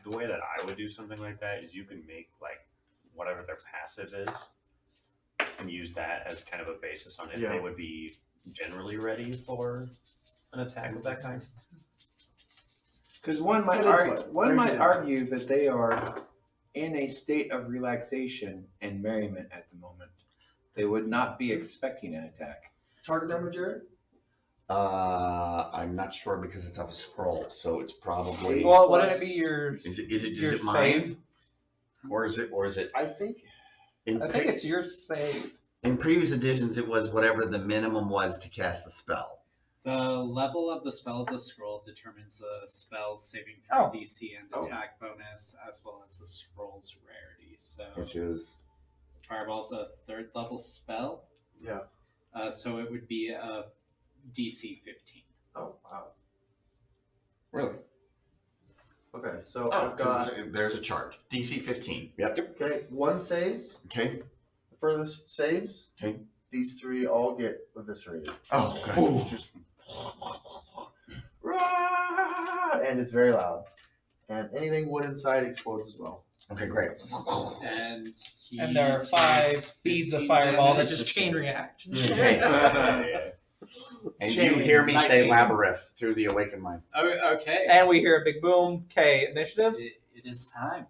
way that I would do something like that is you can make like whatever their passive is and use that as kind of a basis on if Yeah. they would be generally ready for an attack of that kind. Because one might Good input. Very might good. argue that they are in a state of relaxation and merriment at the moment. They would not be expecting an attack. Target number, Jared? I'm not sure because it's off a scroll, so it's probably. Well, wouldn't it be your Is it your mine? save? Or is it I think. in I think it's your save. in previous editions it was whatever the minimum was to cast the spell. The level of the spell of the scroll determines the spell's saving throw Oh. DC and Oh. attack bonus, as well as the scroll's rarity. So Which is Fireball's a 3rd level spell, Yeah. so it would be a DC 15. Oh wow. really Okay, so oh, I've got. there's a chart. DC 15. Yep. Okay, one saves. Okay. The furthest saves. Okay. These three all get eviscerated. Oh, okay. Just Rah! And it's very loud. And anything wood inside explodes as well. Okay, great. And he And there are takes 5 feeds of 15 fireball that damage. just chain react. And Chain you hear me say lightning. labyrinth through the awakened mind. Oh, okay. And we hear a big boom. Okay, initiative. It is time.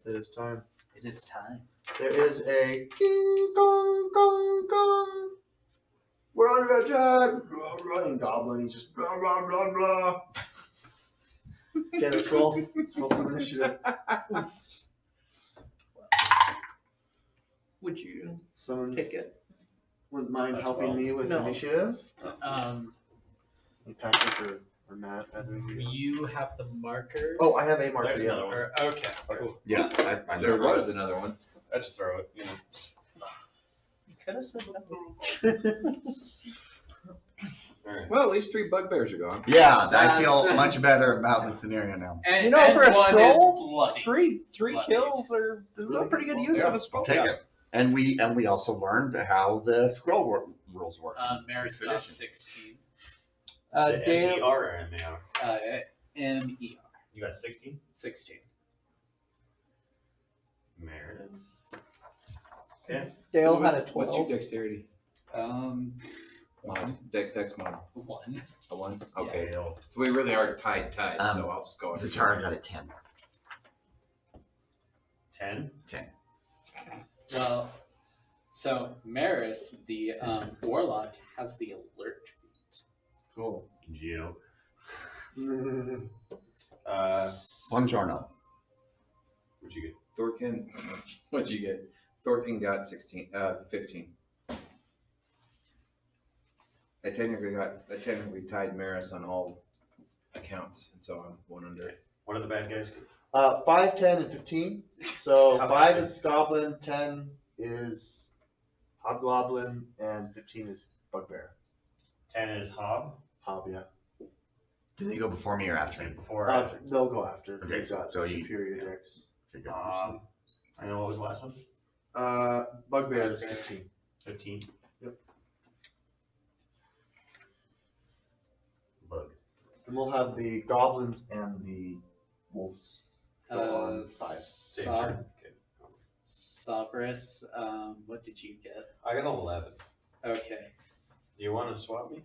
It is time. It is time. There is a king gong gong gong. We're under attack. Blah, blah, and goblin. He's just blah blah blah blah. Okay, let's roll. Let's roll some initiative. Would you Someone pick it? wouldn't mind That's helping well. me with No. initiative. Patrick or Matt, either of you. You have the marker. Oh, I have a marker. There's Yeah. another one. Okay, cool. Yeah, I There was another one. I just throw it, you know. You could have said no. Alright. Well, at least 3 bugbears are gone. Yeah, I feel That's- much better about the scenario now. And, You know, and for a one scroll, is bloody. Three Bloody. kills are this is a pretty good use Yeah, of a scroll. I'll take it. And we also learned how the scroll rules work. Maris Sixth got edition. 16. Is it Dale. MER or MAR? MER. You got 16? 16. Meredith. Okay. Dale had a What's your 12. dexterity? One. Dex mod. 1. A 1? Okay. Dale. So we really are tied, so Um, I'll just go. Zatara got a 10. 10? 10. Well, so Maris, the warlock, has the alert feat. Cool. Geo. Buongiorno. What'd you get? Thorkin, what'd you get? Thorkin got 15. I technically tied Maris on all accounts, and so I'm 1 under. What are the bad guys get? 5, 10, and 15. So How about 5 this? is goblin, 10 is hobgoblin, and 15 is bugbear. 10 is Hob. Hob, yeah. Do they go before me or after me? Before or after? They'll go after. Okay, He's got so he- superior dex. Okay, good. I know what was the last one? Bugbear is 15. 15. Yep. Bug. And we'll have the goblins and the wolves go on 5. Same turn. Okay. Sovereign, what did you get? I got an 11. Okay. Do you want to swap me?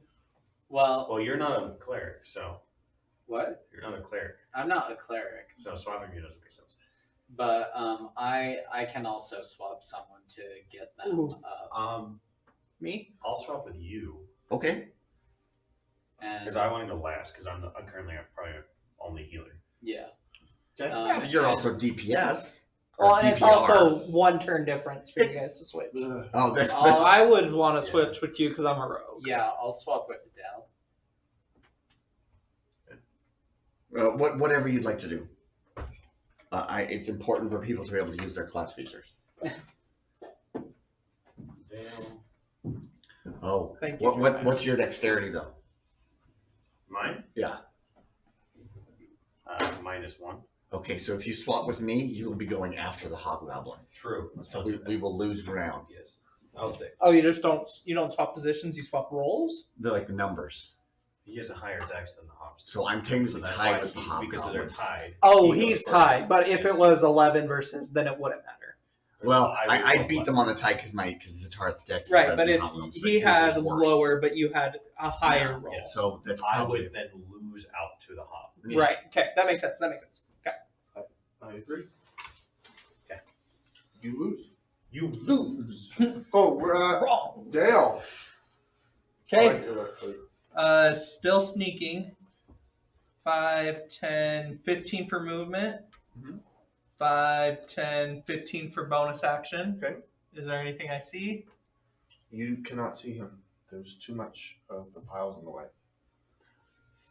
Well, Well, you're not a cleric, so what? you're not a cleric. I'm not a cleric, So swapping me doesn't make sense. But I can also swap someone to get them Ooh. up. Me? I'll swap with you Okay. And because I want to go last because I'm currently probably only healer. yeah. Okay. Yeah, but you're also DPS. or Well, and it's DPR. also 1 turn difference for you guys to switch. Ugh. Oh, that's I would want to switch with you because I'm a rogue. Yeah, I'll swap with Adele. whatever you'd like to do. It's important for people to be able to use their class features. Oh, Thank you. what's your dexterity though? Mine? Yeah. -1. Okay, so if you swap with me, you will be going after the hobgoblins. True. So we will lose ground. Yes. I'll stay. Oh, you don't swap positions, you swap roles? They're like the numbers. He has a higher dex than the hobbs. So I'm technically that's tied why with the because they're hobgoblins. tied. Oh, he goes he's first. tied. But if Yes. it was 11 versus, then it wouldn't matter. Well, I I would beat go them on the tie because Zatar's dex is Right, better but than if hobgoblins, he his had is worse. lower, but you had a higher Yeah, roll. yeah. So that's I probably would then lose out to the hob. Right. Okay, that makes sense. Okay. I agree. Okay. You lose. You lose. Oh, we're at Wrong. Dale. I Okay. like your left foot. Still sneaking. 5, 10, 15 for movement. Mhm. 5, 10, 15 for bonus action. Okay. Is there anything I see? You cannot see him. There's too much of the piles in the way.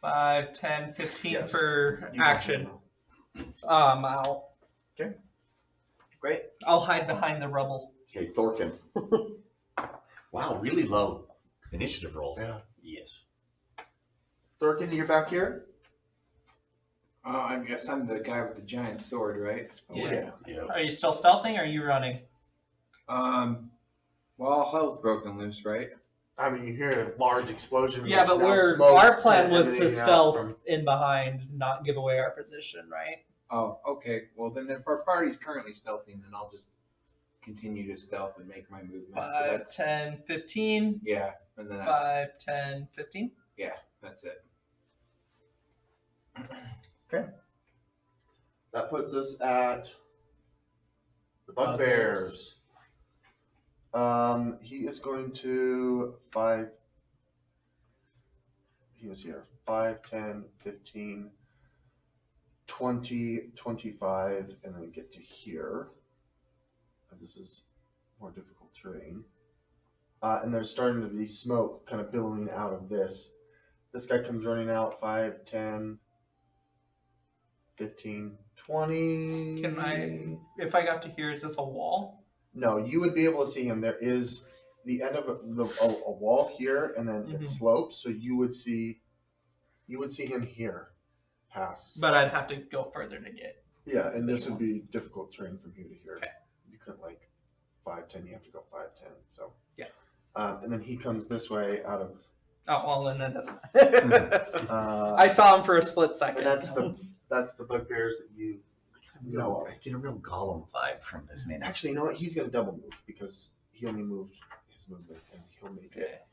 5, 10, 15 Yes. for You can see action. him now. I'm out. Okay. Great. I'll hide behind the rubble. okay, Thorkin. Wow, really low initiative rolls. Yeah. Yes. Thorkin, you're back here? I guess I'm the guy with the giant sword, right? Yeah. Yeah. Are you still stealthing or are you running? Well, all hell's broken loose, right? I mean, you hear a large explosion. Yeah, there's but now smoke our plan was to emanating out stealth from- in behind, not give away our position, right? Oh, okay. Well, then if our party's currently stealthing, then I'll just continue to stealth and make my movement. 5, 10, 15. Yeah, and then that's 5, 10, 15. that's it. That puts us at the Bugbears. He is going to 5. He was here. 5, 10, 15, 20, 25, and then get to here. As this is more difficult terrain. And there's starting to be smoke kind of billowing out of this. This guy comes running out 5, 10, 15, 20. Can I, if I got to here, is this a wall? No, you would be able to see him. There is the end of a wall here, and then it slopes. So you would see him here, pass. But I'd have to go further to get. Yeah, and this would be difficult terrain from here to here. Okay. You couldn't like 5, 10. You have to go 5, 10. So yeah. And then he comes this way out of. Oh well, then that doesn't. I saw him for a split second. And that's the bugbears that you know of. I get a real Gollum vibe from this man. Actually, you know what? He's going to double move because he only moved his movement, and he'll make it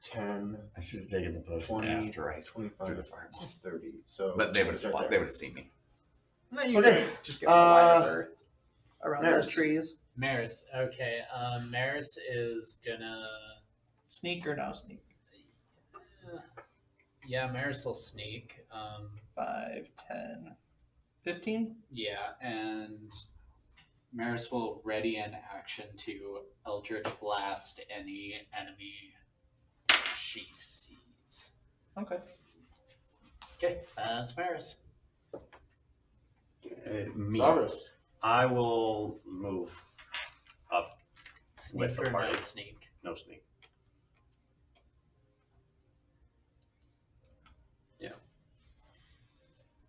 10, I should have taken the potion 20, after I 25, threw the fireball. 30. So, But they would have right spot. there. They would have seen me. No, you Okay. could just get a wider berth around Maris. those trees. Maris. Okay. Maris is gonna. Sneak or no sneak? Yeah, Maris will sneak. 5, 10, 15. Yeah, and Maris will ready an action to Eldritch Blast any enemy she sees. Okay. Okay, that's Maris. Me. Cyrus. I will move up. Sneak With the or no party. sneak? No sneak. Yeah.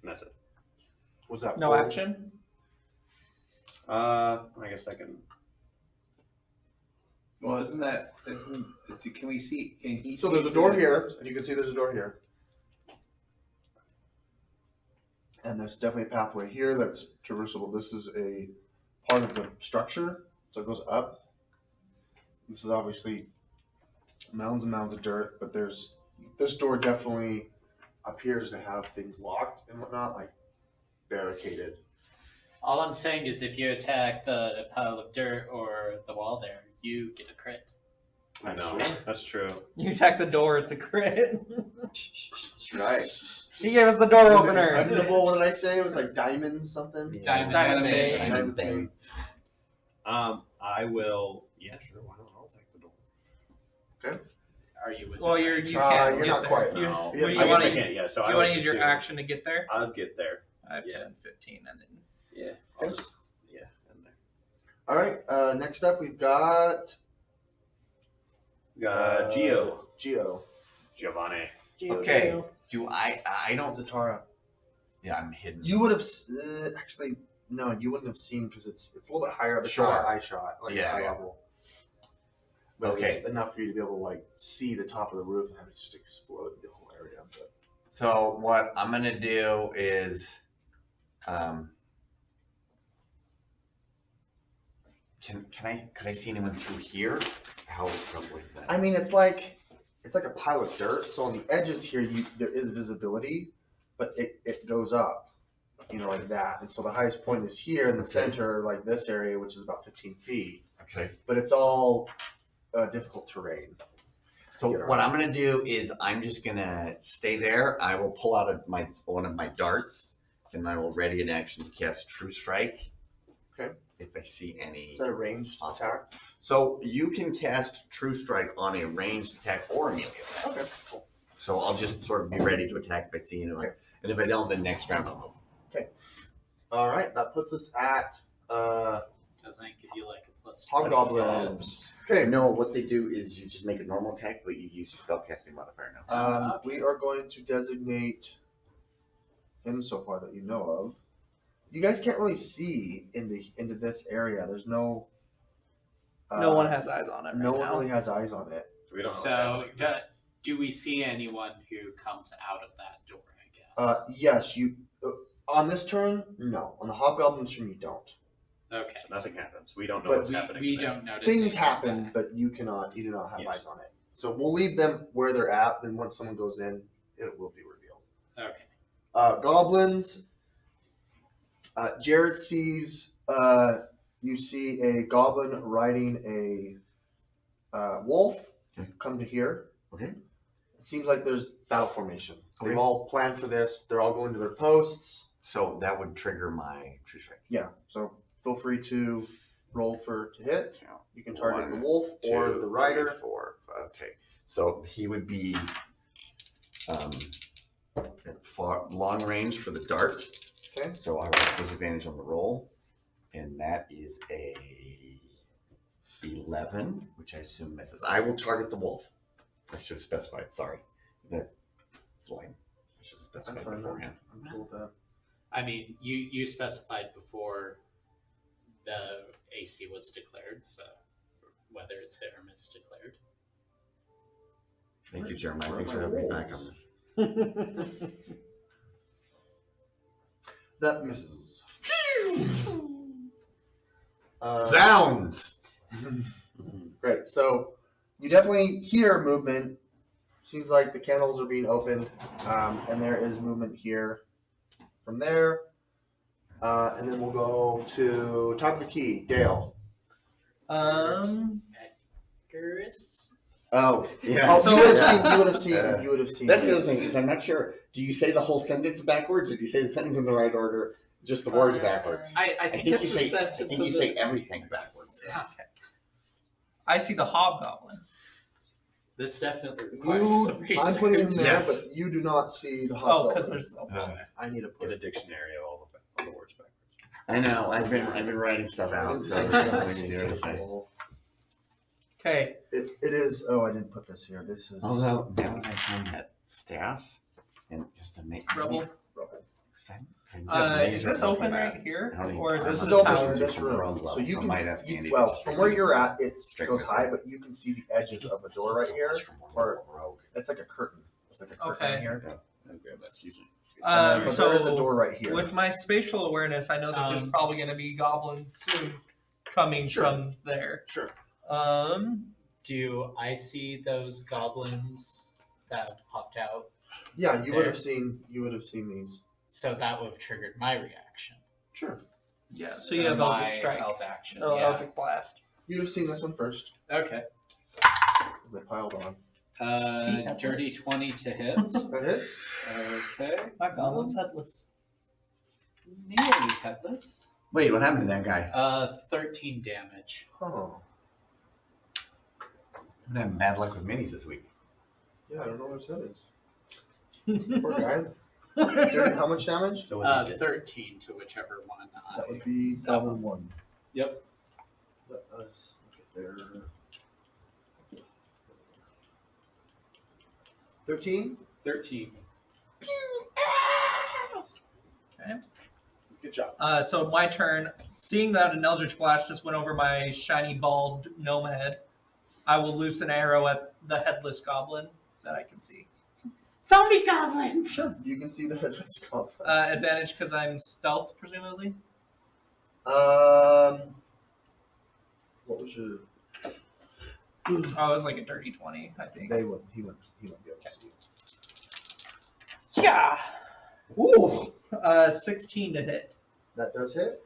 And that's it. Was that No full? action. I guess I can. Well, can we see? Can he? So see there's a through door the- here. You can see there's a door here. And there's definitely a pathway here that's traversable. This is a part of the structure, so it goes up. This is obviously mounds and mounds of dirt, but this door definitely appears to have things locked and whatnot, like barricaded. All I'm saying is if you attack the pile of dirt or the wall there, you get a crit. I That's know. true. That's true. You attack the door, it's a crit. That's right. He gave us the door Was it opener. impregnable? What did I say? It was like diamonds something. Diamond's Bane. Diamond's Bane. I will. Yeah, sure. Why not? I'll take the door. Are you with Well, the you range? can't. you're get not there. quite, You, no. what do Yeah, you I want guess I to? can't. Yeah. So You I want would to use just your do- action to get there? I'll get there. 5, Yeah. 10, 15, and then. Yeah. I'll just. Yeah. In there. All right. Next up, we've got Geo. Giovanni. Okay. Do I don't. Zatara. Yeah, I'm hidden. You would have actually no, you wouldn't have seen because it's a little bit higher up. It's not Sure. an eye shot, like Yeah, eye yeah. level. But Okay. it's enough for you to be able to like see the top of the roof and have it just explode the whole area. But So what I'm gonna do is, could I see anyone through here? How what is that? I mean, it's like a pile of dirt. So on the edges here, there is visibility, but it goes up, like that. And so the highest point is here in the Okay. center, like this area, which is about 15 feet. Okay. But it's all difficult terrain. So Get what around. I'm gonna do is I'm just gonna stay there. I will pull out one of my darts, and I will ready an action to cast True Strike. Okay. If I see any. Is that a ranged attack? So you can cast True Strike on a ranged attack or a melee attack. Okay, cool. So I'll just sort of be ready to attack if I see anyone. Okay. And if I don't, then next round I'll move. All right, that puts us at Doesn't it give you like a plus? hobgoblins. Okay, No, what they do is you just make a normal attack, but you use your spellcasting modifier now. Okay. we are going to designate him so far that you know of. You guys can't really see into this area. There's no. No one has eyes on it right No one now. really has eyes on it. So we don't know what's So happening. do we see anyone who comes out of that door? I guess. Yes, you. On this turn, no. On the hobgoblins turn, you don't. Okay. So nothing happens. We don't know But what's happening. We there. don't notice Things anything happen, like but you do not have Yes. eyes on it. So we'll leave them where they're at. Then once someone goes in, it will be revealed. that. Okay. Goblins. Jared sees. You see a goblin riding a wolf. Okay. Come to here. Okay. It seems like there's battle formation. Okay. They've all planned for this. They're all going to their posts. So that would trigger my True Strike. Yeah. So feel free to roll to hit. Count. You can target One, the wolf or 2, the rider. 3, 4. Okay. So he would be at long range for the dart. Okay. So I will have disadvantage on the roll. And that is a 11, which I assume misses. I will target the wolf. I should have specified. Sorry. That's lame. I should have specified fine. beforehand. I'm cool with that. I mean, you specified before the AC was declared, so whether it's hit or miss declared. Thank you, Jeremiah. Where Thanks are for my having me rolls? back on this. That misses. Zounds! Great. So you definitely hear movement. Seems like the kennels are being opened, and there is movement here. From there, and then we'll go to top of the key, Dale. Chris? Oh, yeah. Oh, So- you would have seen. Yeah. You would have seen. That's the other this. thing is I'm not sure. Do you say the whole sentence backwards, or do you say the sentence in the right order? Just the words backwards. I think you it's a say. sentence. I think of you the- say everything backwards. Okay. I see the hobgoblin. This definitely requires You, some I'm research. putting him there, Yes. but you do not see the Oh, hobgoblin. because there's. I need to Get put a dictionary of all the words backwards. I know. I've been writing stuff out, so it's something easier to say. Okay. It is. Oh, I didn't put this here. This is Although now that I found that staff, and just to make Rubble. rubble. Is this open right here, I don't even- or is This this is a open tower? in this From the room, ground so level, you so I can. might ask Andy to Well, just from straighten where this you're out. at, it Straighten goes this high, out. but you can see the edges of a door right here. Or it's like a curtain. It's like a curtain Okay. here. Okay, excuse me. But there is a So door right here. with my spatial awareness, I know that there's probably going to be goblins soon coming Sure. from there. Sure. Do I see those goblins that have popped out? Yeah, you would There. have seen. You would have seen these. So that would have triggered my reaction. Sure. Yeah, so you have my Eldritch Strike. held action. Oh, yeah. Eldritch Blast. You've seen this one first. Okay. 'Cause they piled on. Dirty 20 to hit. That hits. Okay. My goblin's headless. Nearly headless. Wait, what happened to that guy? 13 damage. Oh. I've been having bad luck with minis this week. Yeah, I don't know what his head is. Poor guy. Dirty, how much damage? So what's it? 13 to whichever one. That would be Goblin 1. Yep. Let us look at their 13. 13. Okay. Good job. So my turn. Seeing that an Eldritch Blast just went over my shiny bald gnome head, I will loose an arrow at the headless goblin that I can see. Zombie goblins! Sure, you can see the headless goblin. Advantage because I'm stealth, presumably. What was your? Oh, it was like a dirty 20, I think. He wouldn't be able to see. Yeah. Ooh. 16 to hit. That does hit.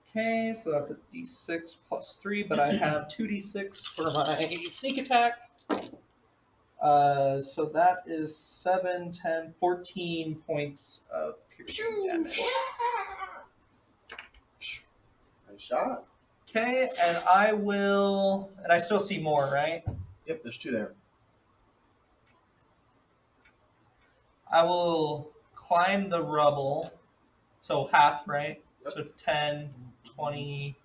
Okay, so that's a d6 plus 3, but I have 2d6 for my sneak attack. So that is 7, 10, 14 points of piercing damage. Nice shot. Okay, and I will... And I still see more, right? Yep, there's 2 there. I will climb the rubble. So half, right? Yep. So 10, 20,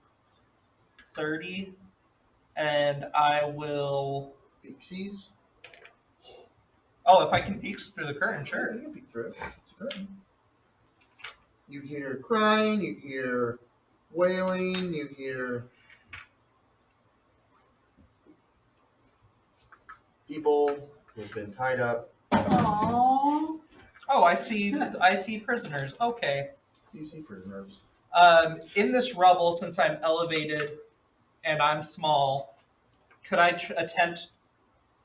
30. And I will... Pixies. Oh, if I can peek through the curtain, Sure, sure. you can peek through it. It's a curtain. You hear crying, you hear wailing, you hear people who've been tied up. Aww. Oh, I see prisoners. Okay. You see prisoners. In this rubble, since I'm elevated and I'm small, could I attempt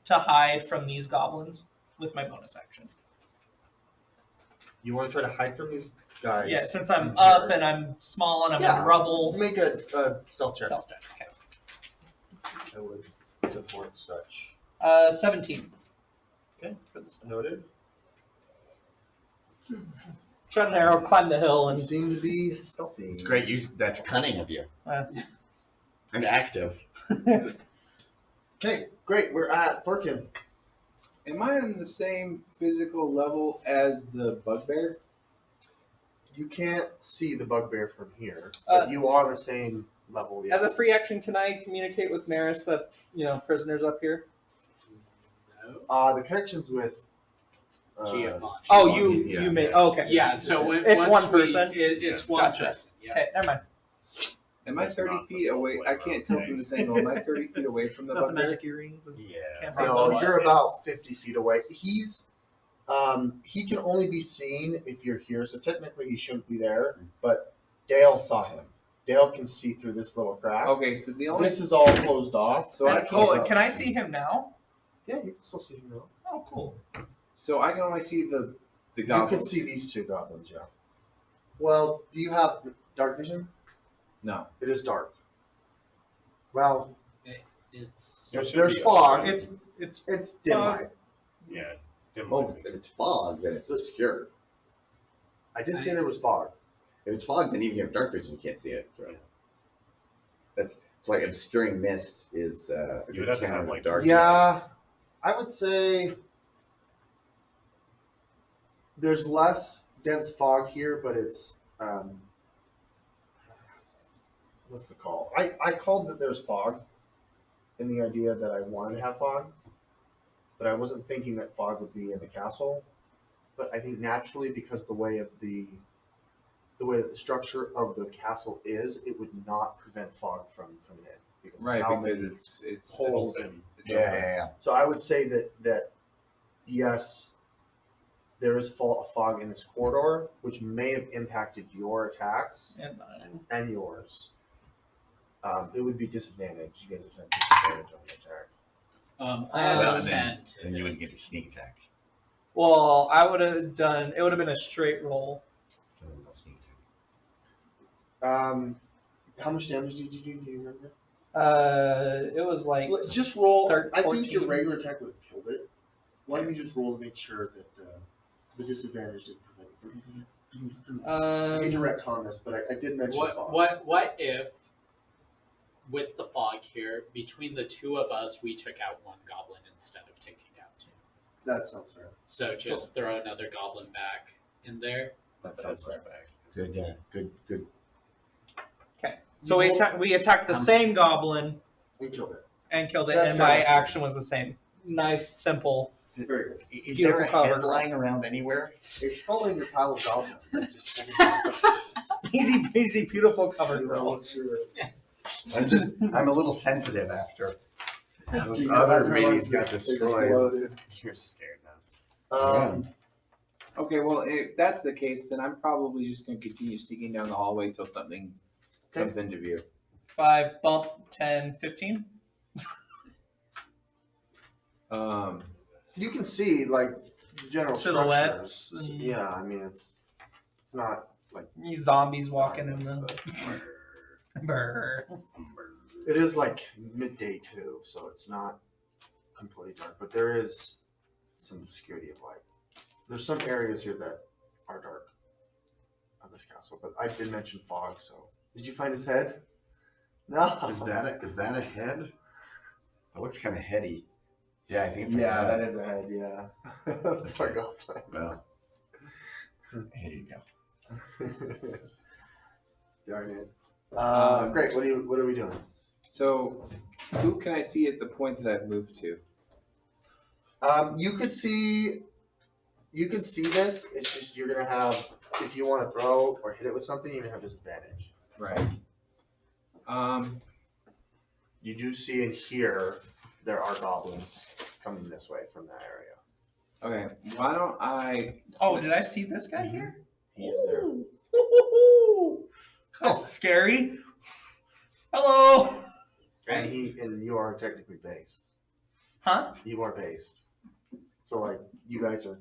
to hide from these goblins with my bonus action? You want to try to hide from these guys? Yeah, since I'm up and I'm small and I'm Yeah. in rubble. Make a stealth check. Stealth check. Okay. I would support such. 17. Okay. For the stealth. Noted. Shot an arrow, climb the hill, You and seem to be stealthy. Great, that's cunning of you. And active. Okay, great. We're at Firkin. Am I on the same physical level as the bugbear? You can't see the bugbear from here, but you are the same level. Yeah. as a free action, can I communicate with Maris that prisoners up here? No. The connections with. Giovanni. Oh, Yeah. you made okay. Yeah, so It's once one we- person? it's one Gotcha. person. Yeah. Okay, never mind. Am I That's 30 not the feet away? I can't tell from this angle. Am I 30 feet away from the Not the bugbear? magic earrings. And Yeah. can't find No, them. you're about 50 feet away. He's. He can only be seen if you're here, so technically he shouldn't be there. But Dale saw him. Dale can see through this little crack. Okay, so the only This is all closed off. so I And- can't. can I see him now? Yeah, you can still see him now. Oh, cool. So I can only see the You goblins. can see these 2 goblins, yeah. Well, do you have dark vision? No. It is dark. Well, It's There if should there's be a- fog, It's dim fog. light. Yeah. dim Oh, light. if it's fog, then it's obscure. I did say there was fog. If it's fog, then even if you have dark vision, you can't see it. So that's why obscuring mist is a You good would have to counter have, to like, dark. Yeah, I would say there's less dense fog here, but it's what's the call? I called that there's fog in the idea that I wanted to have fog, but I wasn't thinking that fog would be in the castle. But I think naturally, because the way that the structure of the castle is, it would not prevent fog from coming in. Because of Right, how because many it's holes open. it's Yeah, open. yeah, yeah. So I would say that yes, there is fog in this corridor, which may have impacted your attacks And mine. and yours. It would be disadvantage. You guys would have disadvantage on the attack. I have Well, a then- 10 to Then you hit. wouldn't get the sneak attack. Well, I would have done. It would have been a straight roll. So then they'll sneak attack. How much damage did you do? Do you remember? It was like Just roll. 13, I think your 14. regular attack would have killed it. Why don't you just roll to make sure that the disadvantage didn't prevent I hate to retcon this, but I did mention fog. What if, with the fog here, between the two of us, we took out one goblin instead of taking out two? That sounds fair. So just throw another goblin back in there. That sounds fair. Good, yeah, good. So we attacked the same goblin And killed it. and killed it, That's and fair. my action was the same. Nice, simple. Very good. Is Beautiful there a cover. head lying around anywhere? It's probably in your pile of goblins. Easy peasy, beautiful cover girl. I'm a little sensitive after those Yeah, other that meetings got one's destroyed. exploded. You're scared now. Okay, well, if that's the case, then I'm probably just going to continue sneaking down the hallway until something comes into view. 5, bump, 10, 15. You can see like the general Silhouettes structure. and- Yeah, I mean it's not like These zombies walking in but the. Brr. it is like midday too, so it's not completely dark, but there is some obscurity of light. There's some areas here that are dark of this castle, but I did mention fog. So did you find his head? No. Is that a head? It looks kind of heady. Yeah, I think it's Yeah, like that is a head. Yeah. Fuck off. Well, here you go. Darn it. Great. What are we doing? So, who can I see at the point that I've moved to? You can see this. It's just you're gonna have, if you want to throw or hit it with something, you're gonna have disadvantage. Right. You do see in here there are goblins coming this way from that area. Okay. Why don't I? Oh, did I see this guy here? He is there. That's scary. Hello. And you are technically based. Huh? You are based. So like you guys are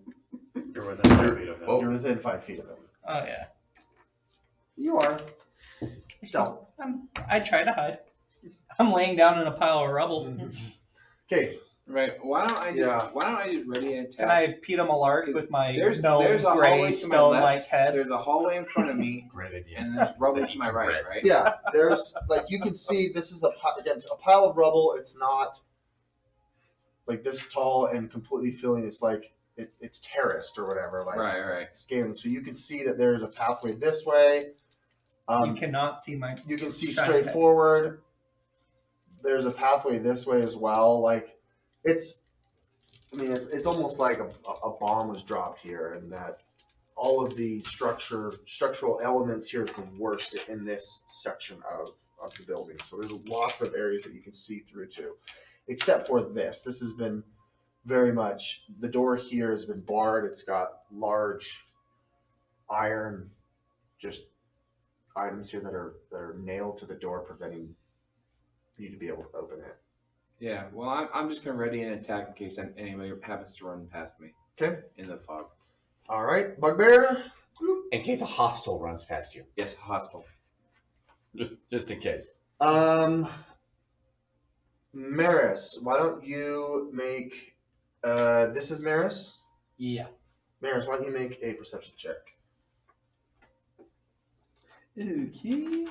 You're within 5 feet of him. you're within 5 feet of him. Oh yeah. You are. Stealth. I try to hide. I'm laying down in a pile of rubble. Okay. Right. Why don't I just ready and attack? Can I Peter Malark with my There's a hallway gray to my stone-like left. head? There's a hallway in front of me, Great idea. and there's rubble That to my eats right. bread. Right. Yeah, there's like you can see this is a pile of rubble. It's not like this tall and completely filling. It's like it's terraced or whatever, like Right. scaling. So you can see that there's a pathway this way. You cannot see my. You can see Shiny straight head. forward. There's a pathway this way as well. Like it's almost like a bomb was dropped here, and that all of the structural elements here is the worst in this section of the building. So there's lots of areas that you can see through to, except for this. This has been very much, the door here has been barred. It's got large iron just items here that are nailed to the door, preventing you to be able to open it. Yeah. Well, I'm just gonna ready and attack in case anybody happens to run past me. Okay. In the fog. All right, Bugbear. In case a hostile runs past you. Yes, hostile. Just in case. Maris, why don't you make this is Maris? Yeah. Maris, why don't you make a perception check? Okay.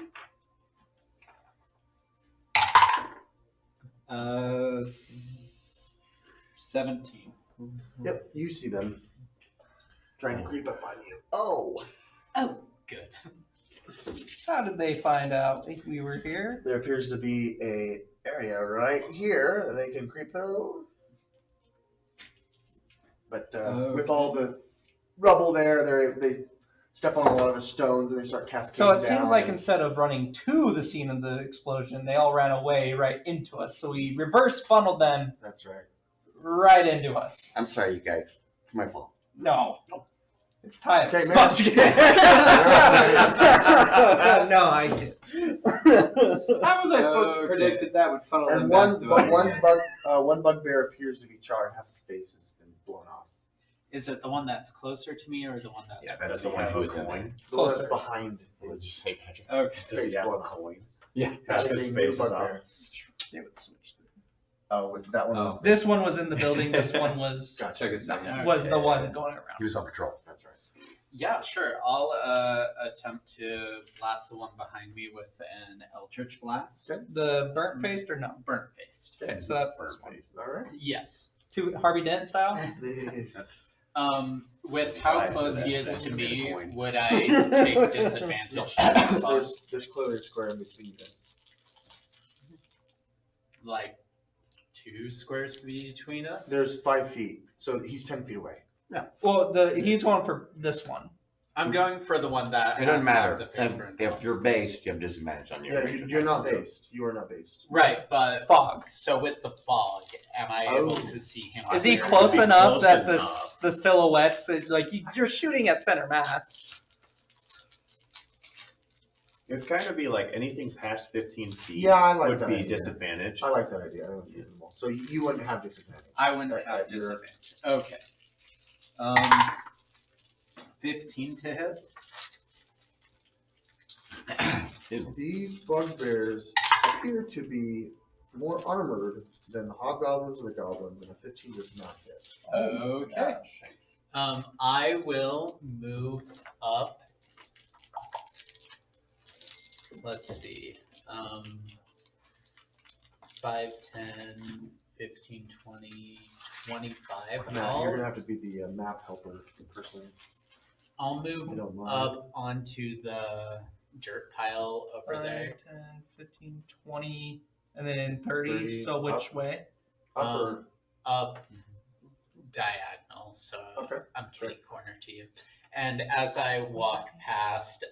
17. Yep, you see them trying to creep up on you. Oh, Oh, good. How did they find out we were here? there appears to be a area right here that they can creep through. But with all the rubble there, they step on a lot of the stones and they start cascading So it down. seems like instead of running to the scene of the explosion, they all ran away right into us. So we reverse funneled them That's right. right into us. I'm sorry, you guys. It's my fault. No. It's time. Okay, man. No, I did. How was I supposed to predict that would funnel them And back to us? one bugbear appears to be charred. Half his face has been blown off. Is it the one that's closer to me or the one that's? Yeah, That's the the one guy who who's was in in there. there. The one Closer. that's behind. Let's just say Patrick. Okay. Does he have a Facebook. coin? Yeah. That His is a face new is up. bugbear. They would switch. Oh, with that one was This one was in the building. This one was Gotcha. Check a second. was the one going around. He was on patrol. That's right. Yeah, sure. I'll attempt to blast the one behind me with an Eldritch Blast. Okay. The burnt faced or no? Burnt faced. Okay, so that's this one. All right. Yes. Two Harvey Dent style. That's With how Nice, close he that's is to me, coin. would I take disadvantage? there's clearly a square in between you. Like 2 squares between us? There's 5 feet, so he's 10 feet away. Yeah. Well, he's going for this one. I'm going for the one that It doesn't has matter. the face And burned if off. you're based, you have disadvantage on your. Yeah, range you're not attack. based. You are not based. Right, but Fog. so with the fog, am I Oh. able to see him? Is he clearly? close Be enough close that enough. the silhouettes like you're shooting at center mass? it'd kind of be like anything past 15 feet Yeah, I like would that be idea. disadvantage. I like that idea. I don't think it's reasonable. So you wouldn't have disadvantage. I wouldn't Right, have you're- disadvantage. Okay. 15 to hit. Excuse me. These bugbears appear to be more armored than the hobgoblins or the goblins, and a 15 does not hit. Okay. I will move up. Let's see. 5, 10, 15, 20, 25. Matt, you're gonna have to be the map helper person. I'll If move you don't mind. up onto the dirt pile over 5, there. 10, 15, 20, and then 30. 30, So which up. way? Upper. Up diagonal, so Okay. I'm kitty corner to you. And as I walk past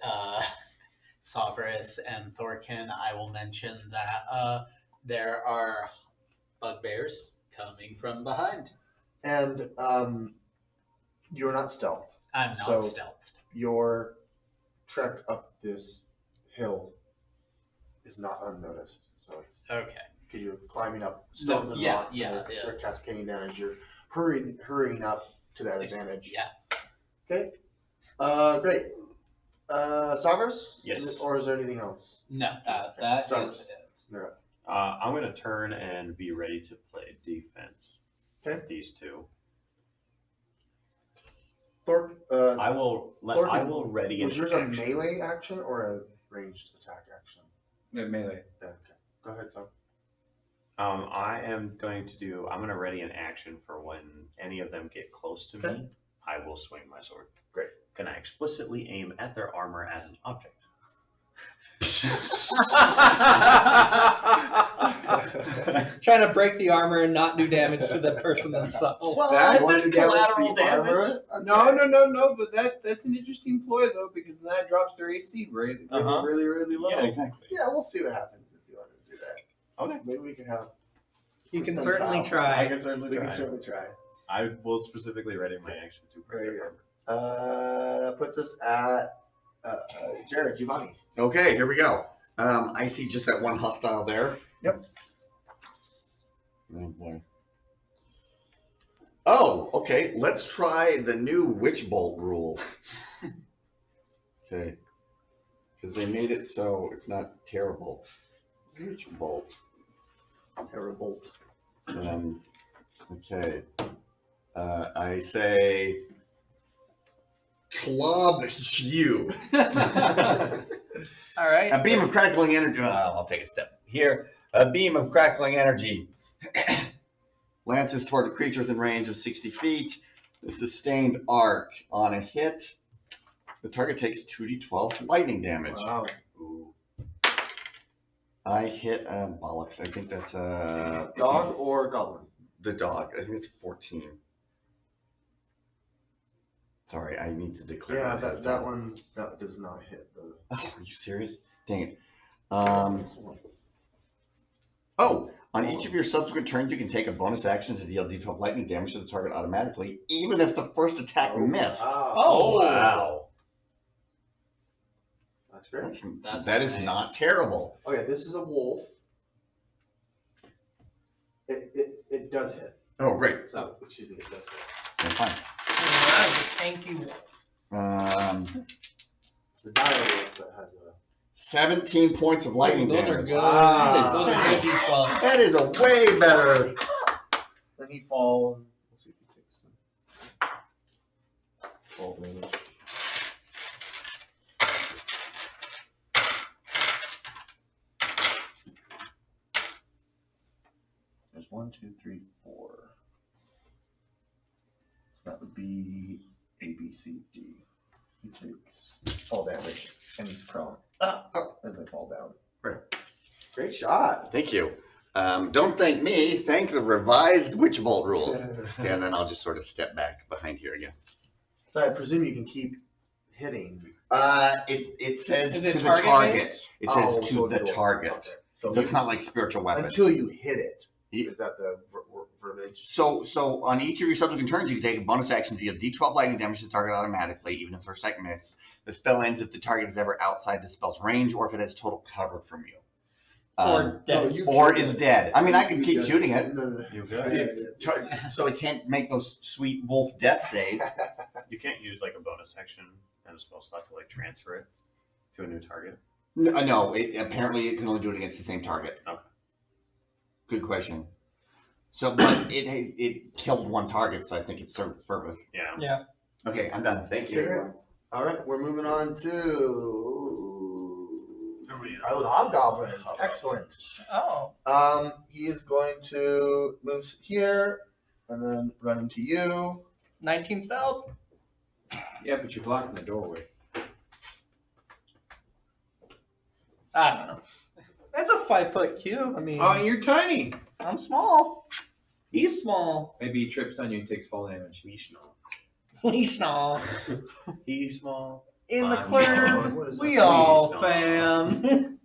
Sovereign and Thorkin, I will mention that there are bugbears coming from behind. And you're not stealth. I'm not So- stealthed. Your trek up this hill is not unnoticed. So it's Okay. because you're climbing up stones and yeah, rocks, yeah, and they're yes. cascading down as you're hurrying up to that advantage. Yeah. Okay. Great. Savers? Yes. Or is there anything else? No, that Sorry. is it. You're up. I'm going to turn and be ready to play defense. Okay. with these two. Thork, I will ready an was yours a action. melee action or a ranged attack action? Melee. Yeah, okay. Go ahead, Tom. I'm going to ready an action for when any of them get close to Okay. me. I will swing my sword. Great. Can I explicitly aim at their armor as an object? Trying to break the armor and not do damage to the person themselves. Well, That You want there's to damage collateral the damage. armor? No, but that's an interesting ploy though, because then that drops their AC really, Uh-huh. really low. Yeah, exactly. Yeah, we'll see what happens if you want to do that. Okay. Maybe we can have. You can some certainly power. I try. can certainly We try. can certainly try. I will specifically ready my action to break Very their good. armor. That puts us at Jared, Giovanni. Okay, here we go. I see just that one hostile there. Yep. Oh boy. Oh, okay. Let's try the new witch bolt rules. Okay. Because they made it so it's not terrible. Witch bolt. Terrible. Okay. I say club you. All right. A beam of crackling energy. I'll take a step here. A beam of crackling energy lances toward the creatures in range of 60 feet. The sustained arc on a hit. The target takes 2d12 lightning damage. Wow. Ooh. I hit bollocks. I think that's Dog or goblin? the dog. I think it's 14. Sorry, I need to declare. Yeah, ahead of that time. one that does not hit the. Oh, are you serious? Dang it. Oh, on each of your subsequent turns, you can take a bonus action to deal d12 lightning damage to the target automatically, even if the first attack missed. Wow. Oh. Wow. That's great. That is nice. not terrible. Okay, this is a wolf. It does hit. Oh, great. So, excuse me, it does hit. That's fine. That is a tanky wolf. It's the dire wolf that has a. 17 points of lightning Those are damage. good. Wow. Those are good D12. That is a way better. Then he falls. We'll see if he takes some fall damage. There's 1, 2, 3, 4. That would be A, B, C, D. He takes fall damage and he's prone as they fall down. Right. Great shot. Thank you. Don't thank me. Thank the revised Witch Bolt rules. Okay, and then I'll just sort of step back behind here again. So I presume you can keep hitting. It says Is to it the target target. based? It says Oh, to so the it's target. Okay. So you it's not like spiritual weapon. until you hit it. Yeah. Is that the verbiage? So on each of your subsequent turns, you can take a bonus action to deal D12 lightning damage to the target automatically, even if the first attack missed. The spell ends if the target is ever outside the spell's range or if it has total cover from you. Or dead. Or is dead. I mean, I can keep shooting it. No. You Yeah, good? So it can't make those sweet wolf death saves. You can't use like a bonus action and a spell slot to like transfer it to a new target. No, apparently it can only do it against the same target. Okay. Good question. So, but it killed one target, so I think it served its purpose. Yeah. Yeah. Okay, I'm done. Thank you. Okay. All right, we're moving on to the hobgoblins. Excellent. Oh. He is going to move here and then run into you. 19 stealth. Yeah, but you're blocking the doorway. I don't know. That's a 5-foot cube. I mean, Oh, you're tiny. I'm small. He's small. Maybe he trips on you and takes fall damage. He's small. He's small. He's small. In the I'm clear, small. What is we that? all He's fam.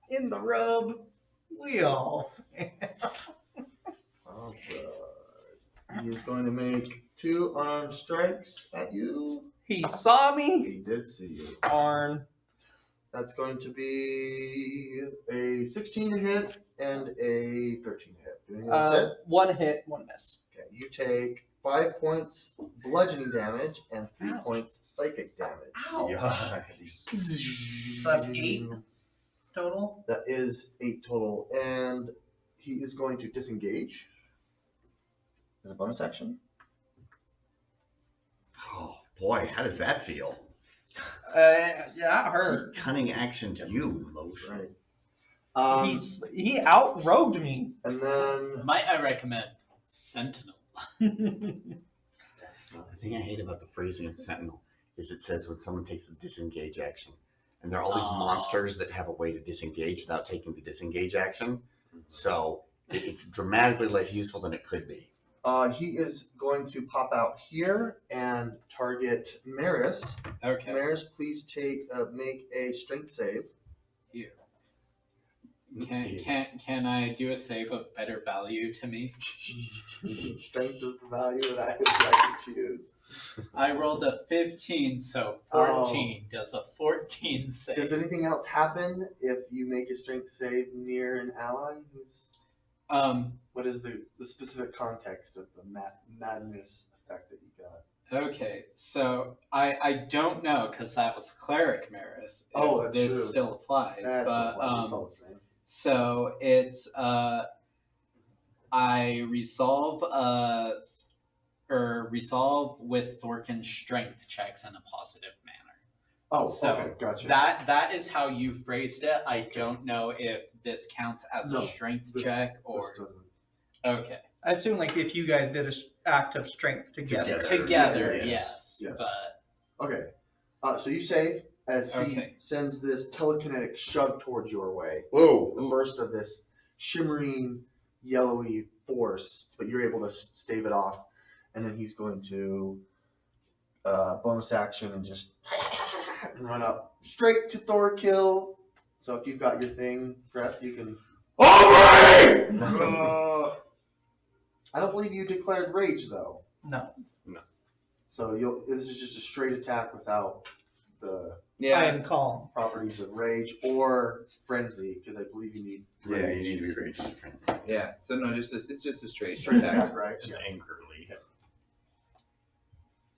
In the rub, we all fam. All right. He is going to make 2 unarmed strikes at you. He saw me. He did see you. Darn. That's going to be a 16 to hit and a 13 to hit. Do any of those hit? 1 hit, 1 miss. Okay, you take 5 points bludgeoning damage and 3 Ouch. points psychic damage. Ow. Yikes. So that's 8 total. That is 8 total, and he is going to disengage as a bonus action. Oh boy, how does that feel? Yeah, that hurt. Cunning action to you. Right. He outrogued me. And then Might I recommend Sentinel? The thing I hate about the phrasing of Sentinel is it says when someone takes the disengage action. And there are all these monsters that have a way to disengage without taking the disengage action. So it's dramatically less useful than it could be. he is going to pop out here and target Maris. Okay. Maris, please make a strength save. Here. Can I do a save of better value to me? Strength is the value that I would like to choose. I rolled a 15, so 14. Does a 14 save? Does anything else happen if you make a strength save near an ally? What is the specific context of the madness effect that you got? Okay, so I don't know because that was cleric Maris. Oh, if that's this true. still applies. That's but it's all the same. so it's I resolve with Thorkin's strength checks in a positive manner. Oh, So okay, gotcha. That is how you phrased it. I don't know if this counts as No, a strength this- check or This doesn't. okay. I assume like if you guys did an act of strength together. Together, Yes. yes. Yes. But Okay. So you save as he Okay. sends this telekinetic shove towards your way. Whoa. A burst of this shimmering, yellowy force, but you're able to stave it off. And then he's going to bonus action and just run up straight to Thorkill. So if you've got your thing, Brett, you can. I don't believe you declared rage though. No. So this is just a straight attack without the I am calm. properties of rage or frenzy, because I believe you need Yeah, you rage. need to be raged. Yeah. So no, it's just a straight Straight attack. attack, right? Just Yeah. angrily.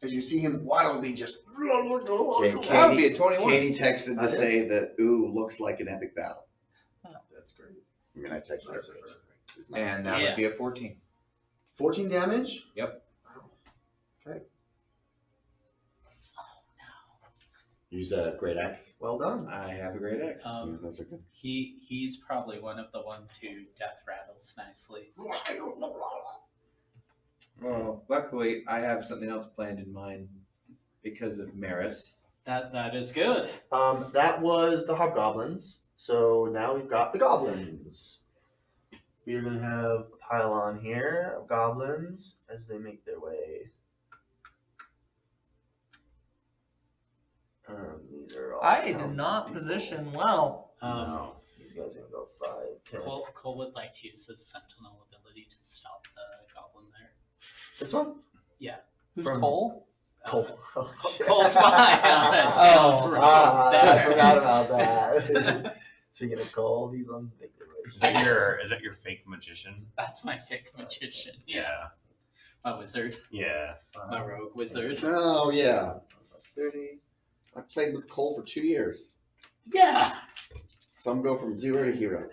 as you see him wildly just. That would be a 21. Katie texted That to say is. that ooh looks like an epic battle. That's great. I mean, I texted her. but it's not. And that Yeah. would be a 14. 14 damage? Yep. Okay. Use a great axe. Well done. I have a great X. Yeah, those are good. He's probably one of the ones who death rattles nicely. Well, luckily, I have something else planned in mind because of Maris. That is good. That was the hobgoblins. So now we've got the goblins. We're going to have a pylon here of goblins as they make their way. These are all. I did townspeople. not position well. No. These guys are going to go 5, 10. Cole would like to use his sentinel ability to stop the goblin there. This one? Who's From- Cole? Cole. Cole's behind on it. Oh. I forgot about that. Speaking of Cole, these ones make their way. Is that your fake magician? That's my fake magician. Yeah. My wizard. Yeah. My rogue wizard. Oh yeah, 30. I played with Cole for 2 years. Yeah. Some go from 0 to hero.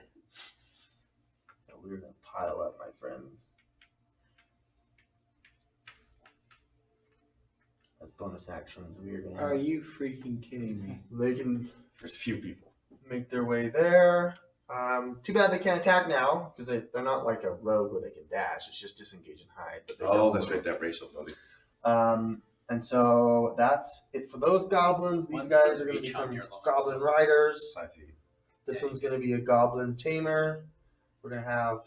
So we're going to pile up, my friends. As bonus actions, we're going Are to. you freaking kidding me? They can There's a few people. make their way there. Too bad they can't attack now because they're not like a rogue where they can dash. It's just disengage and hide. But they Oh, double that's move. right, that racial ability. And so that's it for those goblins. These Once guys they are going to be reach on from your loins. goblin riders. 5 feet. This one's going to be a goblin tamer. We're going to have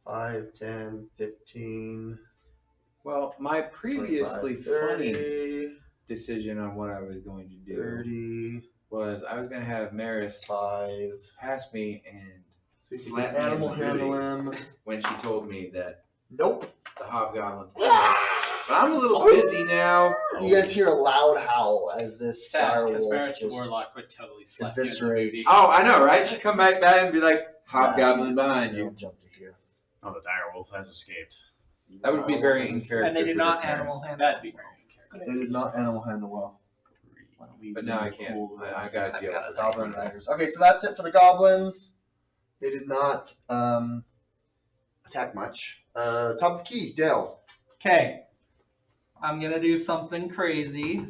5, 10, 15, Well, my 25, previously funny 30, decision on what I was going to do 30, was I was going to have Maris 5. pass me and So you can Slap me in animal the booty. handle him. when she told me that Nope. the hobgoblins. But I'm a little busy now. You guys hear a loud howl as this Sad, dire because wolf Maris the just Warlock would totally slap you in the eviscerates. booty. Oh, I know, right? She'd come back and be like, hobgoblin behind you. jump to here. Oh, the dire wolf has escaped. That would be very in character. And they did for not this animal Maris. handle. That'd be very good. They did not animal handle well. Why don't we But do now I the can't. cool, I got to deal got with it. Goblin riders. Okay, so that's it for the goblins. They did not attack much. Top of the key, Dale. Okay. I'm gonna do something crazy,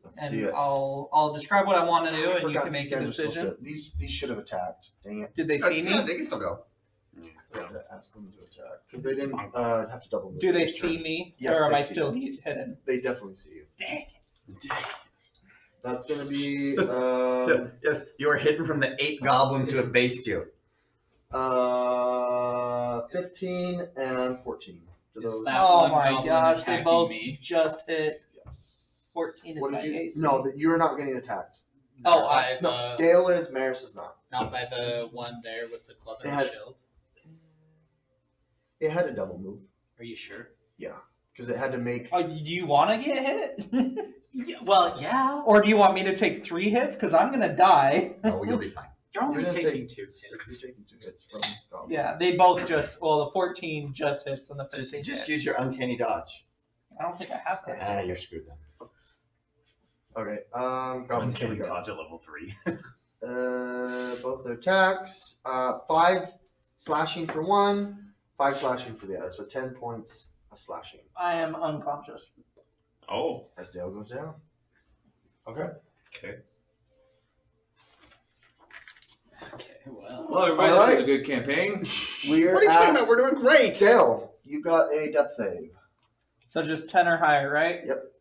Let's see and it. I'll describe what I want to do, I and you forgot can these make a guys are supposed decision. to- These should have attacked. Dang it. Did they see me? Yeah, they can still go. I should have asked them to attack because they didn't have to double move. Do they this turn. see me, Yes, or am they I see still you. hidden? They definitely see you. Dang it! That's gonna be Yes, you are hidden from the 8 goblins who have based you. 15 and 14. Do Is those- that Oh one my goblin gosh! They attacking both me? just hit. Yes. 14 is What my did you? AC. No, you're not getting attacked. Oh, by No, the, Dale is. Maris is not. not by the one there with the club and They the had- shield. It had a double move Are you sure? because it had to make. Oh, do you want to get hit? Yeah, well, yeah. Or do you want me to take 3 hits? Because I'm gonna die. Oh, you'll be fine. You're only You're gonna taking take- 2 You're hits. taking 2 hits from goblin. Yeah, they both just. Well, the 14 just hits, and the 15 Just hits. use your uncanny dodge. I don't think I have that. Ah, you're screwed then. Okay. Goblin. Here we Uncanny go. dodge at level 3. Both their attacks. 5 slashing for one. 5 slashing for the other. So 10 points of slashing I am unconscious. Oh, as Dale goes down. Okay. okay. Okay, well. Well, everybody, All this right. was a good campaign. We're What are you talking at about? We're doing great. Dale. You got a death save. So just 10 or higher, right? Yep.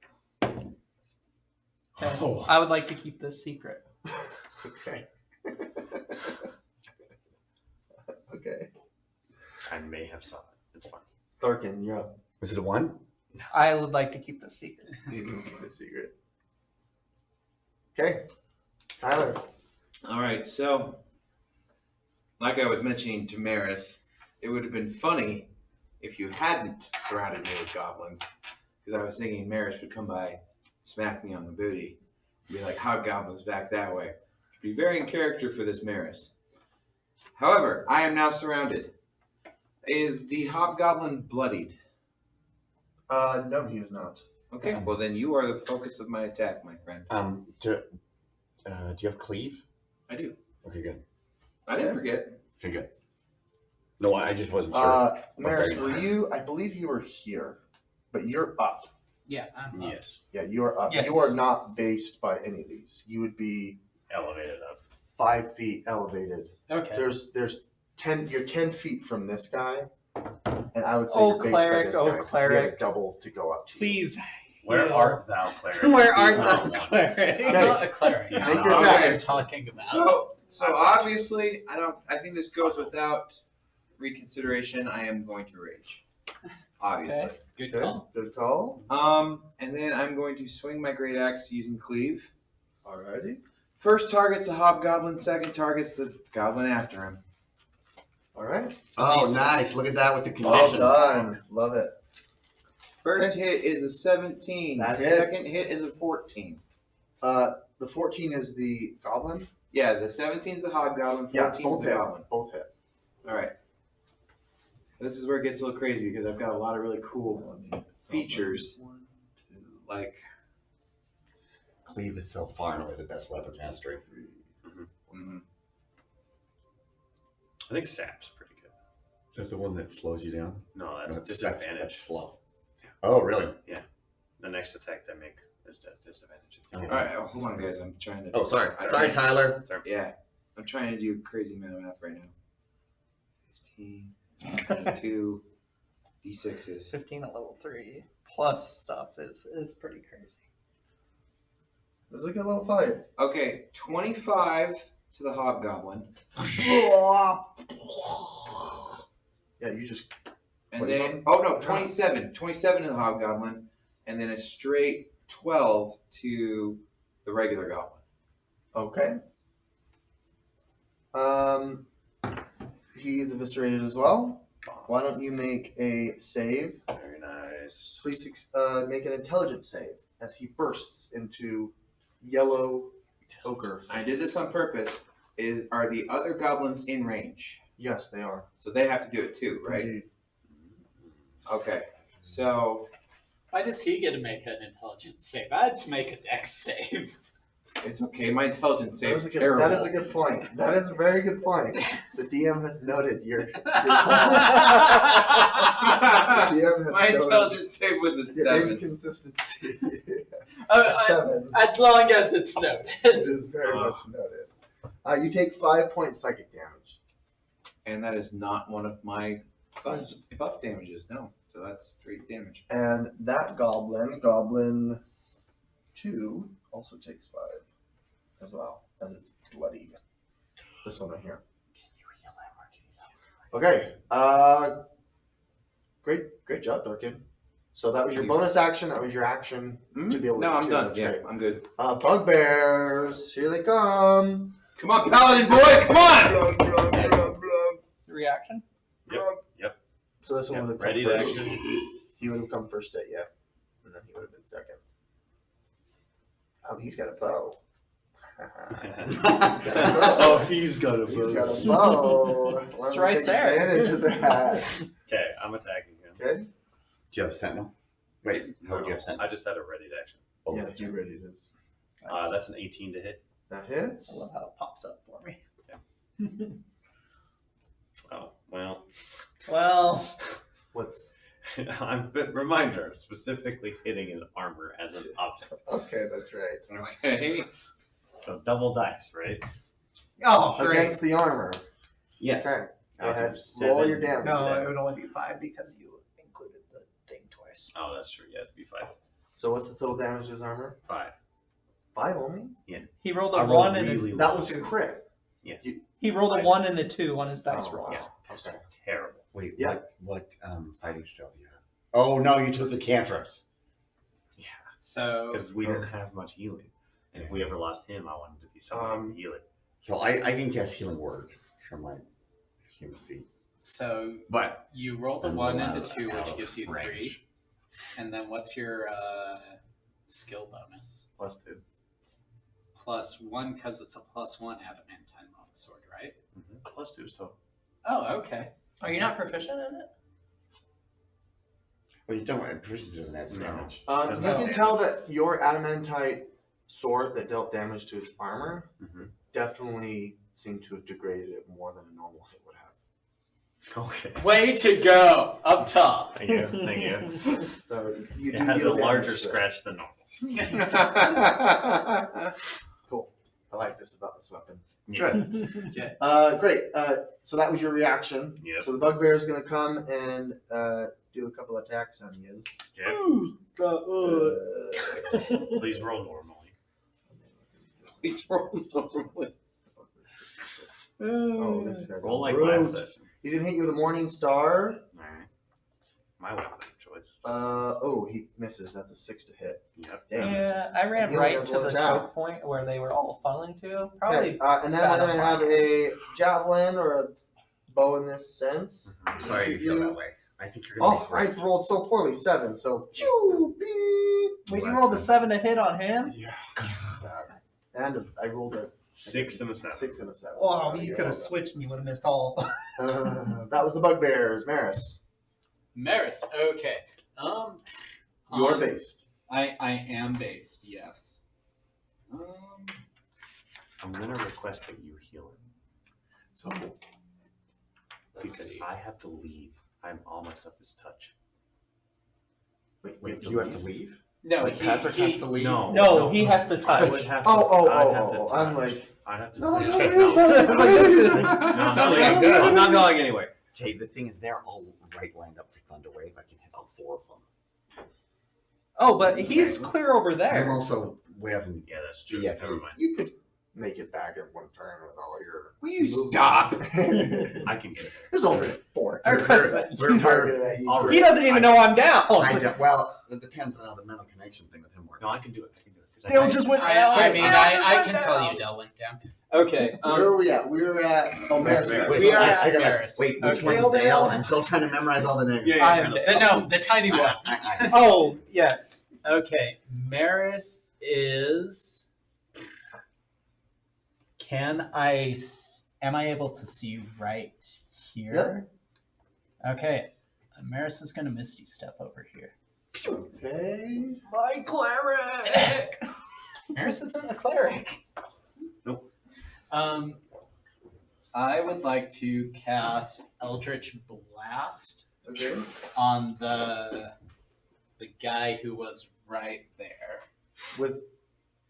Okay. Oh. I would like to keep this secret. Okay. Okay. I may have saw it. It's fine. Thorkin, you're up. Was it a 1? I would like to keep this secret. He's gonna keep a secret. Okay. Tyler. All right, so like I was mentioning to Maris, it would have been funny if you hadn't surrounded me with goblins, because I was thinking Maris would come by, smack me on the booty, and be like, hobgoblins back that way. Which would be very in character for this Maris. However, I am now surrounded. Is the hobgoblin bloodied? No, he is not. Okay, well then you are the focus of my attack, my friend. Do you have cleave? I do. Okay, good. I didn't forget. Okay, good. No, I just wasn't sure. Maris, were you? I believe you were here, but you're up. Yeah, I'm up. Yes. Yeah, you are up. Yes. You are not based by any of these. You would be Elevated up. 5 feet elevated. Okay. There's 10. You're 10 feet from this guy, and I would say Oh, you're based cleric, by this oh, guy 'cause he had a cleric. double to go up to. You. Please. Where heal. art thou, cleric? Where Please art not thou, one. cleric? I'm not a cleric. Make I your don't know what attack. you're talking about. So obviously, I think this goes without reconsideration. I am going to rage. Obviously. Okay. Good Good. call. Good call. And then I'm going to swing my great axe using cleave. Alrighty. First target's the hobgoblin. Second target's the goblin after him. All right. Oh, nice. Look at that with the Well condition. done. Love it. First hit is a 17. That Second hits. hit is a 14. The 14 is the goblin. Yeah, the 17 is the hobgoblin. 14 Yeah, is both the hit. goblin. Both hit. All right. This is where it gets a little crazy because I've got a lot of really cool features. 1, 2, Like, Cleave is so far and away the best weapon mastery. 3. mm, I think sap's pretty good. Is that the one that slows you down? No, that's That's disadvantage. slow. Oh, really? The next attack they make is disadvantage. Oh. all right, hold on, guys. I'm trying to. Oh, sorry. I- Sorry, Tyler. Yeah, I'm trying to do crazy amount of math right now. 15, 22, D6s. 15 at level 3 plus stuff is pretty crazy. This is a good little fight. Okay, 25 to the hobgoblin, Yeah, you just. and Play then them? oh no, 27 to the hobgoblin, and then a straight 12 to the regular goblin. Okay. He's eviscerated as well. Why don't you make a save? Very nice. Please make an intelligence save as he bursts into yellow ochre. I did this on purpose. Are the other goblins in range? Yes, they are. So they have to do it too, right? Indeed. Okay. So Why does he get to make an intelligence save? I had to make a dex save. it's okay. My intelligence That is, save's a good, terrible. that is a good point. That is a very good point. The DM has noted your. The DM has My noted intelligence save was a your 7. inconsistency. Uh, 7. As long as it's noted. It is very much noted. You take 5 points psychic damage. And that is not one of my buff damages, no. So that's straight damage. And that goblin 2, also takes 5 as well, as it's bloody. This one right here. Okay. Great job, Dorkin. So that was your bonus action. That was your action to be able to No, do I'm two. done. That's Yeah, great. I'm good. Bugbears, here they come. Come on, Paladin boy, come on! Reaction? So this one Yep, would have ready come to first. action. He would have come first at you, and then he would have been second. Oh, he's got a bow. Oh, he's got a He's got a bow. Why It's don't we right take there. Advantage of that. Okay, I'm attacking him. Okay. Do you have Sentinel? Wait, how would you have Sentinel? I just had a ready to action. Oh, Yeah, that's you right. ready to. That's an 18 to hit. That hits. I love how it pops up for me. Oh, well. Well, What's Reminder, specifically hitting his armor as an object. okay? That's right. Okay. So double dice, right? oh, great. Against the armor. Yes. Okay. Go I ahead. do 7. Roll your damage. No, Seven. it would only be 5 because you included the thing twice. Oh, that's true. Yeah, it'd be 5. So what's the total damage to his armor? 5. 5 only. He rolled a I 1 rolled and really a low. That was a crit. Yes. he rolled a 1 and a 2 on his dice Oh, rolls. wow. Yes. Okay. Terrible. Wait, Yeah. what fighting style do you have? Oh, no, you took the cantrips. So Because we didn't have much healing. And if we ever lost him, I wanted to be someone to heal it. So I can cast Healing Word from my human feet. so But you rolled a I'm 1 out and a of- 2, out which of gives you 3. range. And then what's your skill bonus? +2. Plus 1 because it's a +1 adamantine longsword, right? Mm-hmm. +2 is total. Oh, okay. Are you not proficient in it? Well, you don't. Proficiency doesn't add damage. You Doesn't can have tell that your adamantite sword that dealt damage to his armor Mhm. definitely seemed to have degraded it more than a normal hit would have. Okay. Way to go! Up top. Thank you. Thank you. So you It do has a deal larger damage to it. scratch than normal. Cool. I like this about this weapon. Yes. Good. Great. So that was your reaction. Yep. So the bugbear is going to come and do a couple attacks on you. Okay. Please roll normally. Please roll normally. Oh, this guy's Roll a like brute. last session. He's going to hit you with a morning star. Alright. My weapon of choice. He misses. That's a 6 to hit. Yep. Damn. Yeah, I ran He only right has to one the attack. choke point where they were all funneling to. Probably. Okay, and then we're bad going to on have a javelin or a bow in this sense. I'm sorry you feel that way. I think you're Oh, gonna I rolled so poorly. 7. So, choo, beep. Wait, you rolled a 7 to hit on him? Yeah. And I rolled a 6 and a 7. 6 and a 7. Oh, you could have switched and you would have missed all. That was the bugbears, Maris. Maris. Okay. You're based. I am based. Yes. I'm going to request that you heal him. So, Because I have to leave. All my stuff is touch. wait, you have to leave? No, Like Patrick has to leave? No, he has to I touch. would have to. Oh, I'd have to I'm touch. like, I'd have to. no, touch. no, Okay, no, I'm not Sounded leaving. good. I'm not going anywhere. Okay, the thing is, they're all right lined up for Thunderwave. I can hit all 4 of them. Oh, but he's clear over I'm there. also, we haven't. Yeah, that's true. Yeah, Never mind. you could make it back in one turn with all your. Will you movement. stop? I can get it. There's only 4. I request that We're targeted at you. All He doesn't even know I'm down. Well, it depends on how the mental connection thing with him works. No, I can do it. 'Cause Dale just went down. I mean, Dale I just can went tell down. you Dell went down. Okay. Where are we at? We're at. Oh, Maris. Maris. We are I at gotta, Maris. wait, which Okay. one's Dale? I'm still trying to memorize all the names. Yeah, I'm, no, the tiny one. I- Oh, yes. Okay, Maris is. Am I able to see right here? Okay, Maris is gonna Misty Step over here. Okay. My cleric. Maris isn't a cleric. Nope. I would like to cast Eldritch Blast Okay. on the guy who was right there. With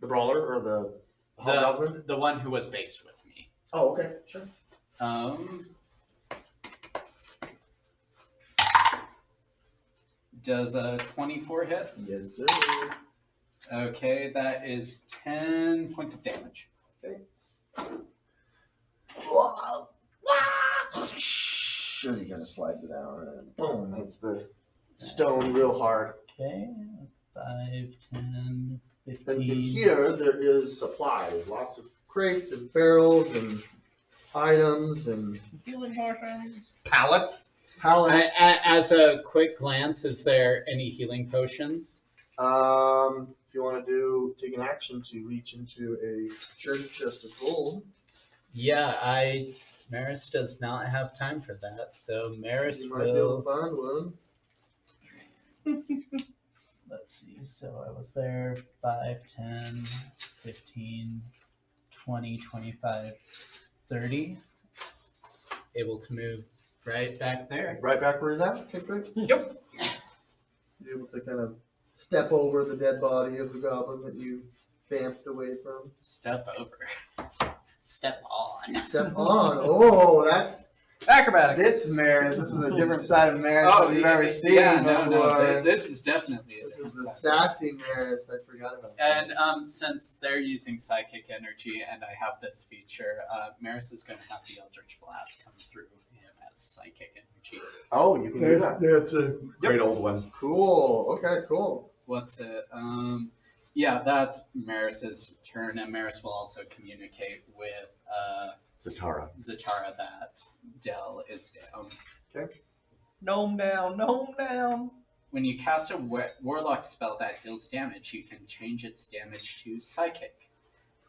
the brawler or the hobgoblin? The one who was based with me. Oh, okay. Sure. Does a 24 hit? Yes, sir. Okay, that is 10 points of damage. You gotta slide it down and boom, hits the stone real hard. Okay, 5, 10, And 15. in here, there is supplies, lots of crates and barrels and items and Pallets? pallets. As a quick glance, is there any healing potions? If you want to take an action to reach into a treasure chest of gold, Yeah, Maris does not have time for that, so Maris you might be able will. to find one. Let's see, so I was there 5, 10, 15, 20, 25, 30. Able to move right back there. Right back where he's at? Okay, great. Yep. You're able to kind of step over the dead body of the goblin that you danced away from. Step over. Step on. Step on. Oh, that's Acrobatics. this Maris. This is a different side of Maris Oh, than you've ever seen yeah, before. no. This is definitely This a is the different side. sassy Maris. I forgot about that. And since they're using psychic energy and I have this feature, Maris is going to have the Eldritch Blast come through him as psychic energy. Oh, you can do that. That's a great old one. Cool. Okay, cool. What's it? Yeah, that's Maris's turn, and Maris will also communicate with Zatara. Zatara that Dell is down. Gnome down, gnome down. When you cast a warlock spell that deals damage, you can change its damage to psychic.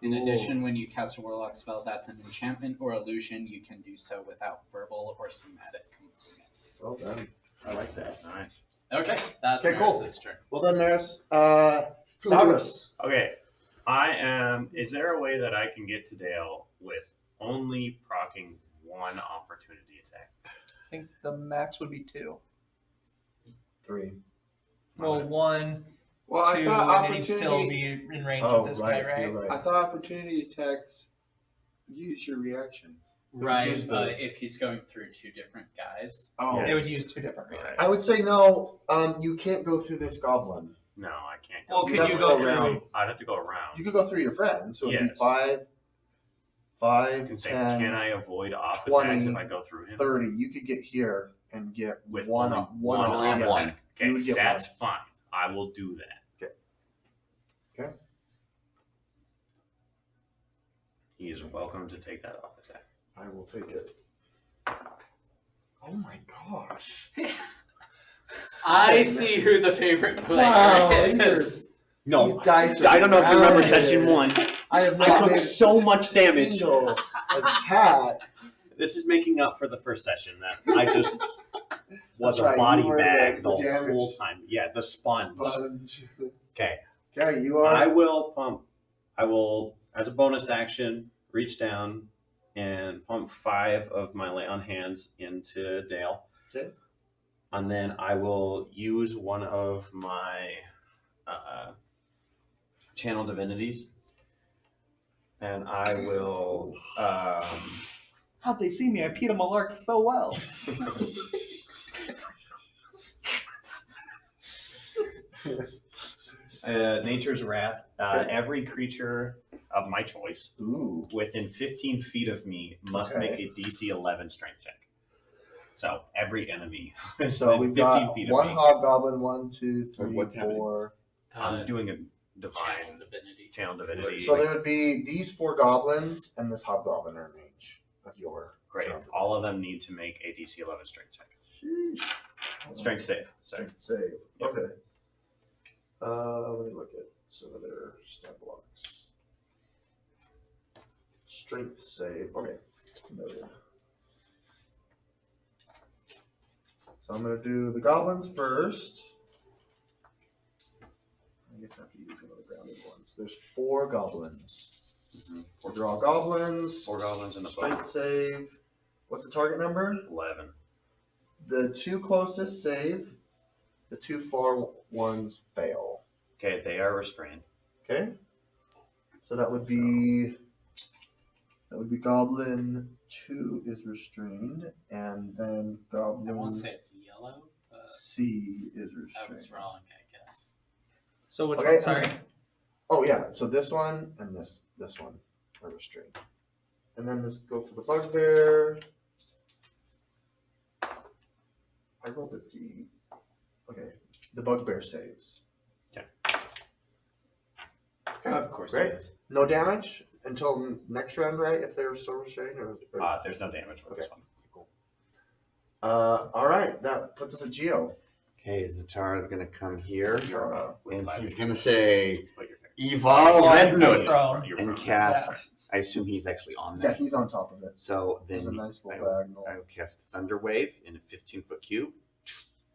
In Cool. addition, when you cast a warlock spell that's an enchantment or illusion, you can do so without verbal or somatic components. Well done. I like that. Nice. Okay, that's Okay, cool. Maris's turn. Well then, Maris. Cyrus. Okay. Is there a way that I can get to Dale with only proccing one opportunity attack? I think the max would be 2. 3. Well, 1, Well, 2, I thought and then he'd still opportunity. be in range Oh, of this right. guy, right? You're right. I thought opportunity attacks use your reaction. Right, use but if he's going through 2 different guys, Oh, They Yes. would use 2 different reactions. I would say no. You can't go through this goblin. No, I can't. Well, You could have you to go go around. through? I'd have to go around. You could go through your friends, so it'd be Yes. 5, I can say, 10, can I avoid off 20, attacks if I go through him? 30. You could get here and get With one only off. One off. off Yeah. one. attack. You Okay, would get that's fine. I will do that. Okay. He is welcome to take that off attack. I will take it. Oh my gosh. I see who the favorite player Wow, is. these No, These dice are I don't know if you remember rounded. session 1. I have I not took made so a much damage. single attack. This is making up for the first session that I just was That's a right, body you were bag the the damage whole time. Yeah, the sponge. Okay, Okay, you are. I will pump. I will, as a bonus action, reach down and pump 5 of my lay on hands into Dale. Okay. And then I will use one of my channel divinities, and I will. How'd they see me? I Peter Malark so well. Nature's Wrath. Okay. Every creature of my choice Ooh. within 15 feet of me must Okay. make a DC 11 strength check. So every enemy So within we've 15 got feet one of me. hobgoblin, 1, 2, 3, What's happening? 4. I'm doing a Channel divine divinity. channel divinity. So there would be these 4 goblins and this hobgoblin are in range of your. Great. channel All of them need to make a DC 11 strength check. divinity. Strength save. Sorry. Strength save. Okay. Let me look at some of their stat blocks. Strength save. Okay. Noted. So I'm going to do the goblins first. I guess I have to use one of the grounded ones. There's 4 goblins. These are all goblins. 4 goblins and a Strength bug. save. What's the target number? 11. The 2 closest save. The 2 far ones fail. Okay, they are restrained. Okay. So that would be goblin 2 is restrained, and then I goblin won't say it's yellow, but C is I was restrained. wrong, I guess. So which Okay, one? Sorry. Oh yeah, so this one and this one are restrained. And then let's go for the bugbear. I rolled a D. Okay, the bugbear saves. Of course Great. it is. No damage until next round, right? If they were still restrained, or There's no damage with this Okay. one. Cool. all right, that puts us at Geo. Okay, Zatara's gonna come here, With and five. he's gonna say, But you're Eval Rednoot, Prone. You're and prone. cast. I assume he's actually on Yeah, there. he's on top of it. So There's a then nice I little will, diagonal. I will cast Thunder Wave in a 15-foot cube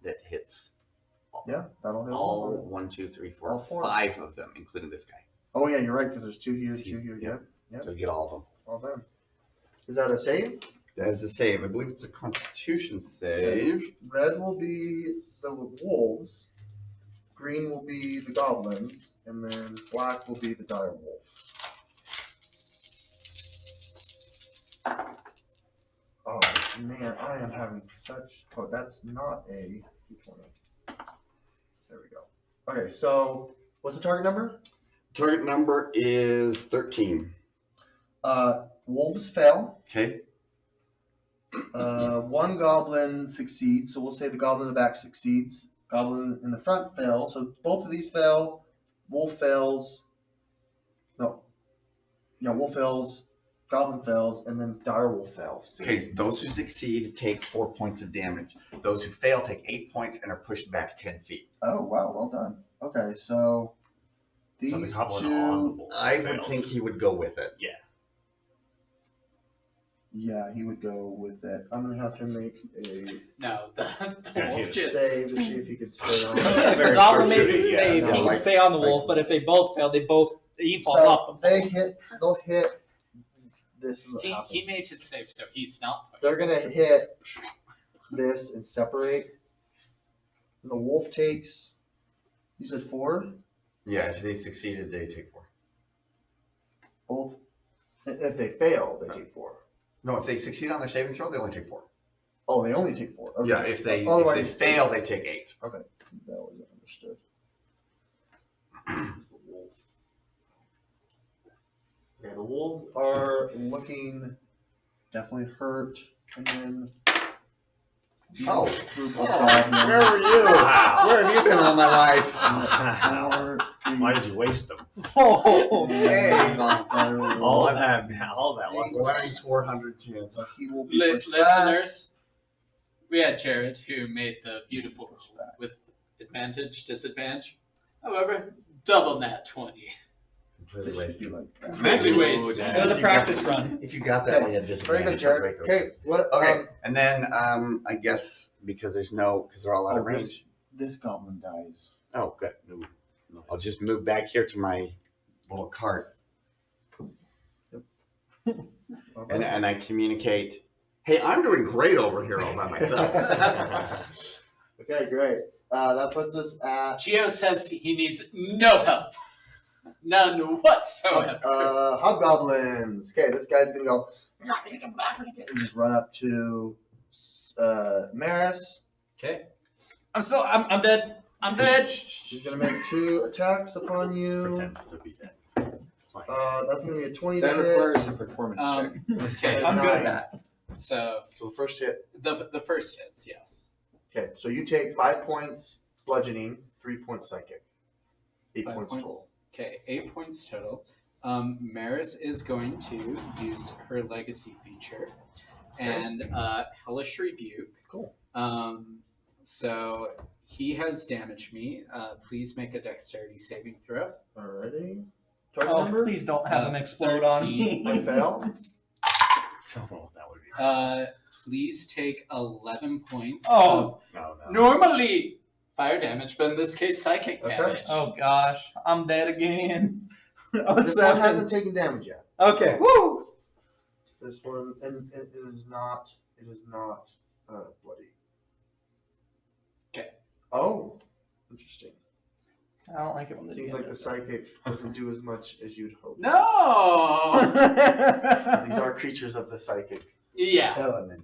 that hits Yeah, that'll hit all 1, 2, 3, 4, All 4. 5 of them, including this guy. Oh yeah, you're right because there's 2 here, 2 He's- here. yeah. Yep, yep. So get all of them. All done. Is that a save? That is the save. I believe it's a Constitution save. Red will be the wolves. Green will be the goblins, and then black will be the dire wolf. Oh man, I am having such. Oh, that's not a D20. There we go. Okay, so what's the target number? Target number is 13. Wolves fail. Okay. 1 goblin succeeds, so we'll say the goblin in the back succeeds. Goblin in the front fails, so both of these fail. Wolf fails. No. Yeah, wolf fails. Goblin fails, and then direwolf fails too. Okay, those who succeed take 4 points of damage. Those who fail take 8 points and are pushed back 10 feet. Oh wow, well done. Okay, so these So the goblin two. on the board I would fails. think he would go with it. Yeah. Yeah, he would go with that. I'm gonna have him make a No, the Yeah, wolf he's- just. save to see if he could stay on. If Very the goblin made the fortuitous, yeah. save, Yeah, he can like- stay on the like- wolf. But if they both fail, he falls off the So wolf. they'll hit. This is what He happens. made his save, so he's not pushed. They're gonna hit this and separate. And the wolf takes. You said 4. Yeah, if they succeeded, they take 4. Wolf. If they fail, they take 4. No, if they succeed on their saving throw, they only take 4. Oh, they only take 4. Okay. Yeah, if they Otherwise, fail, they take 8. Okay, that was understood. Yeah, the wolves are looking definitely hurt, and then. Oh. Group of Oh, goblins where were you? Wow. Where have you been all my life? are Why did you waste them? Oh, okay. All that one. 1,400 chance. So he will be pushed back. Listeners, we had Jared who made the beautiful roll with advantage, disadvantage. However, double nat 20. Completely It should wasted. be like that. Magic waste. it was a practice run. If you got that, we had Very disadvantage. good, Jared. Okay, what? Okay, and then I guess because they're all out of range. This goblin dies. Oh, good. No. I'll just move back here to my little cart, and I communicate. Hey, I'm doing great over here all by myself. Okay, great. That puts us at Geo says he needs no help. None whatsoever. hobgoblins. Okay, this guy's gonna go and just run up to Maris. Okay. I'm dead. I'm dead. He's gonna make 2 attacks upon you. Pretends to be dead. That's gonna be a 20 That to hit. requires a performance check. Okay. I'm good at 9. that. So So the first hit. the first hits, yes. Okay, so you take 5 points bludgeoning, 3 points psychic, 8 5 points points. total. Okay, 8 points total. Maris is going to use her legacy feature and Hellish Rebuke. Cool. So he has damaged me. Please make a dexterity saving throw. Alrighty. Target Oh, number? please don't have him explode on me. 13. I fail. Oh, that would be. Please take 11 points Oh. of No. normally fire damage, but in this case psychic Okay. damage. Oh gosh, I'm dead again. Oh, This one 7. hasn't taken damage yet. Okay. Woo. This one, and it is not bloody. Okay. Oh, interesting. I don't like it when the Seems DM like the does that. psychic doesn't do as much as you'd hope. No. These are creatures of the psychic Yeah. element.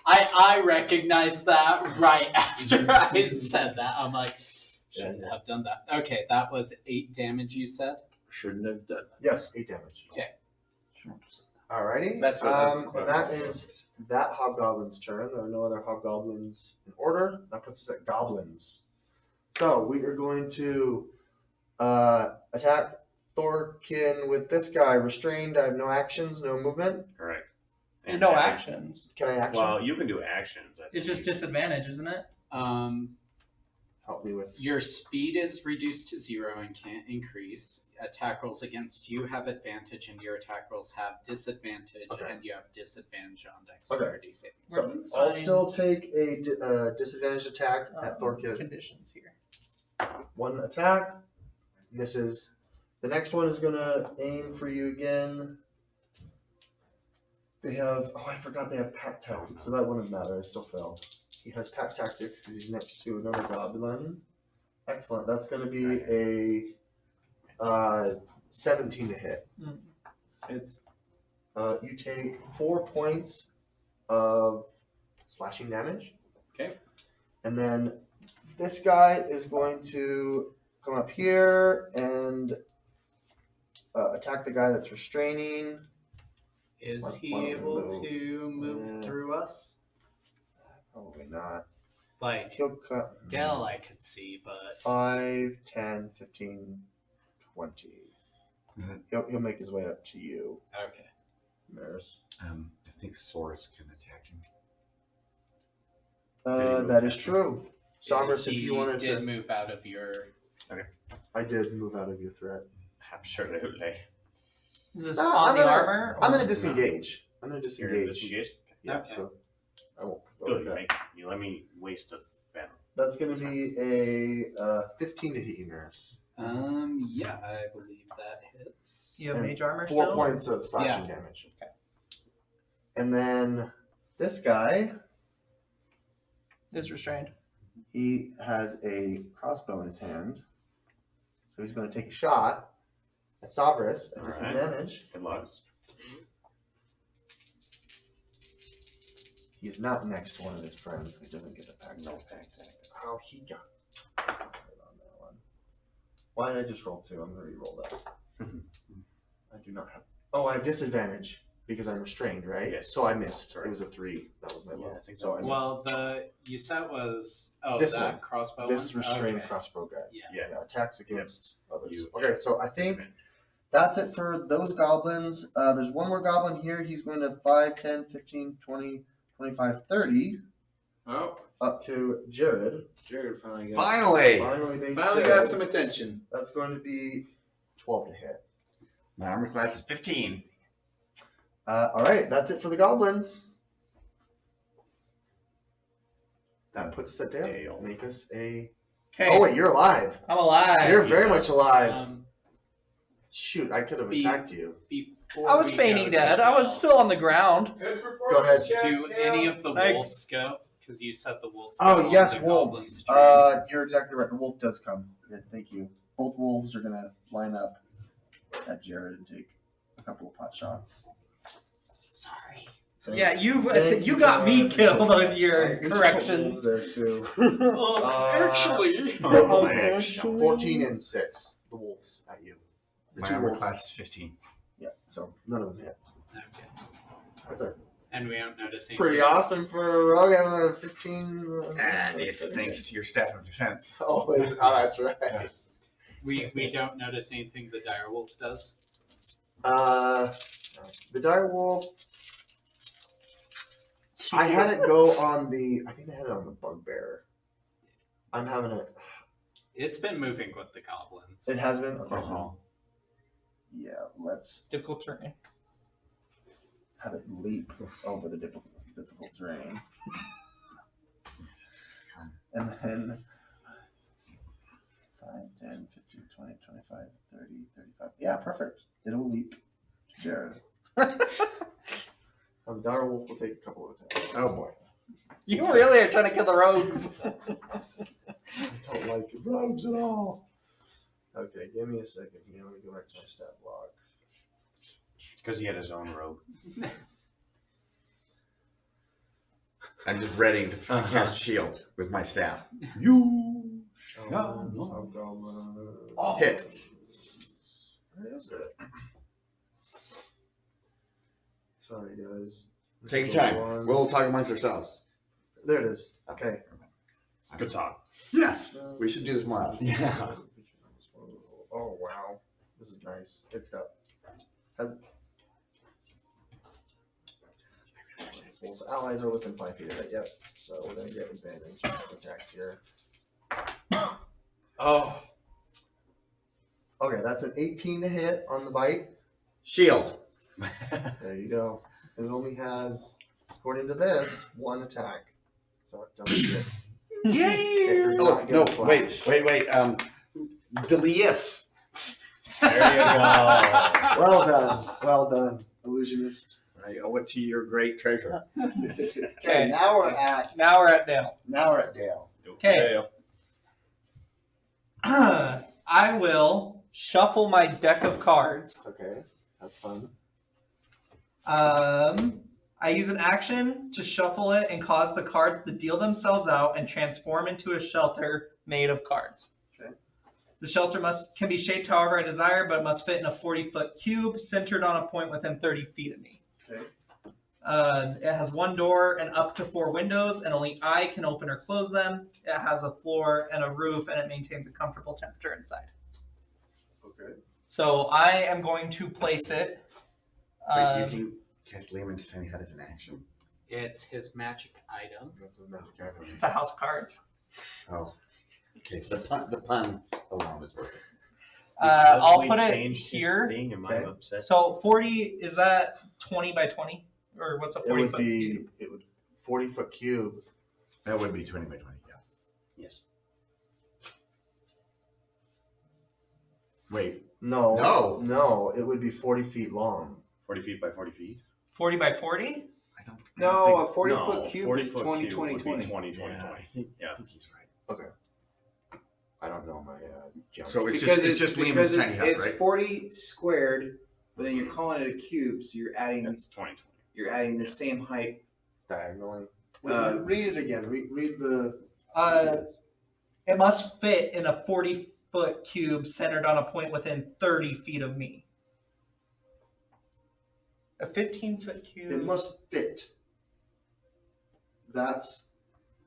I recognized that right after I said that. I'm like, shouldn't have done that. Okay, that was 8 damage you said. Shouldn't have done that. Yes, 8 damage. Okay. Alrighty. That's what and that is that hobgoblin's turn. There are no other hobgoblins in order. That puts us at goblins. So we are going to attack Thorkin with this guy restrained. I have no actions, no movement. Correct. No actions. Can I action? Well, you can do actions. I It's just think. disadvantage, isn't it? Help me with. Your speed is reduced to 0 and can't increase. Attack rolls against you have advantage, and your attack rolls have disadvantage, Okay. and you have disadvantage on dexterity saving. So I'll still take a disadvantaged attack at Thorkin. Conditions here. 1 attack. Misses. The next one is gonna aim for you again. They have. Oh, I forgot they have pack tactics, so that wouldn't matter. I still fail. He has pack tactics because he's next to another goblin. Excellent. That's going to be a 17 to hit. It's You take 4 points of slashing damage. Okay. And then this guy is going to come up here and attack the guy that's restraining. Is Why he don't we able move? to move Yeah. through us? Probably not. Like, He'll cut Dell I could see, but 5, 10, 15, 20. Mhm. He'll make his way up to you, okay. Maris. I think Saurus can attack him. That is true. Somers, if He you wanted did to. move out of your. I did move out of your threat. Absolutely. Is this No, on I'm the gonna- armor? I'm or- going to disengage. I'm gonna You're disengage. disengaged? Yeah, Okay. so I won't go Good. with You, that. you let me waste a battle. That's gonna be a 15 to hit you, Maris. Yeah, I believe that hits. You have And mage armor 4 still? points of slashing damage. Okay. And then this guy, Is restrained. he has a crossbow in his hand. So he's going to take a shot at Savras at All right. disadvantage. Good luck. He's not next to one of his friends, so he doesn't get the pack. No pack tag. Oh, he got right on that one. Why did I just roll 2? I'm going to re-roll that. I do not have. Oh, I have disadvantage because I'm restrained, right? Yes. So I missed. Correct. It was a 3. That was my Yeah, low. I think So I missed. Well, you said was This that one. crossbow This one? restrained Okay. crossbow guy. Yeah. Yeah. Attacks against others. You- Okay, so I think that's it for those goblins. There's one more goblin here. He's going to 5, 10, 15, 20, 25, 30 Oh, up to Jared. Jared finally got Finally! Finally got Jared. some attention. That's going to be 12 to hit. My armor class is 15. All right, that's it for the goblins. That puts us at Dale. Dale. Make us a. Okay. Oh wait, you're alive. I'm alive. You're very much alive. Um, Shoot, I could have be- attacked you. before I was we feigning go to dead. I was Dale, still on the ground. Go ahead. Do any of the Thanks. wolves go? Because you said the wolves. go Oh on yes, the wolves. goblins' tree. You're exactly right. The wolf does come. Yeah, thank you. Both wolves are gonna line up at Jared and take a couple of pot shots. Sorry. Yeah, you Thank got me Jared. killed with your We should put corrections. wolves there too. Actually. Oh, my Okay. gosh. 14 and 6. The wolves at you. The My 2 armor wolves. class is 15. Yeah, so none of them hit. Okay. That's a And we aren't noticing. pretty awesome for a rogue having a 15. And it's thanks to your staff of defense. Oh, that's right. We don't notice anything the dire wolf does. The dire wolf. I had it go on the. I think I had it on the bugbear. I'm having it. It's been moving with the goblins. It has been. Okay. Uh-huh. Yeah, let's Difficult terrain. have it leap over the difficult terrain, and then 5, 10, 15, 20, 25, 30, 35. Yeah, perfect. It'll leap to Jared. The dire wolf will take a couple of attacks. Oh boy. You really are trying to kill the rogues. I don't like rogues at all. Okay, give me a second here. Let me go back to my stat block. Because he had his own rogue. I'm just ready to cast shield with my staff. Oh, Hit. Where is it? Sorry, guys. This Take is your the time. one- We'll talk amongst ourselves. There it is. Okay. Good talk. Yes. We should do this more often. Yeah. Oh wow, this is nice. It's got has. Well, the allies are within 5 feet of it. Yep. So we're gonna get advantage attacks here. Oh. Okay, that's an 18 to hit on the bite. Shield. There you go. It only has, according to this, 1 attack. So it doesn't get. It does Yeah. Oh, not get no. a slash. Wait. Delius. There you go. Well done, illusionist. I owe it to your great treasure. Okay, now we're at Dale. Dale. Okay. I will shuffle my deck of cards. Okay, that's fun. I use an action to shuffle it and cause the cards to deal themselves out and transform into a shelter made of cards. Okay. The shelter can be shaped however I desire, but must fit in a 40-foot cube centered on a point within 30 feet of me. Okay. It has 1 door and up to 4 windows, and only I can open or close them. It has a floor and a roof, and it maintains a comfortable temperature inside. Okay. So I am going to place it. Wait, you can cast Layman to tell me how to do an action. It's his magic item. That's his magic item. It's a house of cards. Oh. Okay, the pun alone is worth it. I'll we put it changed his here. Thing, am Okay. I upset? So 40, is that 20 by 20? or what's a It 40 would foot be cube? 40-foot cube. That would be 20 by 20. Yeah. Yes. Wait. No. It would be 40 feet long. 40 feet by 40 feet. 40 by 40? I don't. No, think, a 40-foot cube 40 is foot 20, cube 20, would 20. be 20, 20, Yeah, 20. I think he's right. Okay. I don't know my geometry. So it's Because just Liam's because tiny hut, it's right? 40 squared, but then you're calling it a cube, so you're adding That's 20, 20. you're adding the same height. diagonally. Uh, Read it again. Read the. It must fit in a 40-foot cube centered on a point within 30 feet of me. A 15-foot cube. It must fit. That's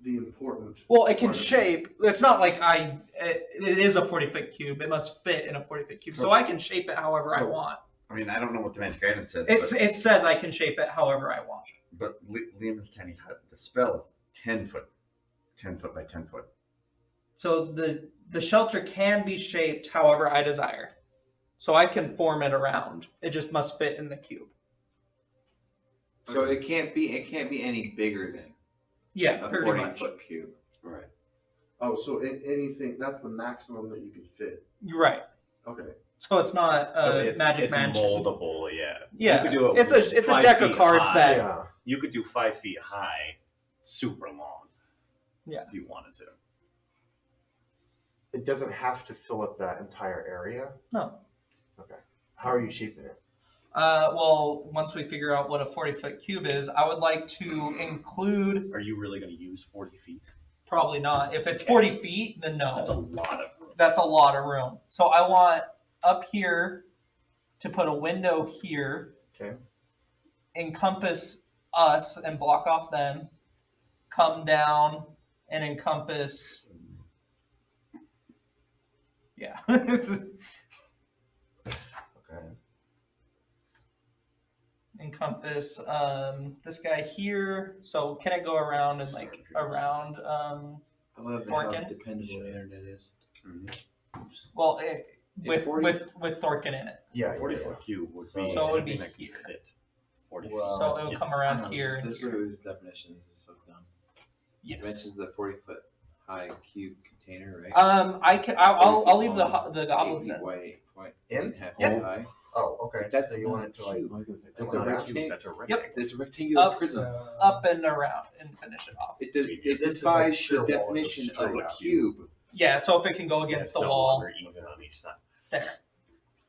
the important. Well, it can part of shape. It's not like it is a 40-foot cube. It must fit in a 40-foot cube. So I can shape it however I So- want. I mean, I don't know what the magic item says. It says I can shape it however I want. but Liam's tiny hut, the spell is 10 foot by 10 foot. So the shelter can be shaped however I desire. So I can form it around. It just must fit in the cube. So it can't be any bigger than Yeah, a pretty 40 much. foot cube. Right. Oh, so anything, that's the maximum that you could fit. You're right. Okay. So it's not So a magic it's mansion. moldable, yeah. Yeah, You could do it's a 5 deck of feet cards high. that Yeah. You could do 5 feet high, super long. Yeah. If you wanted to. It doesn't have to fill up that entire area. No. Okay. How are you shaping it? Well, once we figure out what a 40-foot cube is, I would like to include. Are you really going to use 40 feet? Probably not. If it's 40 feet, then no. That's a lot of room. That's a lot of room. So I want up here to put a window here. Okay. Encompass us and block off them. Come down and encompass. Yeah. Okay. Encompass this guy here. So can I go around and like around? I love Thorkin? how dependable the internet is. Well, Yeah, 40 with Thorkin in it. Yeah. 40 yeah. foot cube would So be it would be anything that could here. fit 40 Well, So it would yeah. come I around know, here and Just here. look at this definition. This is so dumb. It Yes. mentions the 40-foot high cube container, right? I'll leave 40 the long, goblins 8 feet in. wide, 8 In? and a half Yeah. feet high. Oh, okay. That's so you not want it to like. cube. That's a Wow. rectangle. That's a rectangle. It's a rectangular Up, prism. up and around and finish it off. It This is like defies sheer the wall, it goes definition of straight a up. cube. Yeah, so if it can go Yeah, against it's the no wall, longer even on each side. there.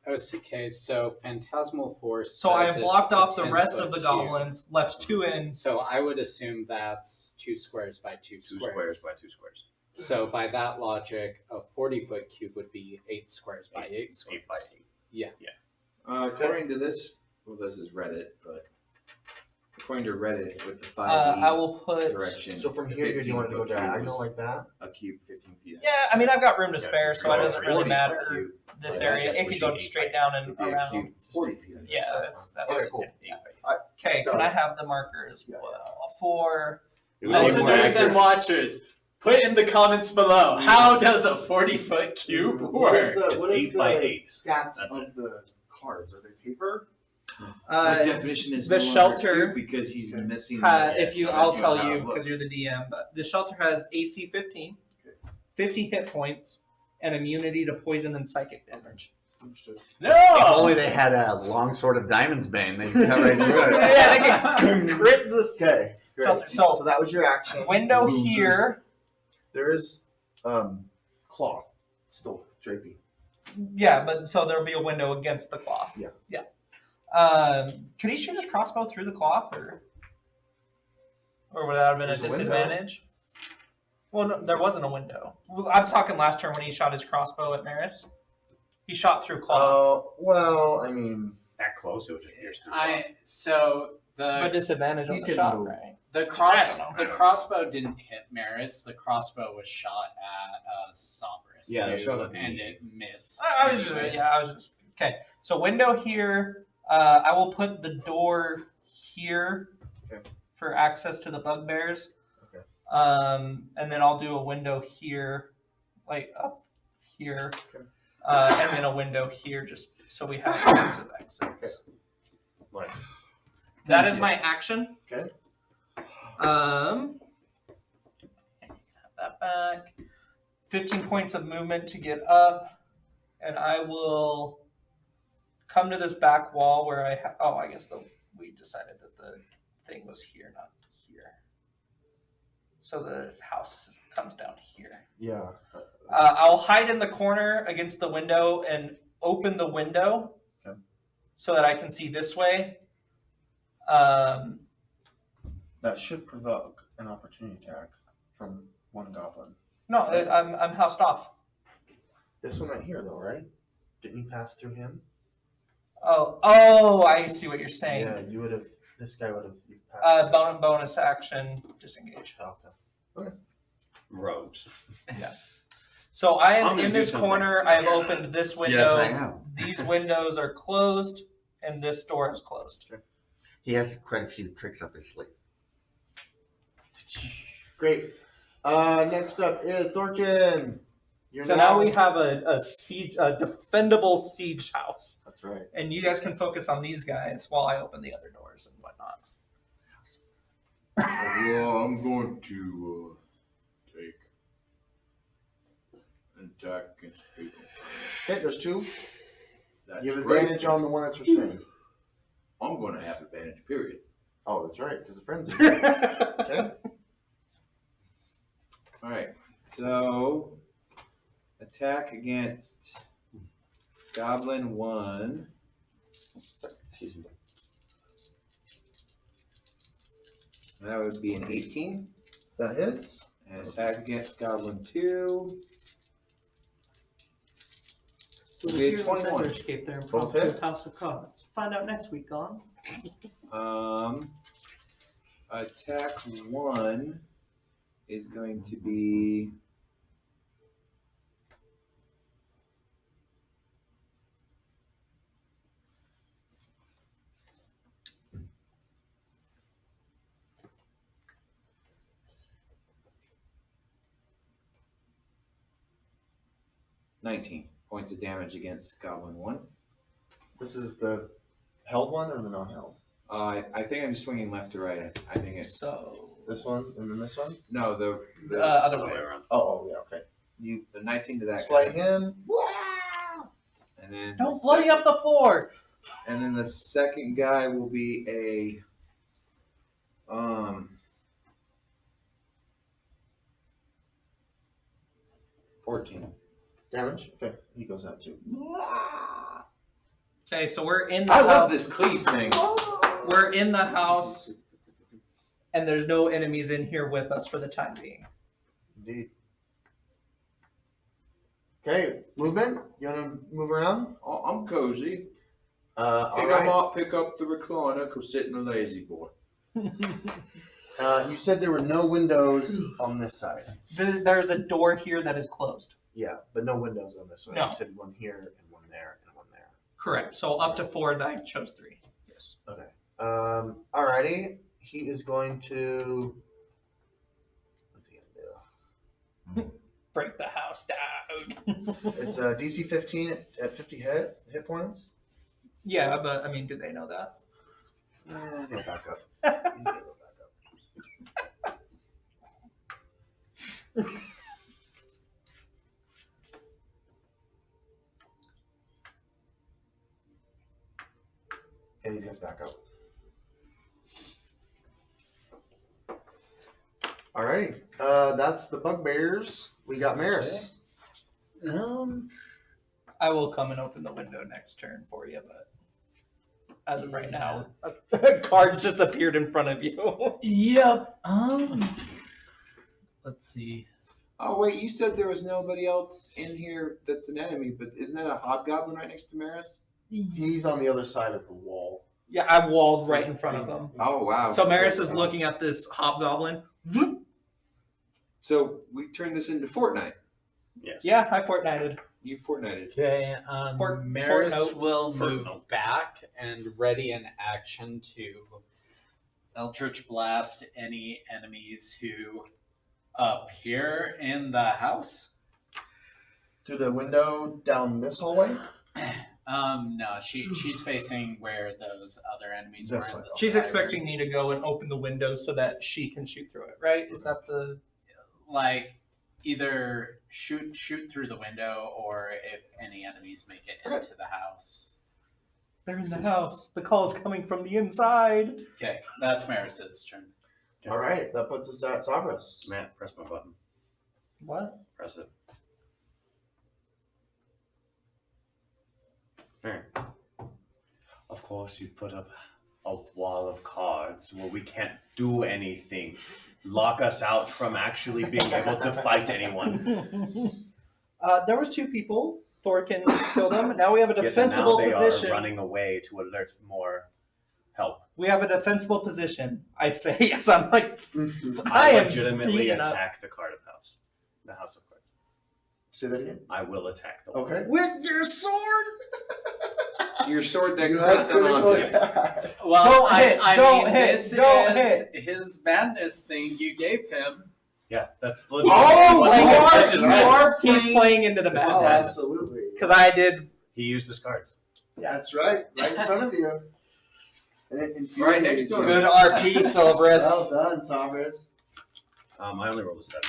Okay, so Phantasmal Force. So I says have blocked it's a off the rest 10-foot of the cube. goblins, left 2 in. So I would assume that's 2 squares by 2 2 squares. squares by 2 squares. So by that logic, a 40-foot cube would be 8 squares by 8 squares. 8 by 8. Yeah. According to this, well, this is Reddit, but according to Reddit, with the 5 I will put. direction, So from the here, you want it to go 15-foot cube diagonal was like that? a cube 15 feet. Yeah, I mean I've got room to Yeah, spare, so it go doesn't for really 40-foot matter cube this Yeah, area. that It would could go be 8 straight by down would and be a around. cube 40 feet. Yeah, That's that's fine. Okay, it, cool. yeah. 8 by 8. Okay, can Done. I have the marker as Yeah. well for? It would be Listeners more Listeners accurate. and watchers, put in the comments below. How does a 40-foot cube What is work? the, It's what is 8 by the 8. stats That's of it. the cards? Are they paper? The definition is the no longer shelter cube because he's Okay. missing. If you, that's I'll not tell how you it because looks. you're the DM. But the shelter has AC 15, 50 hit points, and immunity to poison and psychic damage. Understood. If only they had a long sword of Diamond's Bane, they'd cut right through it. Yeah, they can crit this Okay. Great. shelter. So that was your action. window Losers. here. There is cloth still draping. Yeah, but so there'll be a window against the cloth. Yeah. Yeah. Could he shoot his crossbow through the cloth, or would that have been There's a a window. disadvantage? Well, no, there wasn't a window. I'm talking last turn when he shot his crossbow at Maris. He shot through cloth, Oh, well, I mean, That close, it would just pierce through. but disadvantage on he the can shot, move. right? The I don't know. crossbow didn't hit Maris. The crossbow was shot at Sovereign. Yeah, they shot at me. and it missed. I was just okay. So window here. I will put the door here Okay. for access to the bugbears. Okay. And then I'll do a window here, like up here, Okay. and then a window here, just so we have means of exits. Like, That is my action. Okay. Have that back. 15 points of movement to get up, and I will come to this back wall where I guess we decided that the thing was here, not here. So the house comes down here. Yeah. I'll hide in the corner against the window and open the window so that I can see this way. That should provoke an opportunity attack from one goblin. No, I'm housed off. This one right here, though, right? Didn't you pass through him? Oh, I see what you're saying. Yeah, you would have. This guy would have. Passed Bonus action, disengage. Oh, okay. Rogues. Yeah. So I I'm am gonna in do this something. corner. I have opened this window. Yes, I am. These windows are closed, and this door is closed. He has quite a few tricks up his sleeve. Great. Next up is Thorkin. So now we have a defendable siege house, That's right. and you guys can focus on these guys while I open the other doors and whatnot. Well, I'm going to take an attack against people. Okay, there's two. That's You have great. advantage on the one that's restrained. I'm going to have advantage, period. Oh, that's right, because the friends are okay. All right. So, attack against Goblin 1. Excuse me. That would be an 18. That hits. And attack against Goblin 2. So the heroes of 21. escape their impromptu Okay. House of Cards. Find out next week on. Attack 1 is going to be $19 points of damage against Goblin 1. This is the held one or the non-held? I think I'm just swinging left to right. I think it's So This one and then this one? no the other way around. Oh, yeah, okay. you the 19 to that Slay guy. him. And then Don't bloody up the floor. And then the second guy will be a 14. Damage. Okay, he goes out too. Okay, so we're in the I house. love this cleave thing. We're in the house, and there's no enemies in here with us for the time being. Indeed. Okay, movement. You want to move around? Oh, I'm cozy. All I right. might pick up the recliner, go sit in the lazy boy. You said there were no windows on this side. There's a door here that is closed. Yeah, but no windows on this one. No. You said one here and one there and one there. Correct. So up to 4, I chose 3. Yes. Okay. Alrighty. He is going to. What's he gonna do? Break the house down. It's a DC 15 at 50 hit points. Yeah, but I mean, do they know that? Go back up. He's gonna go back up. And he goes back up. Alrighty. That's the bugbears. We got Maris. I will come and open the window next turn for you, but as of right now, cards just appeared in front of you. Yep. Let's see. Oh wait, you said there was nobody else in here that's an enemy, but isn't that a hobgoblin right next to Maris? He's on the other side of the wall. Yeah, I walled right in front of him. Oh wow. So Maris is looking at this hobgoblin. So we turned this into Fortnite. Yes. Yeah, I Fortnited. You Fortnited. Okay, Maris Fortnite. will move Fortnite. back and ready an action to Eldritch Blast any enemies who appear in the house. To the window down this hallway? No, she's facing where those other enemies That's were. In fine. the She's spider. expecting me to go and open the window so that she can shoot through it, right? Is that the... Like either shoot through the window, or if any enemies make it into the house. They're in the house. The call is coming from the inside. Okay, that's Maris's turn. All right, that puts us at Savras. Matt, press my button. What? Press it. There. Of course, you put up a wall of cards where we can't do anything. Lock us out from actually being able to fight anyone. There was 2 people. Thorkin killed them. Now we have a Yes, and defensible now they position. are running away to alert more help. We have a defensible position. I say yes. I'm like, I am legitimately beaten up. attack the card of house. The house of cards. Say that again. I will attack the wall. Okay. With your sword. Your sword that You crits have on critical objects. attack. Well, Don't hit, I don't mean, hit, this don't is his madness thing you gave him. Yeah, that's Oh, legitimately you what are, this is. he's playing into the This is Oh, madness. madness. absolutely. Because I did. He used his cards. That's right. Right in front of you. And it Right next to him. Good RP, Silverus. Well done, Savras. I only rolled a 7.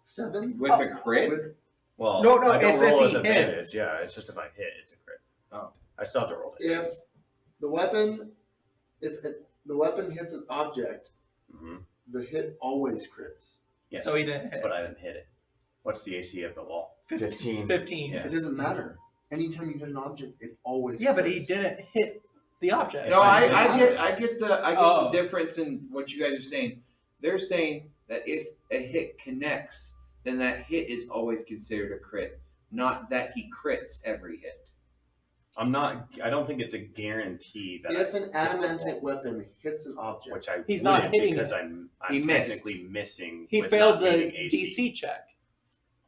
7? With a crit? With Well, No, I don't it's roll if with he advantage. hits. Yeah, it's just if I hit, it's a crit. Oh. I still have to roll it. if the weapon the weapon hits an object, Mm-hmm. the hit always crits. Yes, So he didn't hit. but I didn't hit it. What's the AC of the wall? 15. 15. Yeah. It doesn't matter. Anytime you hit an object, it always Yeah, but crits. he didn't hit the object. No, I It's- get the Oh. difference in what you guys are saying. They're saying that if a hit connects, then that hit is always considered a crit, not that he crits every hit. I don't think it's a guarantee that If an I hit the adamantite wall, weapon hits an object, which I He's not wouldn't hitting because it. I'm He missed. technically missing. He with failed not the meeting AC. DC check.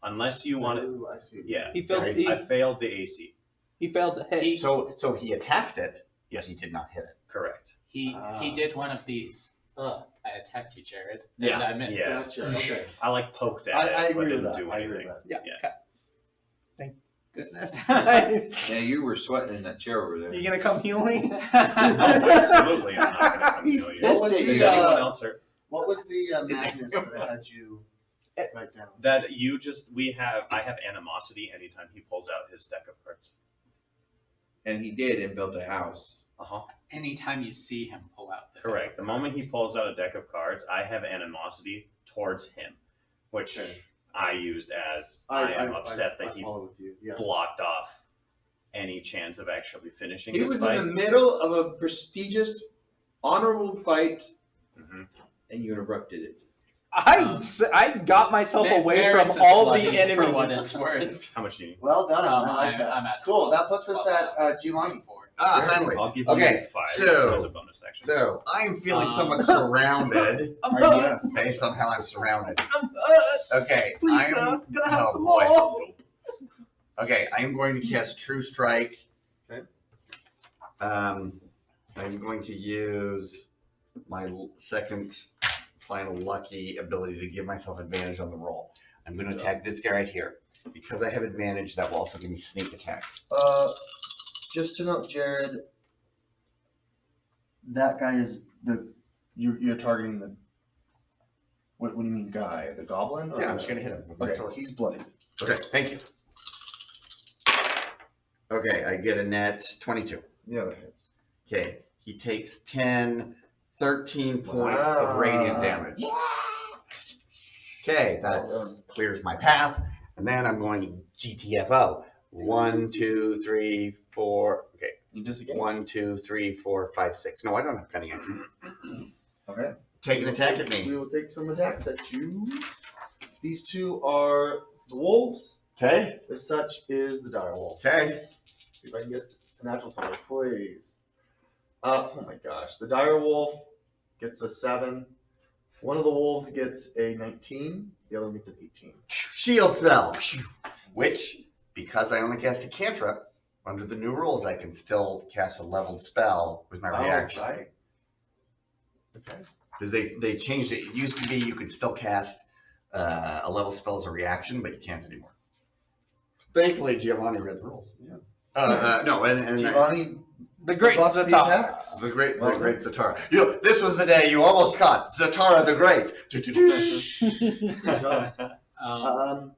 Unless you want it. Oh, I see. Yeah, He failed. Right. I failed the AC. He failed to hit. So he attacked it. Yes, He did not hit it. correct. He did one of these. I attacked you, Jared. Yeah. And I missed. Yeah. Gotcha. Okay. I like poked at I it, but agree with didn't that. do I agree anything. with that. Yeah. Yeah. Okay. Thank goodness. Yeah, you were sweating in that chair over there. You gonna come heal me? No, absolutely, I'm not going to come He's kill you. What was Is the, anyone else hurt? What was the madness that I had you write down? That you just I have animosity anytime he pulls out his deck of cards. And he did and built a house. Anytime you see him pull out the Correct. deck The of moment he cards. pulls out a deck of cards, I have animosity towards him, which Okay. I used as I am upset that I he follow with you. Yeah. blocked off any chance of actually finishing He this was fight. in the middle of a prestigious, honorable fight, Mhm. and you interrupted it. I got myself away Maris from is all the bloody enemies. for what it's worth. How much do you need? Well done. I like I'm that. at Cool. 12. That puts us at Giovanni. Ah, finally. I'll give Okay, you 5 so- as a bonus action. So I am feeling somewhat surrounded I'm Are hurt. Yes. based on how I'm surrounded. I'm hurt. Okay, Please, sir. I'm Gonna have oh, some boy. more. Okay, I am going to cast True Strike. Okay. I'm going to use my second final lucky ability to give myself advantage on the roll. I'm going to attack this guy right here. Because I have advantage, that will also give me sneak attack. Just to note, Jared, that guy is you're targeting the. What do you mean, guy? The goblin? Or Yeah, I'm just going to hit him. with my Okay, sword. he's bloodied. Okay, thank you. Okay, I get a net 22. Yeah, that hits. Okay, he takes 13 points of radiant Wow. damage. Okay, that clears my path. And then I'm going to GTFO. 1, 2, 3, 4. Okay, You disengage. 1, 2, 3, 4, 5, 6. No, I don't have cunning action. Okay. Take an attack at We me. will take some attacks at you. These two are the wolves. Okay, As such is the dire wolf. okay. See if I can get a natural 20, please. Oh my gosh. The dire wolf gets a 7. One of the wolves gets a 19. The other one gets an 18. Shield spell. Which, because I only cast a cantrip, under the new rules, I can still cast a leveled spell with my reaction. Oh, right. Okay. Because they changed it. It used to be you could still cast a level spell as a reaction, but you can't anymore. Thankfully, Giovanni read the rules. No, and Giovanni The great buffs the Zatara. attacks. the great Well Zatara. This was the day you almost caught Zatara the Great. Good job.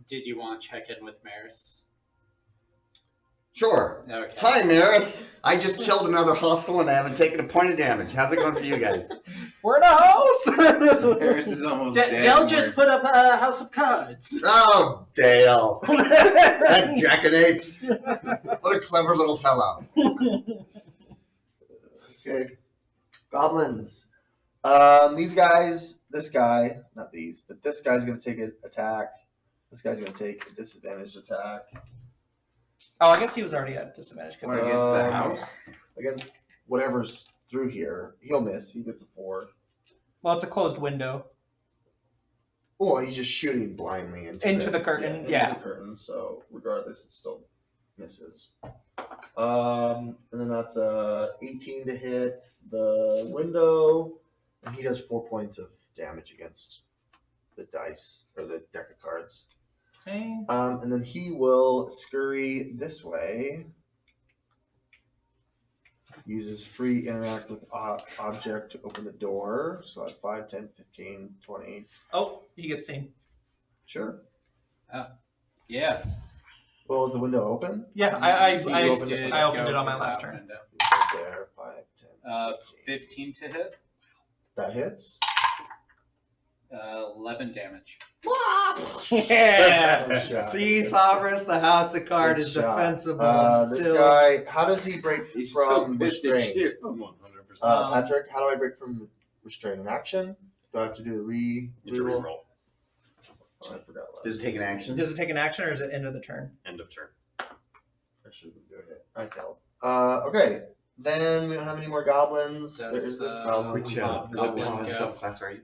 Did you want to check in with Maris? Sure. Okay. Hi, Maris. I just killed another hostile and I haven't taken a point of damage. How's it going for you guys? We're in a house. Harris is almost dead. Dell just put up a house of cards. Oh, Dale. That jackanapes. What a clever little fellow. Okay. Goblins. These guys, this guy, not these, but this guy's going to take an attack. This guy's going to take a disadvantaged attack. Oh, I guess he was already at disadvantage because Against the house? Against whatever's through here. He'll miss. He gets a 4. well, it's a closed window. Well, he's just shooting blindly into the curtain. into Yeah. the curtain. So regardless, it still misses. And then that's 18 to hit the window, and he does 4 points of damage against the dice or the deck of cards. Okay. And then he will scurry this way. Uses free interact with object to open the door. So that's 5, 10, 15, 20. Oh, he gets seen. Sure. Yeah. Well, is the window open? Yeah, I opened it. I opened it go on my with last that turn. window. Right there. 5, 10. 15 to hit. That hits. 11 damage. Yeah. Good shot. See, Sovereigns, the House of Card Good is shot. defensible. This still. guy, how does he break He's from so pissed at restraint? you. 100%. Patrick, how do I break from restraint in action? Do I have to do the You have to reroll? reroll. Oh, I forgot last. Does it take an action? Does it take an action or is it end of the turn? End of turn. I should have been doing it. I failed. Okay. Then we don't have any more goblins. That's There's this the- goblin. Which Goblin pawn go. subclass are you?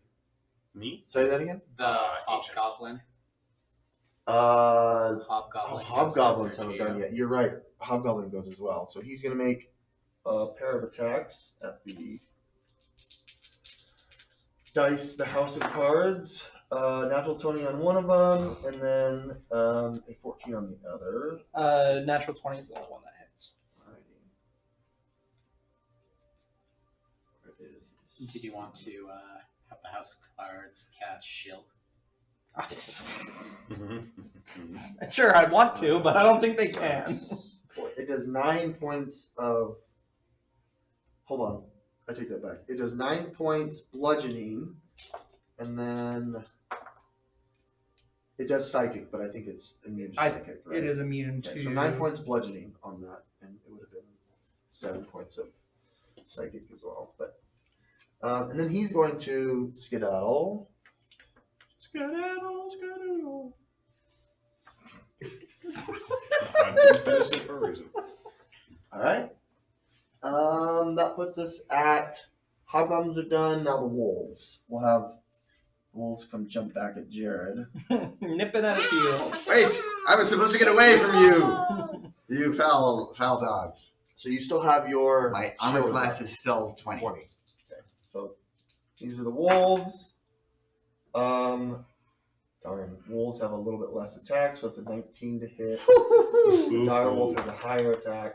Me? Say that again? The Hobgoblin. Hobgoblin. Hobgoblins goes haven't after done Geo. yet. You're right. Hobgoblin goes as well. So he's going to make a pair of attacks at the dice, the House of Cards. Natural 20 on one of them, and then a 14 on the other. Natural 20 is the only one that hits. Did you want to have the House of Cards cast Shield? Sure, I'd want to, but I don't think they can. It does 9 points of. Hold on, I take that back. It does 9 points bludgeoning, and then it does psychic, but I think it's immune to psychic. Right? It is immune Okay, to. so 9 points bludgeoning on that, and it would have been 7 points of psychic as well. But and then he's going to skedaddle. Skedaddle, skedaddle. I didn't finish it for a reason. All right. That puts us at hobgoblins are done. Now the wolves. We'll have wolves come jump back at Jared. Nipping at his heels. Wait! I was supposed to get away from you! You foul dogs. So you still have your My armor shield class up. is still 20. 20. Okay. So these are the wolves. Darn, wolves have a little bit less attack, so it's a 19 to hit. Dire wolf has a higher attack,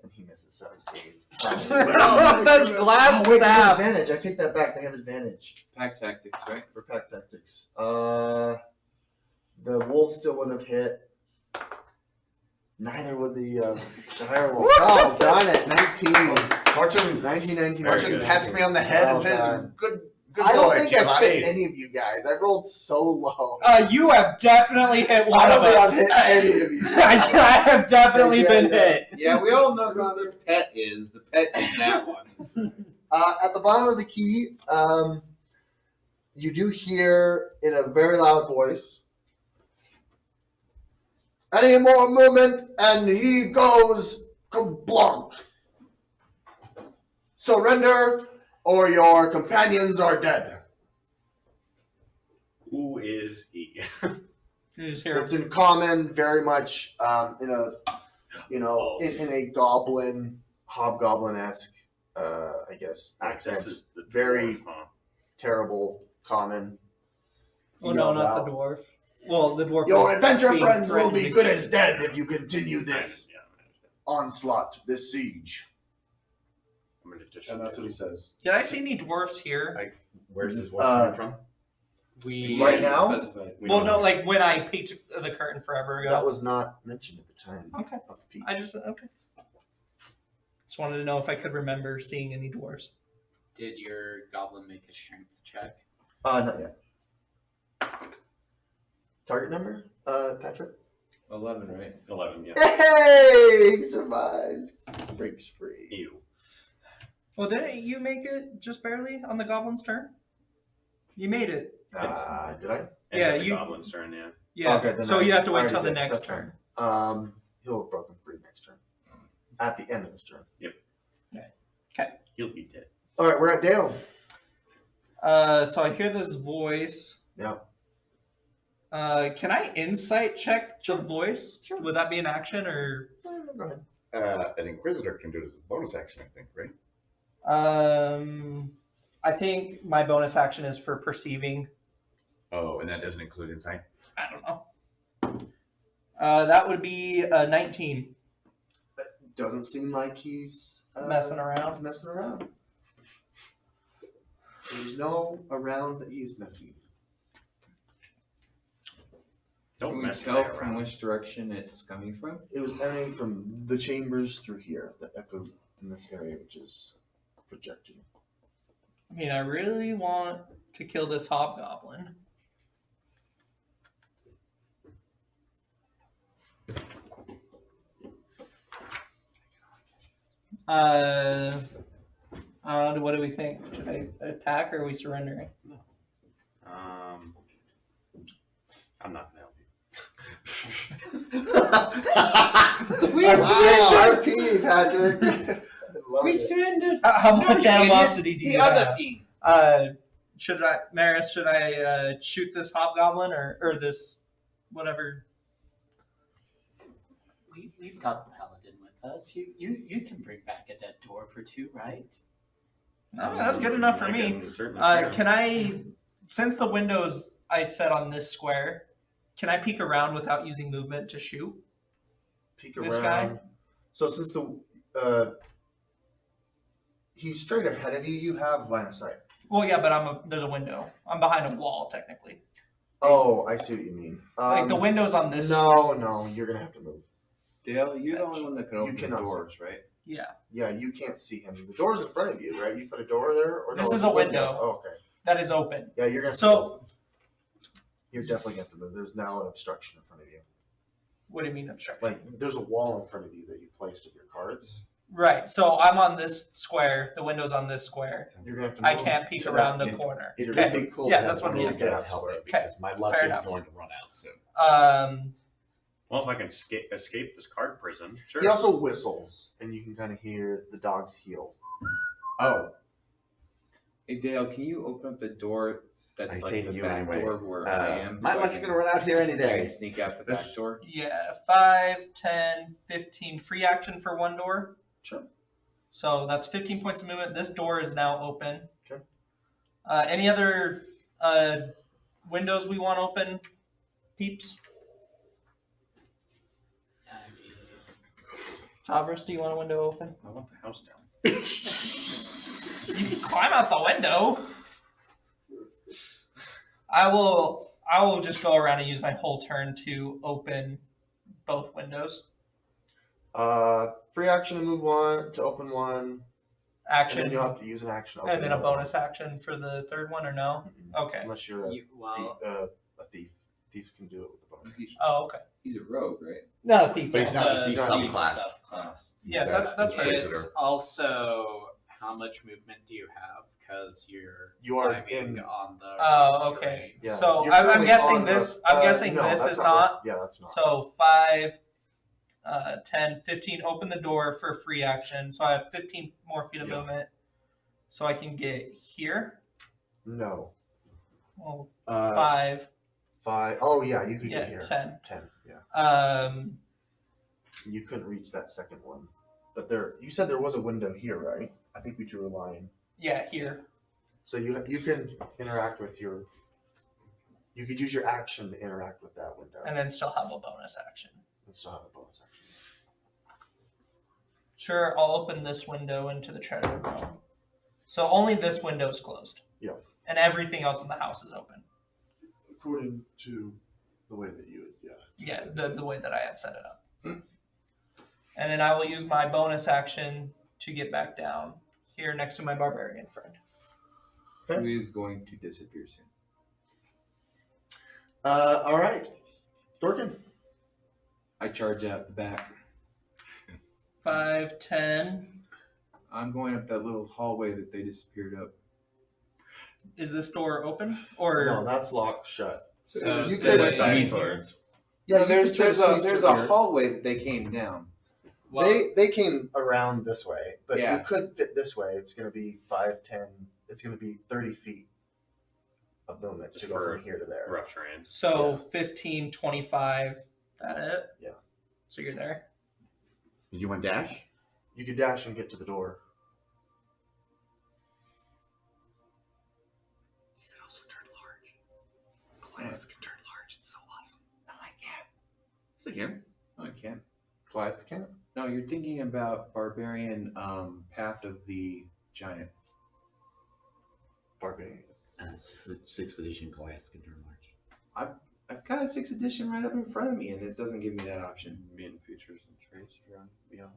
and he misses 17. That's glass Oh, wait, they have staff. advantage. I take that back. They have advantage Pack tactics, right? for pack tactics. The wolves still wouldn't have hit. Neither would the dire wolf. Oh, darn it. 19. Fortune, 19. Fortune pats me on the head and says, done. good I don't boy, think I Giovanni. fit any of you guys. I rolled so low. You have definitely hit one I of don't think I've us. hit any of you. I have definitely Yeah, been yeah. hit. Yeah, we all know who the pet is. The pet is that one. At the bottom of the key, you do hear in a very loud voice, any more movement and he goes kablunk. Surrender or your companions are dead. Who is he? You just hear. It's in common, very much in a, in a goblin, hobgoblin-esque, I guess, accent. This is the Very dwarf, huh? Terrible, common. He Oh no, yells not out, the dwarf. Well, the dwarf. Your was adventure being friends will be threatened good to as kill. dead if you continue this Yeah, onslaught, this siege. I'm gonna just And that's what he says. Did I see any dwarfs here? Where's this voice coming from? We Right now? Specified. We Well, don't no, know. like when I peeked the curtain forever ago. That was not mentioned at the time Okay. of the peak. I just okay. Just wanted to know if I could remember seeing any dwarves. Did your goblin make a strength check? Not yet. Target number, Patrick? 11, right? 11, yeah. Hey, he survives. Breaks free. Ew. Well, didn't you make it just barely on the goblin's turn? You made it. Did I? Yeah, And the you- goblin's turn, yeah. Yeah. Okay, then so I- you have to I wait already till the did. next That's turn. fine. He'll have broken free next turn. At the end of his turn. He'll be dead. All right, we're at Dale. So I hear this voice. Yeah. Can I insight check Sure. the voice? Sure. Would that be an action or? Go ahead. An Inquisitor can do it as a bonus action, I think, right? I think my bonus action is for perceiving. Oh, and that doesn't include insight? I don't know. That would be 19. Doesn't seem like he's Messing around. He's messing around. There's no around that he's messing. Don't Can we mess tell with from which direction it's coming from? It was emanating from the chambers through here that echoed in this area, which is projecting. I mean, I really want to kill this hobgoblin. What do we think? Should I attack or are we surrendering? I'm not gonna help you. Wow, RP, Patrick. We surrendered. How much you animosity do The you other have? team. Should I, Maris? Should I shoot this hobgoblin or this whatever? We've got the paladin with us. You can bring back a dead dwarf or two, right? No, that's good enough for I me. can certainly spare him. Can I, since the windows I set on this square, can I peek around without using movement to shoot? Peek This around. guy? So since he's straight ahead of you, you have line of sight. Well, yeah, but there's a window. I'm behind a wall technically. Oh, I see what you mean. Like the windows on this. No, you're gonna have to move. Dale, you're the only one that can You open the cannot doors, right? Yeah, Yeah, you can't see him. The door's in front of you, right? You put a door there, or This no, is it's a window. Oh, okay. that is open. Yeah, you're gonna. So- you're definitely gonna have to move. There's now an obstruction in front of you. What do you mean obstruction? Like there's a wall in front of you that you placed of your cards. Right. So I'm on this square. The window's on this square. You're gonna have to. I move can't peek to around that the end. corner. It Okay. would be cool Yeah, to that's have what one I'm of looking you at. guys help me Okay, because my luck fair is enough. going to run out soon. Well, if I can escape this card prison, sure. He also whistles, and you can kind of hear the dog's heel. Oh, Hey, Dale, can you open up the door that's I like say the to you back anyway, door where I am? my so I luck's can- going to run out here any I day. can sneak out the back This- door. Yeah, 5, 10, 15. Free action for one door. Sure. So that's 15 points of movement. This door is now open. Okay. Any other windows we want open, peeps? Tavros, do you want a window open? I want the house down. You can climb out the window. I will just go around and use my whole turn to open both windows. Free action to move one, to open one, and Action. then you'll have to use an action. to open And then a another bonus action for the third one, or no? one. Okay. Unless you're a, Well, a thief. Thieves can do it with a bonus action. Oh, okay. He's a rogue, right? No, thief. But he's not the thief no, subclass. Subclass. Yeah, He's that's a fair. Inquisitor. it's also how much movement do you have? Because you're You are climbing in. on the. Oh, okay. Yeah. So You're I'm currently guessing on the- this. I'm guessing no, this that's is right. not. Yeah, that's not. So 5, 10, 15. Open the door for free action. So I have 15 more feet of Yeah. movement. So I can get here. No. Well, 5. 5. Oh yeah, you could Yeah, get here. 10. 10. Yeah. Um, You couldn't reach that second one, but there. You said there was a window here, right? I think we drew a line. yeah, here. So you can interact with your You could use your action to interact with that window And then still have a bonus action. and still have a bonus action. Sure, I'll open this window into the treasure room. So only this window is closed. Yeah. And everything else in the house is open. According to the way that you would, Yeah, the way that I had set it up. And then I will use my bonus action to get back down here next to my barbarian friend. Okay. Who is going to disappear soon? All right. Dorkin. I charge out the back. 5, 10. I'm going up that little hallway that they disappeared up. Is this door open? Or No, that's locked shut. So You this could- way Side here. towards. Yeah, No, you there's could try to squeeze there's through a here. hallway that they came down. Well, They came around this way, but Yeah. you could fit this way. It's going to be 5, 10. It's going to be 30 feet of movement to Just go for from here to there. Rough terrain. so Yeah. 15, 25. That it? Yeah. So you're there? Did you want dash? You could dash and get to the door. You can also turn large. Glass can turn large. It's so awesome. No, I can't. Yes, I can. No, I can't. Goliath can't. No, you're thinking about barbarian path of the giant. Barbarian. This is a 6th edition glass can turn large. I've got a 6th edition right up in front of me, and it doesn't give me that option. Main features and traits if you're on beyond.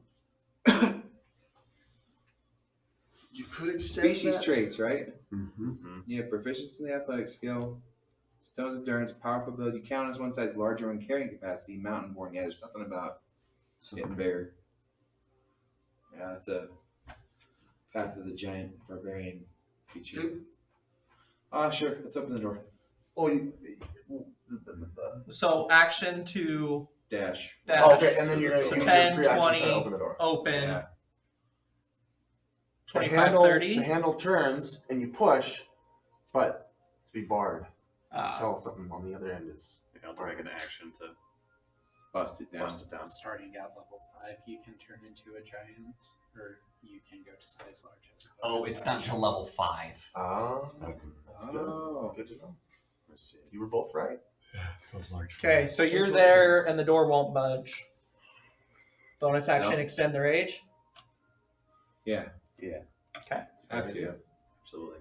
You could extend Species that. traits, right? Mm-hmm. You have proficiency in the athletic skill, stone's endurance, powerful ability. You count as one size larger when carrying capacity, mountain born. Yeah, there's something about getting bigger. Yeah, that's a path of the giant barbarian feature. Good. Sure. Let's open the door. Oh, you. So action to Dash. dash. Oh, okay, and then you're going So to use 10, your free action 20. to open the door. Open. Yeah. 25, 30. The handle turns and you push, but it's be barred. Tell something on the other end is. Yeah, I'll take an action to Bust it down. bust it down. starting at level 5, you can turn into a giant, or you can go to size large. as a Oh, bonus it's not action. until level 5. That's good. Oh. Good to know. You were both right. Yeah, it goes large. Okay, so you're there and the door won't budge. Bonus action, So? extend the rage. Yeah. Okay. Have to. Absolutely.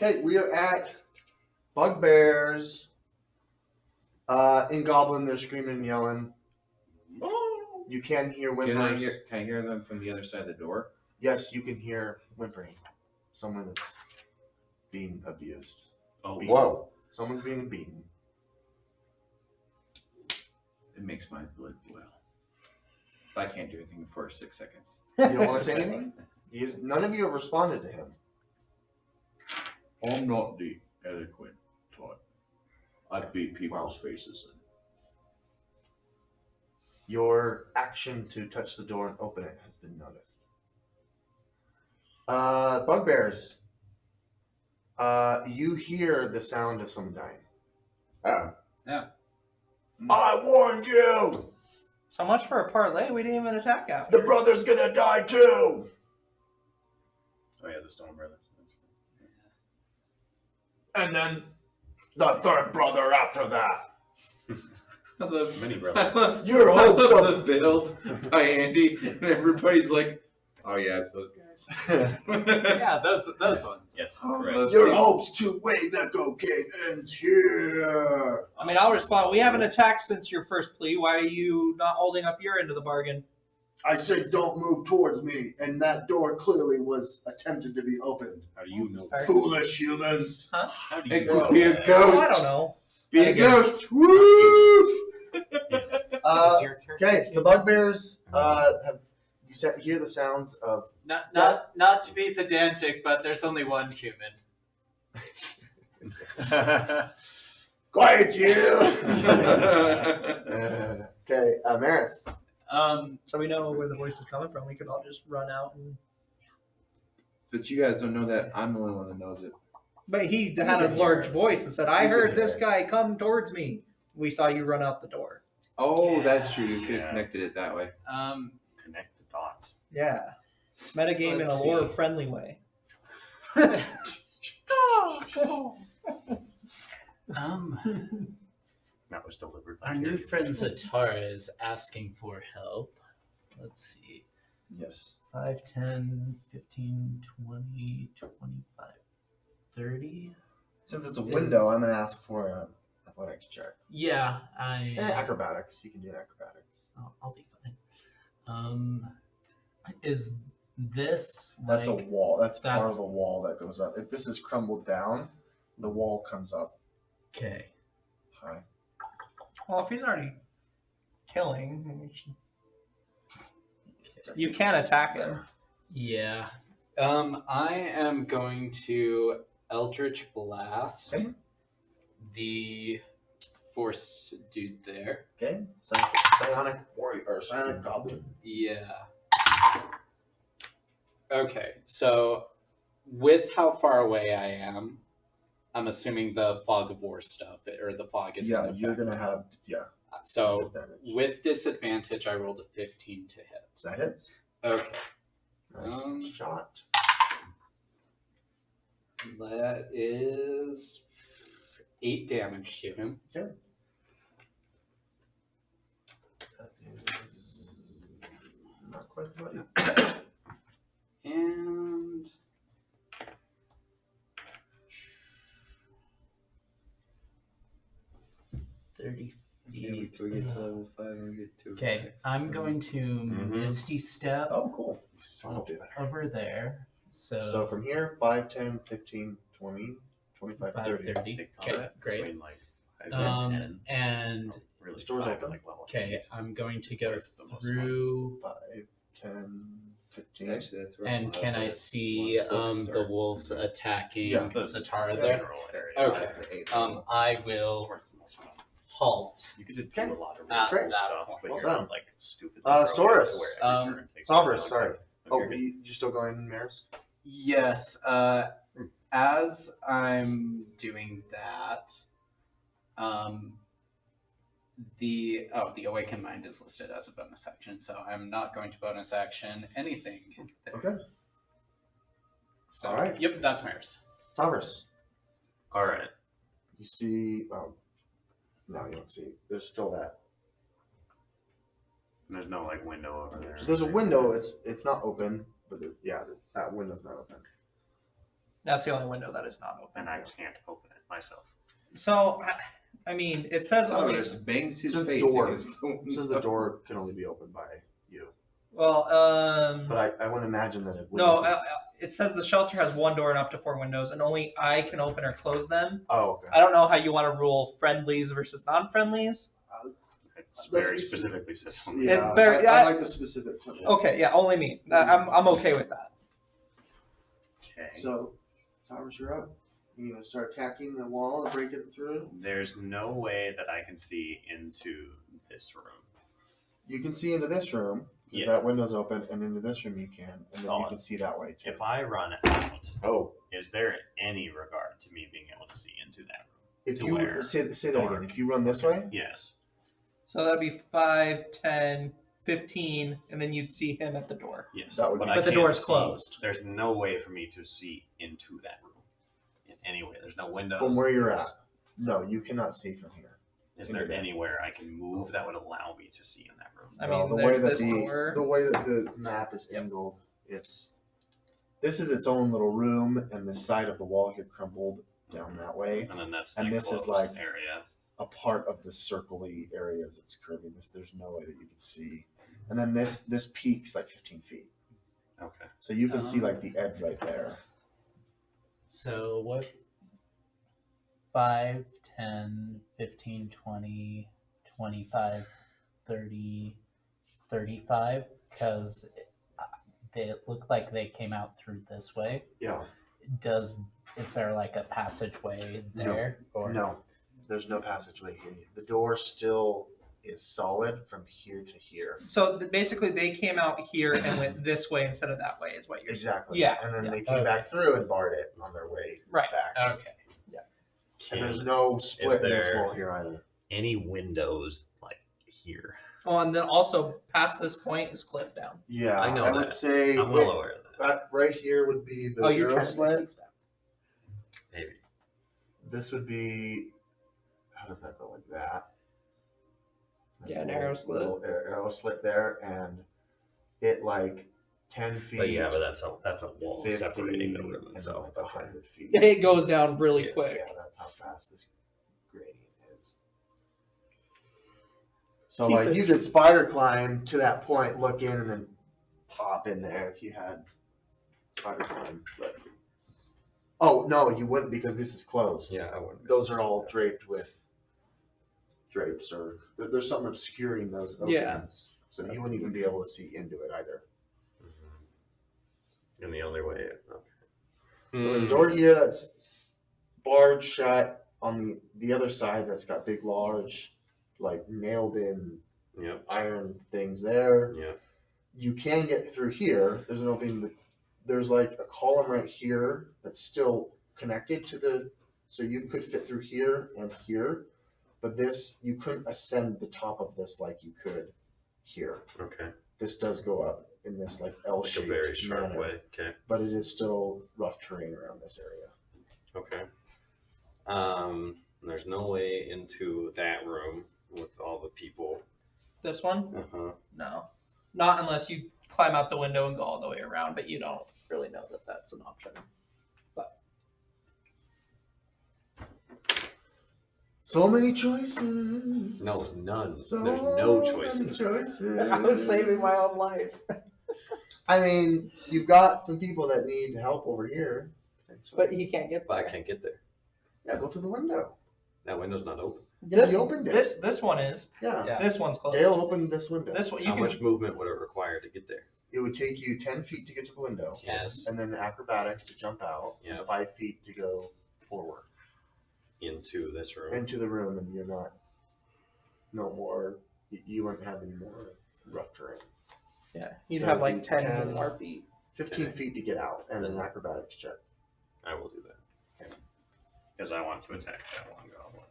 Okay, we are at Bugbears. In Goblin, they're screaming and yelling. You can hear whimpers. Can I hear them from the other side of the door? Yes, you can hear whimpering. Someone that's being abused. Oh, Beaten. Whoa. Someone's being beaten. It makes my blood boil. But I can't do anything for 6 seconds. You don't want to say anything? None of you have responded to him. I'm not the eloquent type. I beat people's faces in. Your action to touch the door and open it has been noticed. Bugbears. You hear the sound of someone dying. Yeah. I warned you! So much for a parlay. We didn't even attack after. The brother's gonna die too! Oh yeah, the Stone Brothers. And then the third brother after that. I love, Many I brothers. love, Your I hopes love of the build by Andy, and everybody's like, oh yeah, it's those guys. Yeah, those ones. Yes, Oh, correct. your hopes to win the cocaine ends here. I mean, I'll respond. We haven't attacked since your first plea. Why are you not holding up your end of the bargain? I said don't move towards me, and that door clearly was attempted to be opened. How do you know? Alright. Foolish humans. How do It you could know be a that? ghost. I don't know. Be a Again. ghost. Woo! Is your character Okay, the bugbears have you hear the sounds of Not to be pedantic, but there's only one human. quiet you. Okay, Maris. So we know where the voice is coming from. We could all just run out and. But you guys don't know that I'm the only one that knows it. But he had a large voice and said, "I heard this guy come towards me." We saw you run out the door. Oh, that's true. You could have Yeah. connected it that way. Connect the dots. Yeah, metagame in a Let's lore see. friendly way. That was delivered by Our new Gary. friend Zatara is asking for help. Let's see. Yes. 5, 10, 15, 20, 25, 30. Since it's a window, I'm gonna ask for an athletics check. Yeah, Acrobatics. You can do acrobatics. I'll be fine. Is this That's like a wall. That's part that's- of the wall that goes up. If this is crumbled down, the wall comes up okay? high. Well, if he's already killing, you can attack him. Yeah. I am going to Eldritch Blast Okay. the force dude there. Okay. Psionic warrior or psionic goblin. Yeah. Okay, so with how far away I am, I'm assuming the fog of war stuff or the fog is. Yeah, in you're effect. gonna have So disadvantage. with disadvantage, I rolled a 15 to hit. So that hits. Okay, Nice shot. that is 8 damage to him. That is not quite bloody. And 30 feet. Can we get to level 5 and get to Okay, I'm going to Misty Step Oh, cool. I'll do that. over there. So from here, 5, 10, 15, 20, 25, 30. 30. Take Okay, combat great. between, like, 5 and 10. And Really, The store's 5 open? like level okay, 8. I'm going to go That's the most through. 5, 10, 15. Actually, that's right. And can I see the wolves attacking Yeah. Satara Yeah. there? General area. Okay. I will Towards the most fun. halt. You could do Okay. a lot of At really cool that stuff, point. but Well you're done. like stupid. Saurus. Saurus, sorry. Okay, Oh, good. you still going, Maris? Yes. As I'm doing that, the awakened mind is listed as a bonus action, so I'm not going to bonus action anything there. Okay. So, All right. Yep, that's Maris. Saurus. All right. You see. No, you don't see. There's still that. There's no like window over there. There's a window. It's not open, but that window's not open. That's the only window that is not open. and I can't open it myself. So, I mean, it says only. Cyrus bangs his It says face door. against the It says the door can only be opened by you. Well, But I wouldn't imagine that it would. no, it says the shelter has one door and up to 4 windows, and only I can open or close them. Oh, okay. I don't know how you want to rule friendlies versus non-friendlies. It's Let's very be- specifically says something. Yeah, It's very- I like the specifics of it. Okay, yeah, only me. I'm okay with that. Okay. So, Towers, you're up. You gonna start attacking the wall and breaking it through? There's no way that I can see into this room. You can see into this room. 'Cause Yeah. that window's open, and into this room you can, and then you Oh. can see that way too. If I run out, Oh, is there any regard to me being able to see into that room? if To you where? say that Dark. again. If you run this way, Yes. So that'd be 5, 10, 15, and then you'd see him at the door. Yes. That would but be- I But the can't door's see- closed. There's no way for me to see into that room in any way. There's no windows. from where you're There's- at, no, you cannot see from here. Is into there there. anywhere I can move that would allow me to see in that room? I No, mean, the way there's that this door. the way that the map is angled, this is its own little room, and the side of the wall here crumbled down that way. And then that's And the this is enclosed like- area. A part of the circly areas it's curving. There's no way that you could see. And then this peaks like 15 feet, Okay. so you can see like the edge right there. So what? 5, 10, 15, 20, 25, 30, 35, because they look like they came out through this way. Yeah. Is there like a passageway there? Or No, there's no passageway here. The door still is solid from here to here. So basically, they came out here and went this way instead of that way, is what you're saying. Exactly. Yeah, And then yeah. they came back through and barred it on their way Right. back. Okay. And there's no split in this there- wall here either. Any windows like here? Oh, and then also past this point is cliff down. Yeah, I know I would that. say I'm well aware of that. that right here would be the Oh, you're arrow trying to slit. see Maybe. This would be how does that go like that? There's Yeah, a an little- arrow slit. Little arrow slit there, and it like 10 feet. But yeah, but that's a wall 50, separating the room and then itself. like Okay. 100 feet. It goes down really Yes, quick. Yeah, that's how fast this gradient is. So Keep like it- you could spider climb to that point, look in, and then pop in there if you had spider climb. But oh no, you wouldn't because this is closed. Yeah, I wouldn't. be Those able are to all do draped with drapes, or there's something obscuring those openings. Yeah. So you wouldn't even be able to see into it either. that. Mhm. And the only way, okay. So there's a door here that's barred shut. On the other side, that's got big, large, like nailed in Yep. iron things there. Yep. You can get through here. There's an opening. There's like a column right here that's still connected to the. So you could fit through here and here, but this you couldn't ascend the top of this like you could here. Okay. This does go up in this like Like a L-shaped very sharp manner, way. Okay. but it is still rough terrain around this area. Okay. There's no way into that room with all the people. This one? Uh-huh. No. Not unless you climb out the window and go all the way around, but you don't really know that that's an option. So many choices. No, none. So There's no many choices. choices. I was saving my own life. I mean, you've got some people that need help over here. But he can't get But I there. can't get there. Yeah, go through the window. That window's not open. Yeah, This you opened it. This one is. Yeah. Yeah. This one's closed. Dale opened this window. This one you How can. much movement would it require to get there? It would take you 10 feet to get to the window, Yes. and then acrobatics to jump out, Yeah. and 5 feet to go forward Into this room. into the room, and you're not, no more, you wouldn't have any more rough terrain. Yeah, you'd So have if like you 10 can- more feet. 15 Okay. feet to get out, and an acrobatics check. I will do that. Because I want to attack that one goblin.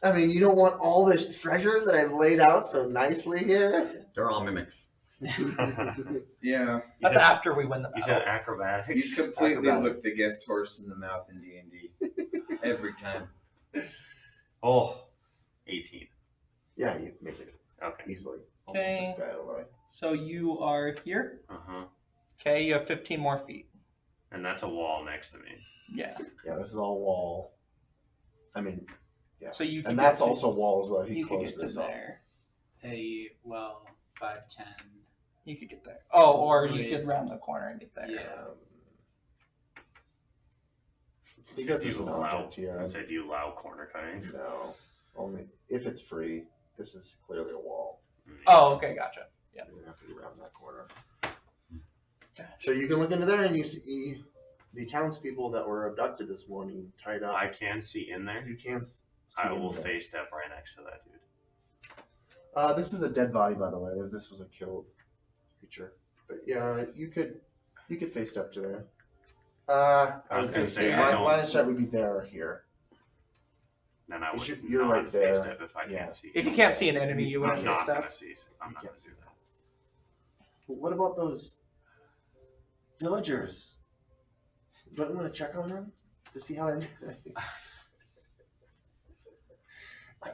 I mean, you don't want all this treasure that I've laid out so nicely here? They're all mimics. Yeah, That's after we win the You battle. said acrobatics. you completely Acrobatics. look the gift horse in the mouth in D&D every time. Oh, 18. Yeah, you make it Okay. easily. I'll Okay. move this guy out of the way. So you are here. Uh-huh. Okay, you have 15 more feet. And that's a wall next to me. Yeah. Yeah, this is all wall. I mean, yeah. So you can And get that's to- also wall as well. He you could closed get to this off. there. Hey, well, 5, 10. You could get there. Oh, or you Wait. could round the corner and get there. Yeah. Because Do there's you an allow- object here. I say, do you allow corner cutting? No, only if it's free. This is clearly a wall. Oh, okay, gotcha. You're gonna have to get around that corner. So you can look into there and you see the townspeople that were abducted this morning tied up. I can see in there. You can't see. I in will there. face step right next to that dude. This is a dead body, by the way. This was a killed creature. But yeah, you could face step to there. I was gonna say, I don't- line of sight would be there or here. Then I would You're not right face there. step if I Yeah. can't see. If you can't see an enemy, you I'm wouldn't not face gonna step. see. I'm not You gonna can't do that. But what about those villagers? Don't you want to check on them to see how they're doing?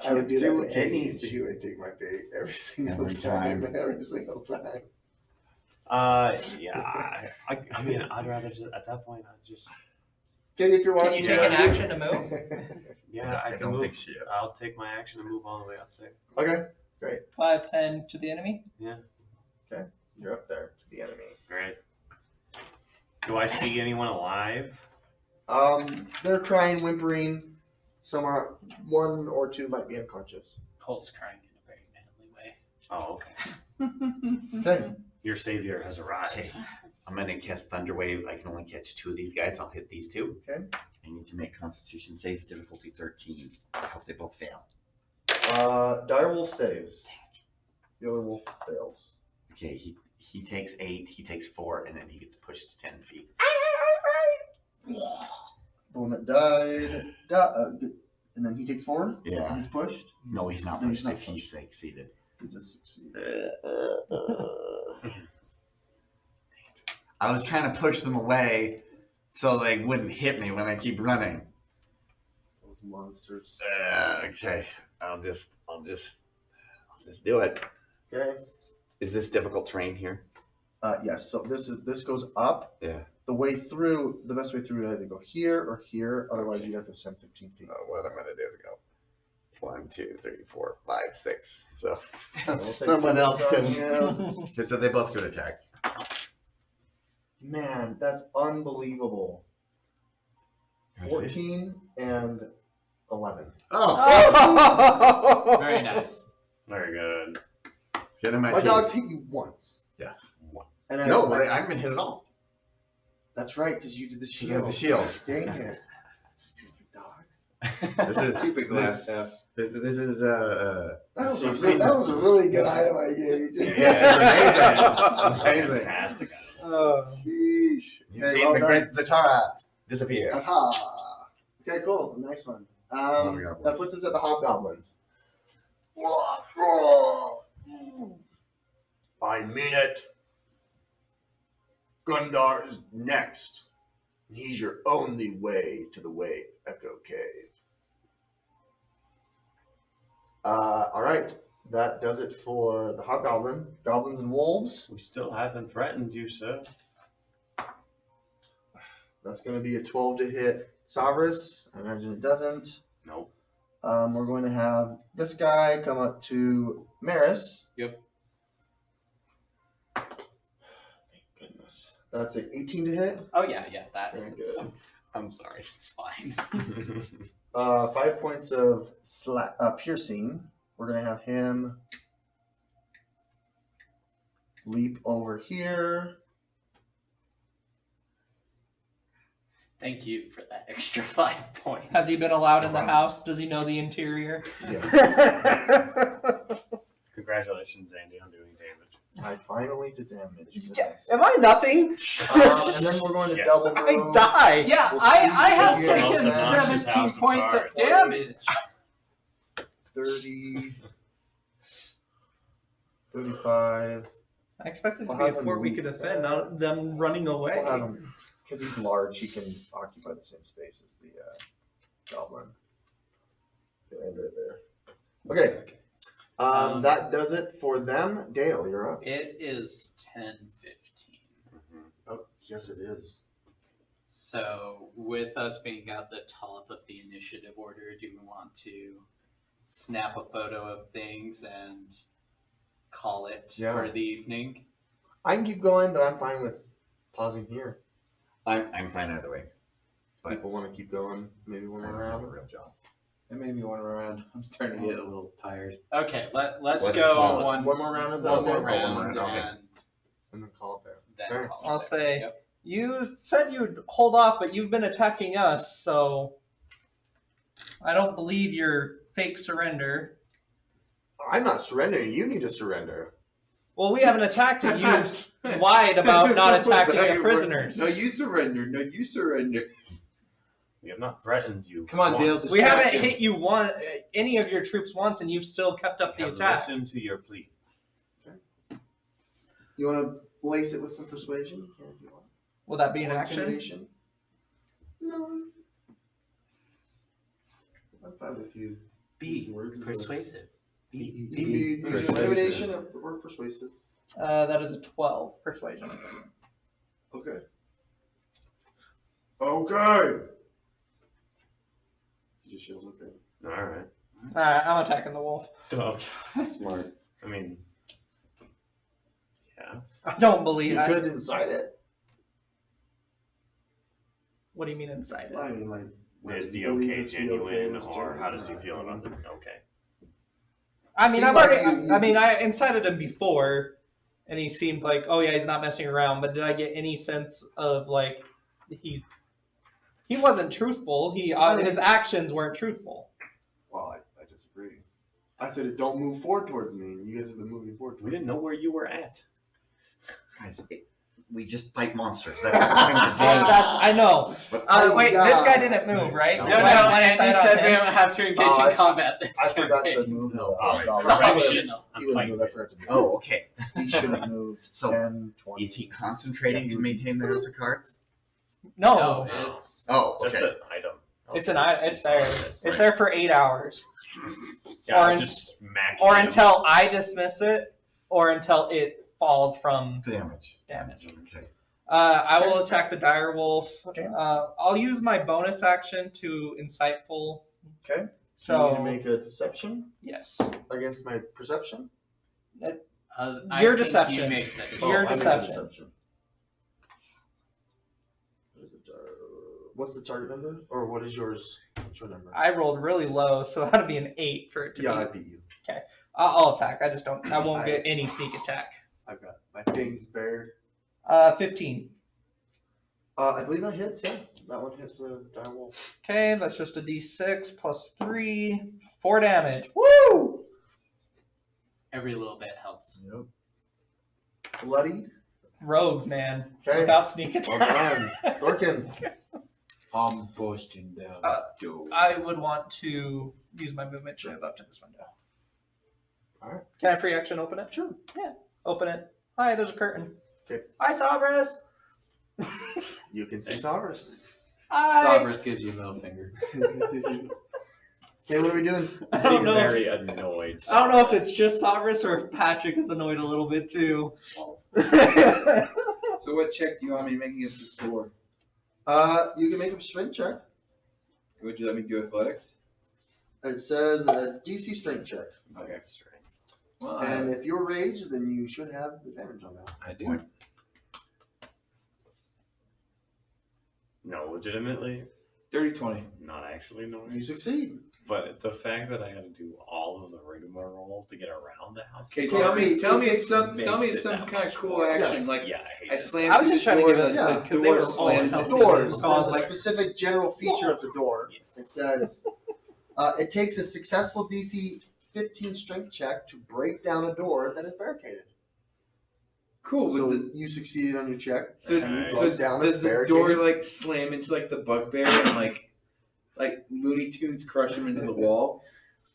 I would do that with Katie. She would take my bait every single Every time. time. Every single time. Yeah. I mean, I'd rather just, at that point, I'd just, Katie, if you're Can watching, you take an action to move? yeah, I I can don't move. think she is. I'll take my action and move all the way up there. Okay, 5, 10 to the enemy. you're up there to the enemy. Great. Do I see anyone alive? They're crying, whimpering. Some are, one or two might be unconscious. Cole's crying in a very manly way. Oh, okay. Okay, Your savior has arrived. Okay. I'm gonna cast Thunderwave. I can only catch 2 of these guys. I'll hit these 2. Okay. I need to make Constitution saves, difficulty 13. I hope they both fail. Direwolf saves. The other wolf fails. Okay, he takes 8, he takes 4, and then he gets pushed to 10 feet. The one that died, and then he takes 4. Yeah. He's pushed. No, he's not No, he's pushed not if he pushed. succeeded. He just succeeded. I was trying to push them away so they wouldn't hit me when I keep running. monsters. Okay. I'll just do it. Okay. Is this difficult terrain here? Yes. So this goes up. Yeah. The way through, the best way through would either go here or here. Otherwise, you'd have to ascend 15 feet. What I'm gonna do is go 1, 2, 3, 4, 5, 6. So We'll take someone two else on can. you. Just that they both could attack. Man, that's unbelievable. 14 and 11. Oh, Very nice. Very good. get in my My teeth. dogs hit you once. Yes. And No, I haven't been hit at all. That's right, because you did the She shield. did the shield. Dang it. Stupid dogs. This is Stupid glass stuff. This is That was, so a, that was a really good item I gave you. Yes, it's amazing. Amazing. Fantastic. Sheesh. You've Okay, seen well the done. great Zatara disappear. Aha. Okay, cool. Nice one. Hobgoblins. That puts us at the hobgoblins. I mean it. Gundar is next. He's your only way to the Wave Echo Cave. All right. That does it for the hobgoblin. Goblins and wolves. We still haven't threatened you, sir. That's going to be a 12 to hit Savras. I imagine it doesn't. Nope. We're going to have this guy come up to Maris. Yep. Thank goodness. That's an 18 to hit. Oh yeah, that Very is. good. I'm sorry, it's fine. 5 points of piercing. We're going to have him leap over here. Thank you for that extra 5 points. Has he been allowed in the house? Does he know the interior? Congratulations, Andy, on doing damage. I finally did damage. Yeah. Am I nothing? And then we're going to Yes. double I move. die. Yeah, We'll I have squeeze you taken out. Obnoxious 17 house of points of cards. damage. 30, 35. I expected it We'll to be have a him 4 we leap. could defend, not them running away. We'll have him, because he's large, he can occupy the same space as the goblin. He'll end right there. Okay. That does it for them. Dale, you're up. It is 10:15. Oh, yes, it is. So, with us being at the top of the initiative order, do we want to snap a photo of things and call it for the evening? I can keep going, but I'm fine with pausing here. I'm fine either way. People want to keep going, maybe one more I don't have a round. real job. It made me one around. I'm starting to get a little tired. Okay, let's Let's go call it. one One more round is that one okay? more Oh, round, one more round, okay. And then call it there. then Okay. call I'll it. say, Yep. you said you'd hold off, but you've been attacking us, so I don't believe your fake surrender. I'm not surrendering. You need to surrender. Well, we haven't attacked you. You've lied about not attacking the prisoners. No, you surrender. No, you surrender. We have not threatened you. Come on, Dale. once. We distract haven't him. hit you any of your troops once, and you've still kept up We the have attack. listened to your plea. You want to lace it with some persuasion? You can if you want. Will that be an Or action? intimidation? No. I'm fine with you. Be using words as a- persuasive. You Be can be using persuasive. intimidation or persuasive. That is a 12 persuasion. Okay. Okay. He just yells okay. All right. Alright, I'm attacking the wolf. Smart. I mean, yeah. I don't You believe could inside it. What do you mean inside it? I mean, like. Is the believe okay it's the genuine, okay was or genuine, how does he right? feel about the okay? I mean, Seemed I've like already. you- I mean, I incited him before, and he seemed like, oh yeah, he's not messing around. But did I get any sense of like he wasn't truthful? His actions weren't truthful. Well, I disagree. I said, don't move forward towards me. And you guys have been moving forward towards We didn't know where you were at. Guys, we just fight monsters. That's the point of the Well, game. I know. But Wait, yeah. this guy didn't move, right? No, No, Why no, did I and decide you on said him? we don't have to engage Oh, in combat this I forgot to campaign. move. It's He would've- optional. He would have fighting moved. I forgot to move. Oh, okay. He should have moved So, 10, 20. is he concentrating Yeah, to maintain the house of cards? No. No, it's Oh, Just okay. an item. It's there. It's Right. there for 8 hours, Yeah, Or I'll in- just smack or him. until I dismiss it, or until it falls from Damage. damage. Okay. I will attack the dire wolf. Okay. I'll use my bonus action to insightful. Okay. So you need to make a deception yes, against my perception. I Your think deception. You make that Your I make a deception. deception. What is it? What's the target number? Or what is yours? What's your number? I rolled really low, so that'd be an 8 for it to Yeah, I be. beat you. I'll attack. I just don't. I won't get any sneak attack. I've got my things bared. 15. I believe that hits, yeah. That one hits a dire wolf. Okay, that's just a d6 plus 3, 4 damage. Woo! Every little bit helps. Yep. Bloody. Rogues, man. Okay. Without sneak attack. Dorkin. I'm busting down Uh, the door. I would want to use my movement to move up to this window. Alright. Can I free action open it? Sure. Yeah. Open it. Hi, there's a curtain. Okay. Hi, Savras. You can see Savras. Hi. Savras gives you a middle finger. Okay, what are we doing? I don't Seem know. very If, annoyed. I don't know if it's just Savras or if Patrick is annoyed a little bit too. So what check do you want me to make against this door? You can make a strength check. Would you let me do athletics? It says a DC strength check. Okay. Well, And if you're raged, then you should have advantage on that. I do. no, legitimately, Dirty 20. not actually annoyed. You succeed. But the fact that I had to do all of the rigmarole to get around the house. Okay, Well, tell me it it's some makes it some that kind much of cool more. action. Yes. Like Yeah, I hate I it. slammed I was through just the trying to door, give us the because they door were slams all into Doors. Cause There's a like- specific general feature of the door. Yes. It says it takes a successful DC 15 strength check to break down a door that is barricaded. Cool. So With you succeeded on your check. so Nice. so Down does a the barricade. door like slam into like the bugbear and like Looney Tunes crush him into the wall?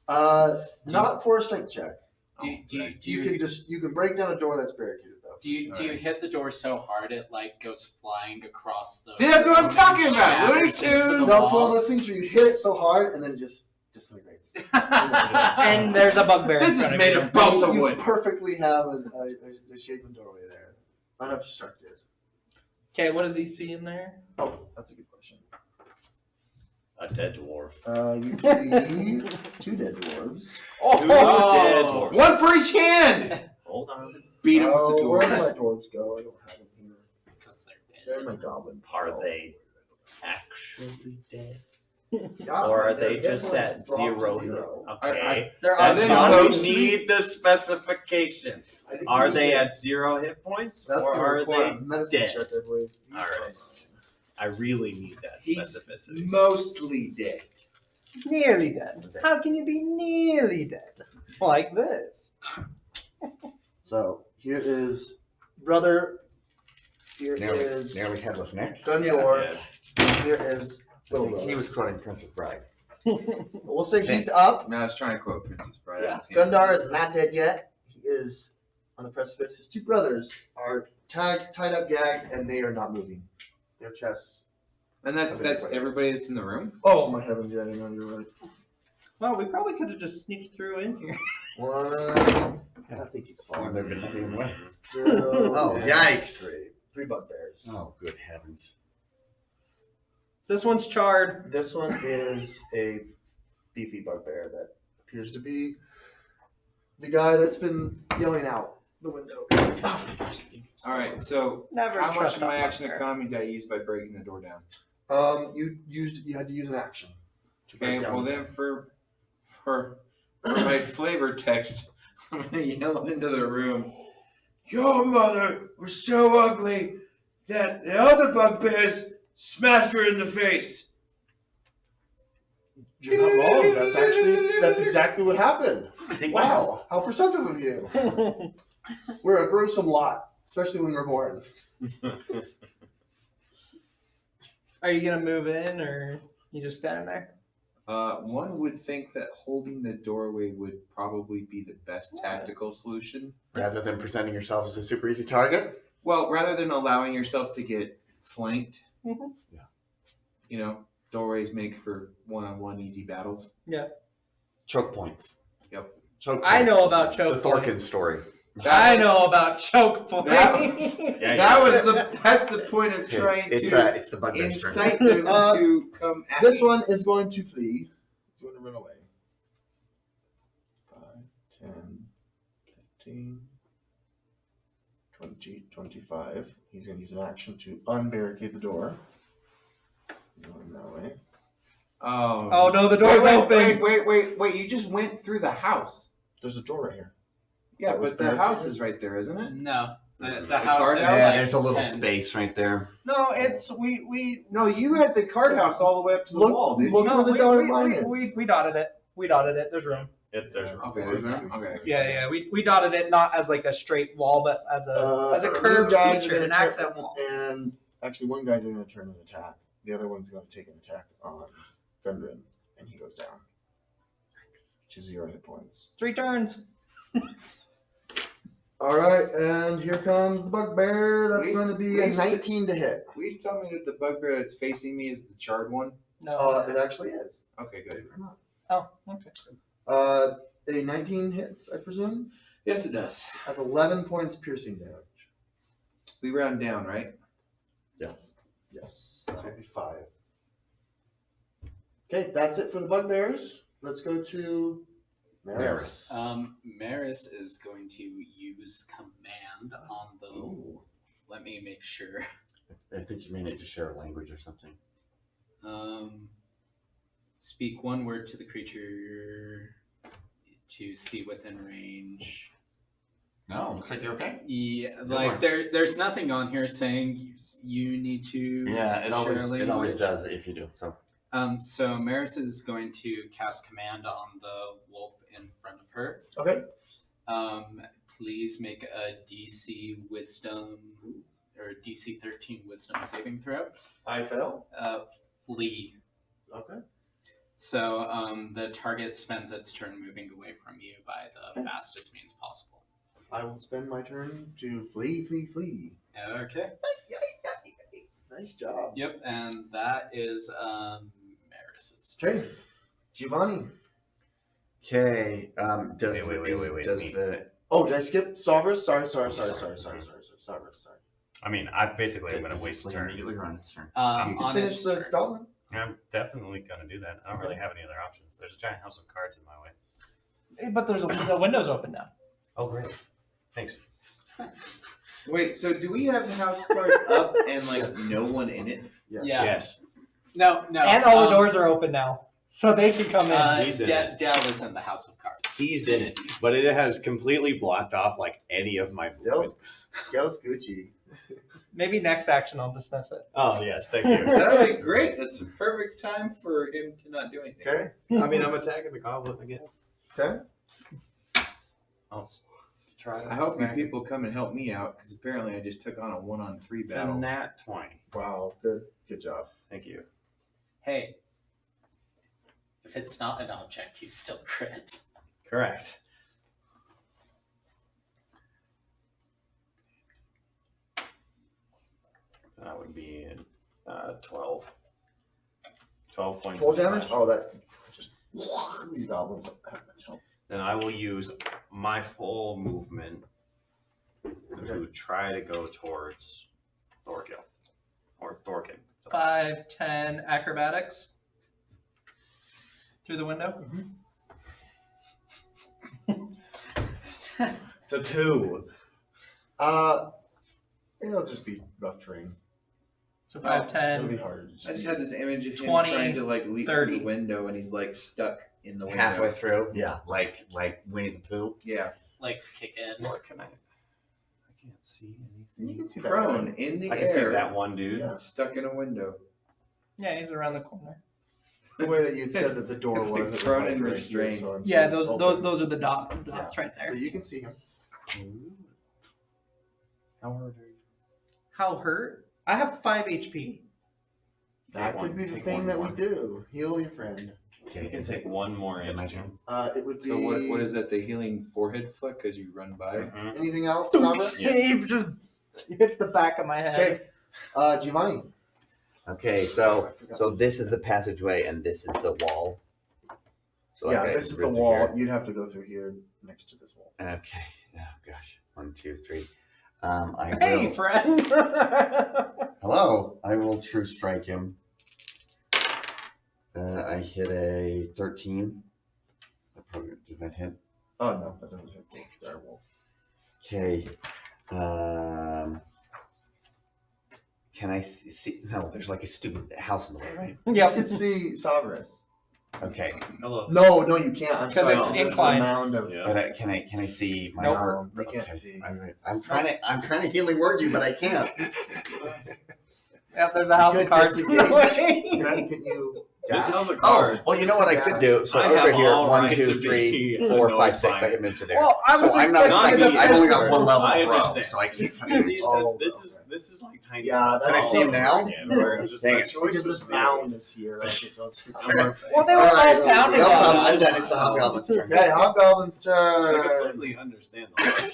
Not for a strength check. Do You can break down a door that's barricaded though. Do you hit the door so hard it like goes flying across the? See, that's what I'm room talking and about, Looney shatters into the Tunes! No, it's one wall? of those things where you hit it so hard and then it just disintegrates. And there's a bugbear. in This is front of made you. of balsa You wood. perfectly have a shapen doorway there, unobstructed. Okay, what does he see in there? Oh, that's a good question. A dead dwarf. You see 2 dead dwarves. Two dead dwarves. One for each hand. Hold on. Beat him with the Oh, door. where did my dwarves go? I don't have them here. Because they're dead. They're in my goblin. Are pile. they actually dead? Yeah, Or are their they hit just points at dropped to 0? 0. Okay. They're Are on they Now bottom. we mostly- need the specification. I think Are we they need at 0 hit points? That's or gonna are require they a medicine dead? check, I believe. All right. I really need that He's specificity. mostly dead. Nearly dead. How can you be nearly dead? Like this. So here is brother. Here is Nearly headless neck. Gundor. Yeah. Here is I little think he brother. was quoting Princess Bride. We'll say he's up. No, I was trying to quote Princess Bride. Yeah. Gundar is not dead yet. He is on the precipice. His 2 brothers are tied up, gagged, and they are not moving. Their chests. And that's everybody that's in the room? Oh my heavens! Yeah, I know you're right. Well, we probably could have just sneaked through in here. 1. I think he's Oh, falling. they've been nothing left. 0. Oh, and yikes. 3 bugbears. Oh, good heavens. This one's charred. This one is a beefy bugbear that appears to be the guy that's been yelling out the window. Oh my gosh. All right, so Never how much trust of my a action bugbear. economy did I use by breaking the door down? You had to use an action. To Okay, break down well the- then for my flavor text, I'm gonna yell into the room. Your mother was so ugly that the other bugbears smashed her in the face. You're not wrong. That's exactly what happened. I think Wow, how perceptive of you. We're a gruesome lot, especially when we're born. Are you gonna move in, or you just standing there? One would think that holding the doorway would probably be the best tactical solution. Rather than presenting yourself as a super easy target? Well, rather than allowing yourself to get flanked, Mhm. Yeah. you know, doorways make for one-on-one easy battles. Choke points. Yep. Choke I points. know about The choke point. Thorkin story. I know about choke point. That's the point of trying It's to the bugbear's turn. incite them to come at This me. one is going to flee. He's going to run away. 5, 10, 15, 20, 25. He's going to use an action to unbarricade the door. Going that way. Oh no, the door's open. Wait! You just went through the house. There's a door right here. Yeah, That was but the barricaded? house is right there, isn't it? No, the The house card is house? Yeah, like there's a little 10. space right there. No, it's we No, you had the card house all the way up to the wall, didn't look you? no, where the we, dotted we, line we, is. we dotted it. We dotted it. There's room. There's Okay, there's room. Okay. Yeah. We dotted it not as like a straight wall, but as a These curved guys are feature, gonna an turn- accent wall. And actually, one guy's going to turn an attack. The other one's going to take an attack on Gundren, and he goes down to 0 hit points. 3 turns. All right, and here comes the bugbear. That's Please- going to be a please- 19 to hit. Please tell me that the bugbear that's facing me is the charred one. No. It actually is. Okay, good. Oh, okay. A 19 hits, I presume. Yes, it does. That's 11 points piercing damage. We round down, right? Yes. That would be 5. Okay, that's it for the bugbears. Let's go to Maris. Maris is going to use command on the. Ooh. Let me make sure. I think you may need to share a language or something. Speak one word to the creature to see within range. No, looks like you're okay. Yeah, Good like one. there's nothing on here saying you need to. Yeah, it share always language. does if you do. So So Maris is going to cast command on the wolf in front of her. Okay. Please make a DC Wisdom or DC 13 Wisdom saving throw. I fell. Flee. Okay. So the target spends its turn moving away from you by the Okay. fastest means possible. I will spend my turn to flee. Okay. Nice job. Yep, and that is Maris's. Okay, Giovanni. okay. Does Wait, does me. the Oh, did I skip Salvers? Sorry. Salvers. I mean, I basically am going is to it waste a flee turn. immediately or on its turn? You On can finish its the turn. goblin. I'm definitely going to do that. I don't really have any other options. There's a giant house of cards in my way. But the window's open now. Oh, great. Thanks. Wait, so do we have the house cards up and like no one in it? Yes. Yeah. Yes. No. And all the doors are open now, so they can come in. He's in it. Dell is in the House of Cards. He's in it, but it has completely blocked off like any of my movement. Yell's Gucci. Maybe next action I'll dismiss it. Oh, yes. Thank you. That would be great. That's a perfect time for him to not do anything. Okay. I mean, I'm attacking the goblin, I guess. Okay. I'll try. I hope you people come and help me out because apparently I just took on a 1-on-3 It's a battle. nat 20. Wow. Good job. Thank you. Hey, if it's not an object, you still crit. Correct. That would be 12. 12 points. 12 of damage. slashing. Oh, that just these goblins don't have much help. Then I will use my full movement to try to go towards Thorgil. Or Thorkin. 5, 10 acrobatics through the window. It's a 2. It'll just be rough terrain. So 5, It'll be 10. hard. I just had this image of him 20, trying to like leap 30. through the window and he's like stuck in the window. Halfway through, yeah, like Winnie the Pooh. Yeah. Legs kick in. What can I can't see You anything. can see that. Prone guy. in the I air. can see that one dude. Yeah. Stuck in a window. Yeah, he's around the corner. The way that you said that the door It's was, the it was prone like and right restrained. here, so I'm Yeah, assuming it's those open. those are the dots right So there. you can see him. Ooh. How hard are you? How hurt? I have 5 HP. That could be the thing that we do. Heal your friend. Okay, You can is take it one more is it my HP. turn? It would be. So what is that? The healing forehead flick as you run by? Mhm. Anything else, Sabra? Yes. He just hits the back of my head. Okay. Giovanni. Okay, so this is the passageway and this is the wall. So Yeah, like I this is the go through wall. here. You'd have to go through here next to this wall. Okay. Oh gosh. 1, 2, 3. I Hey, will. friend. Hello. I will true strike him. I hit a 13. Does that hit? Oh no, that doesn't hit the dire wolf. Okay. Can I see? No, there's like a stupid house in the way, right? You Yep. can see Savras. Okay. Hello. No, you can't. I'm 'Cause sorry. it's This is a inclined. mound of. Yeah. But can I see my Nope. heart? You can't see. I'm trying to healing word you, but I can't. Yep, there's a house of Good cards in the way. Then can you? This dash? house of Oh, cards. well, you know what I could do? So I over have here, all 1, right 2, to 3, be 4, 5, annoyed 6. by I can move to there. Well, I was so I'm not expecting second. a I've only got defensive. one level I of row, understand. so I can't. Oh, This is like tiny. Yeah, Can I see him now? Just Dang my it. choice Because was this made. mound is here. I think those- Well, they were All all right, pounding no problem. on I'm us. done. It's the hobgoblin's turn. Okay, Hobgoblin's I turn. completely understand. That.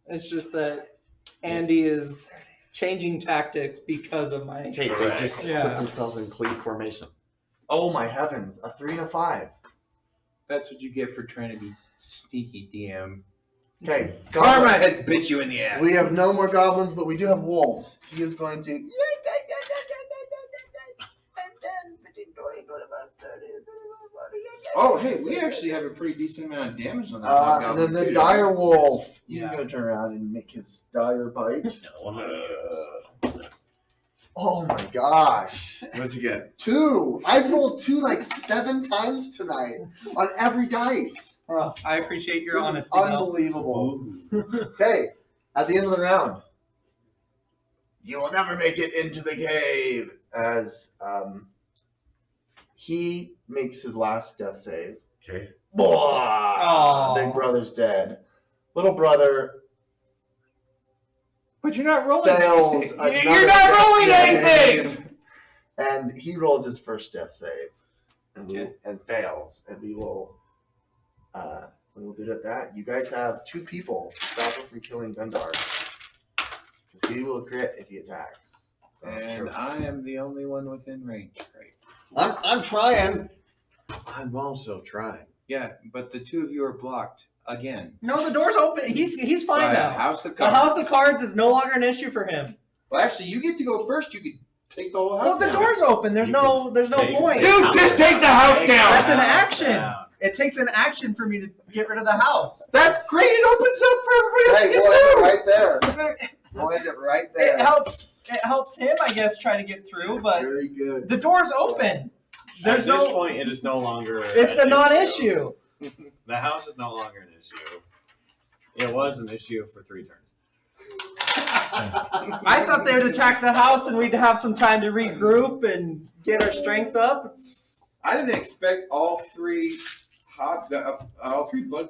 It's just that Andy is changing tactics because of my. Okay, they just Yeah. put themselves in cleat formation. Oh my heavens! A 3 and a 5. That's what you get for trying to be sneaky, DM. Okay, Karma goblin. has bit you in the ass. We have no more goblins, but we do have wolves. He is going to. Oh, hey, we actually have a pretty decent amount of damage on that And hobgoblin then the too, dire wolf. He's Yeah. going to turn around and make his dire bite. No, Oh my gosh. What'd you get? 2. I've rolled 2 like 7 times tonight on every dice. Oh, I appreciate your This is honesty. though. unbelievable. Okay, at the end of the round, you will never make it into the cave. As he makes his last death save. Okay. Aw. Big brother's dead. Little brother But you're not rolling. fails. You're another not death rolling save, anything. and he rolls his first death save, and, Okay. and fails. And we will do it at that. You guys have 2 people to stop him from killing Gundar, because he will crit if he attacks. So that's And true. I am the only one within range. Great. I'm trying. I'm also trying. Yeah, but the 2 of you are blocked again. No, the door's open. He's fine By a now. House of The Cards. house of cards is no longer an issue for him. Well, actually, you get to go first. You could take the whole house Well, the down. door's open. There's You no take point. Dude, just take the house down. That's an House action. down. It takes an action for me to get rid of the house. That's great. It opens up for everybody Hey, else to we'll end it get right there. It We'll end it right there. helps him, I guess, try to get through. But Very good. the door's open. There's At this no. point, it is no longer. It's a an non-issue. The house is no longer an issue. It was an issue for 3 turns. I thought they would attack the house and we'd have some time to regroup and get our strength up. I didn't expect all 3 blood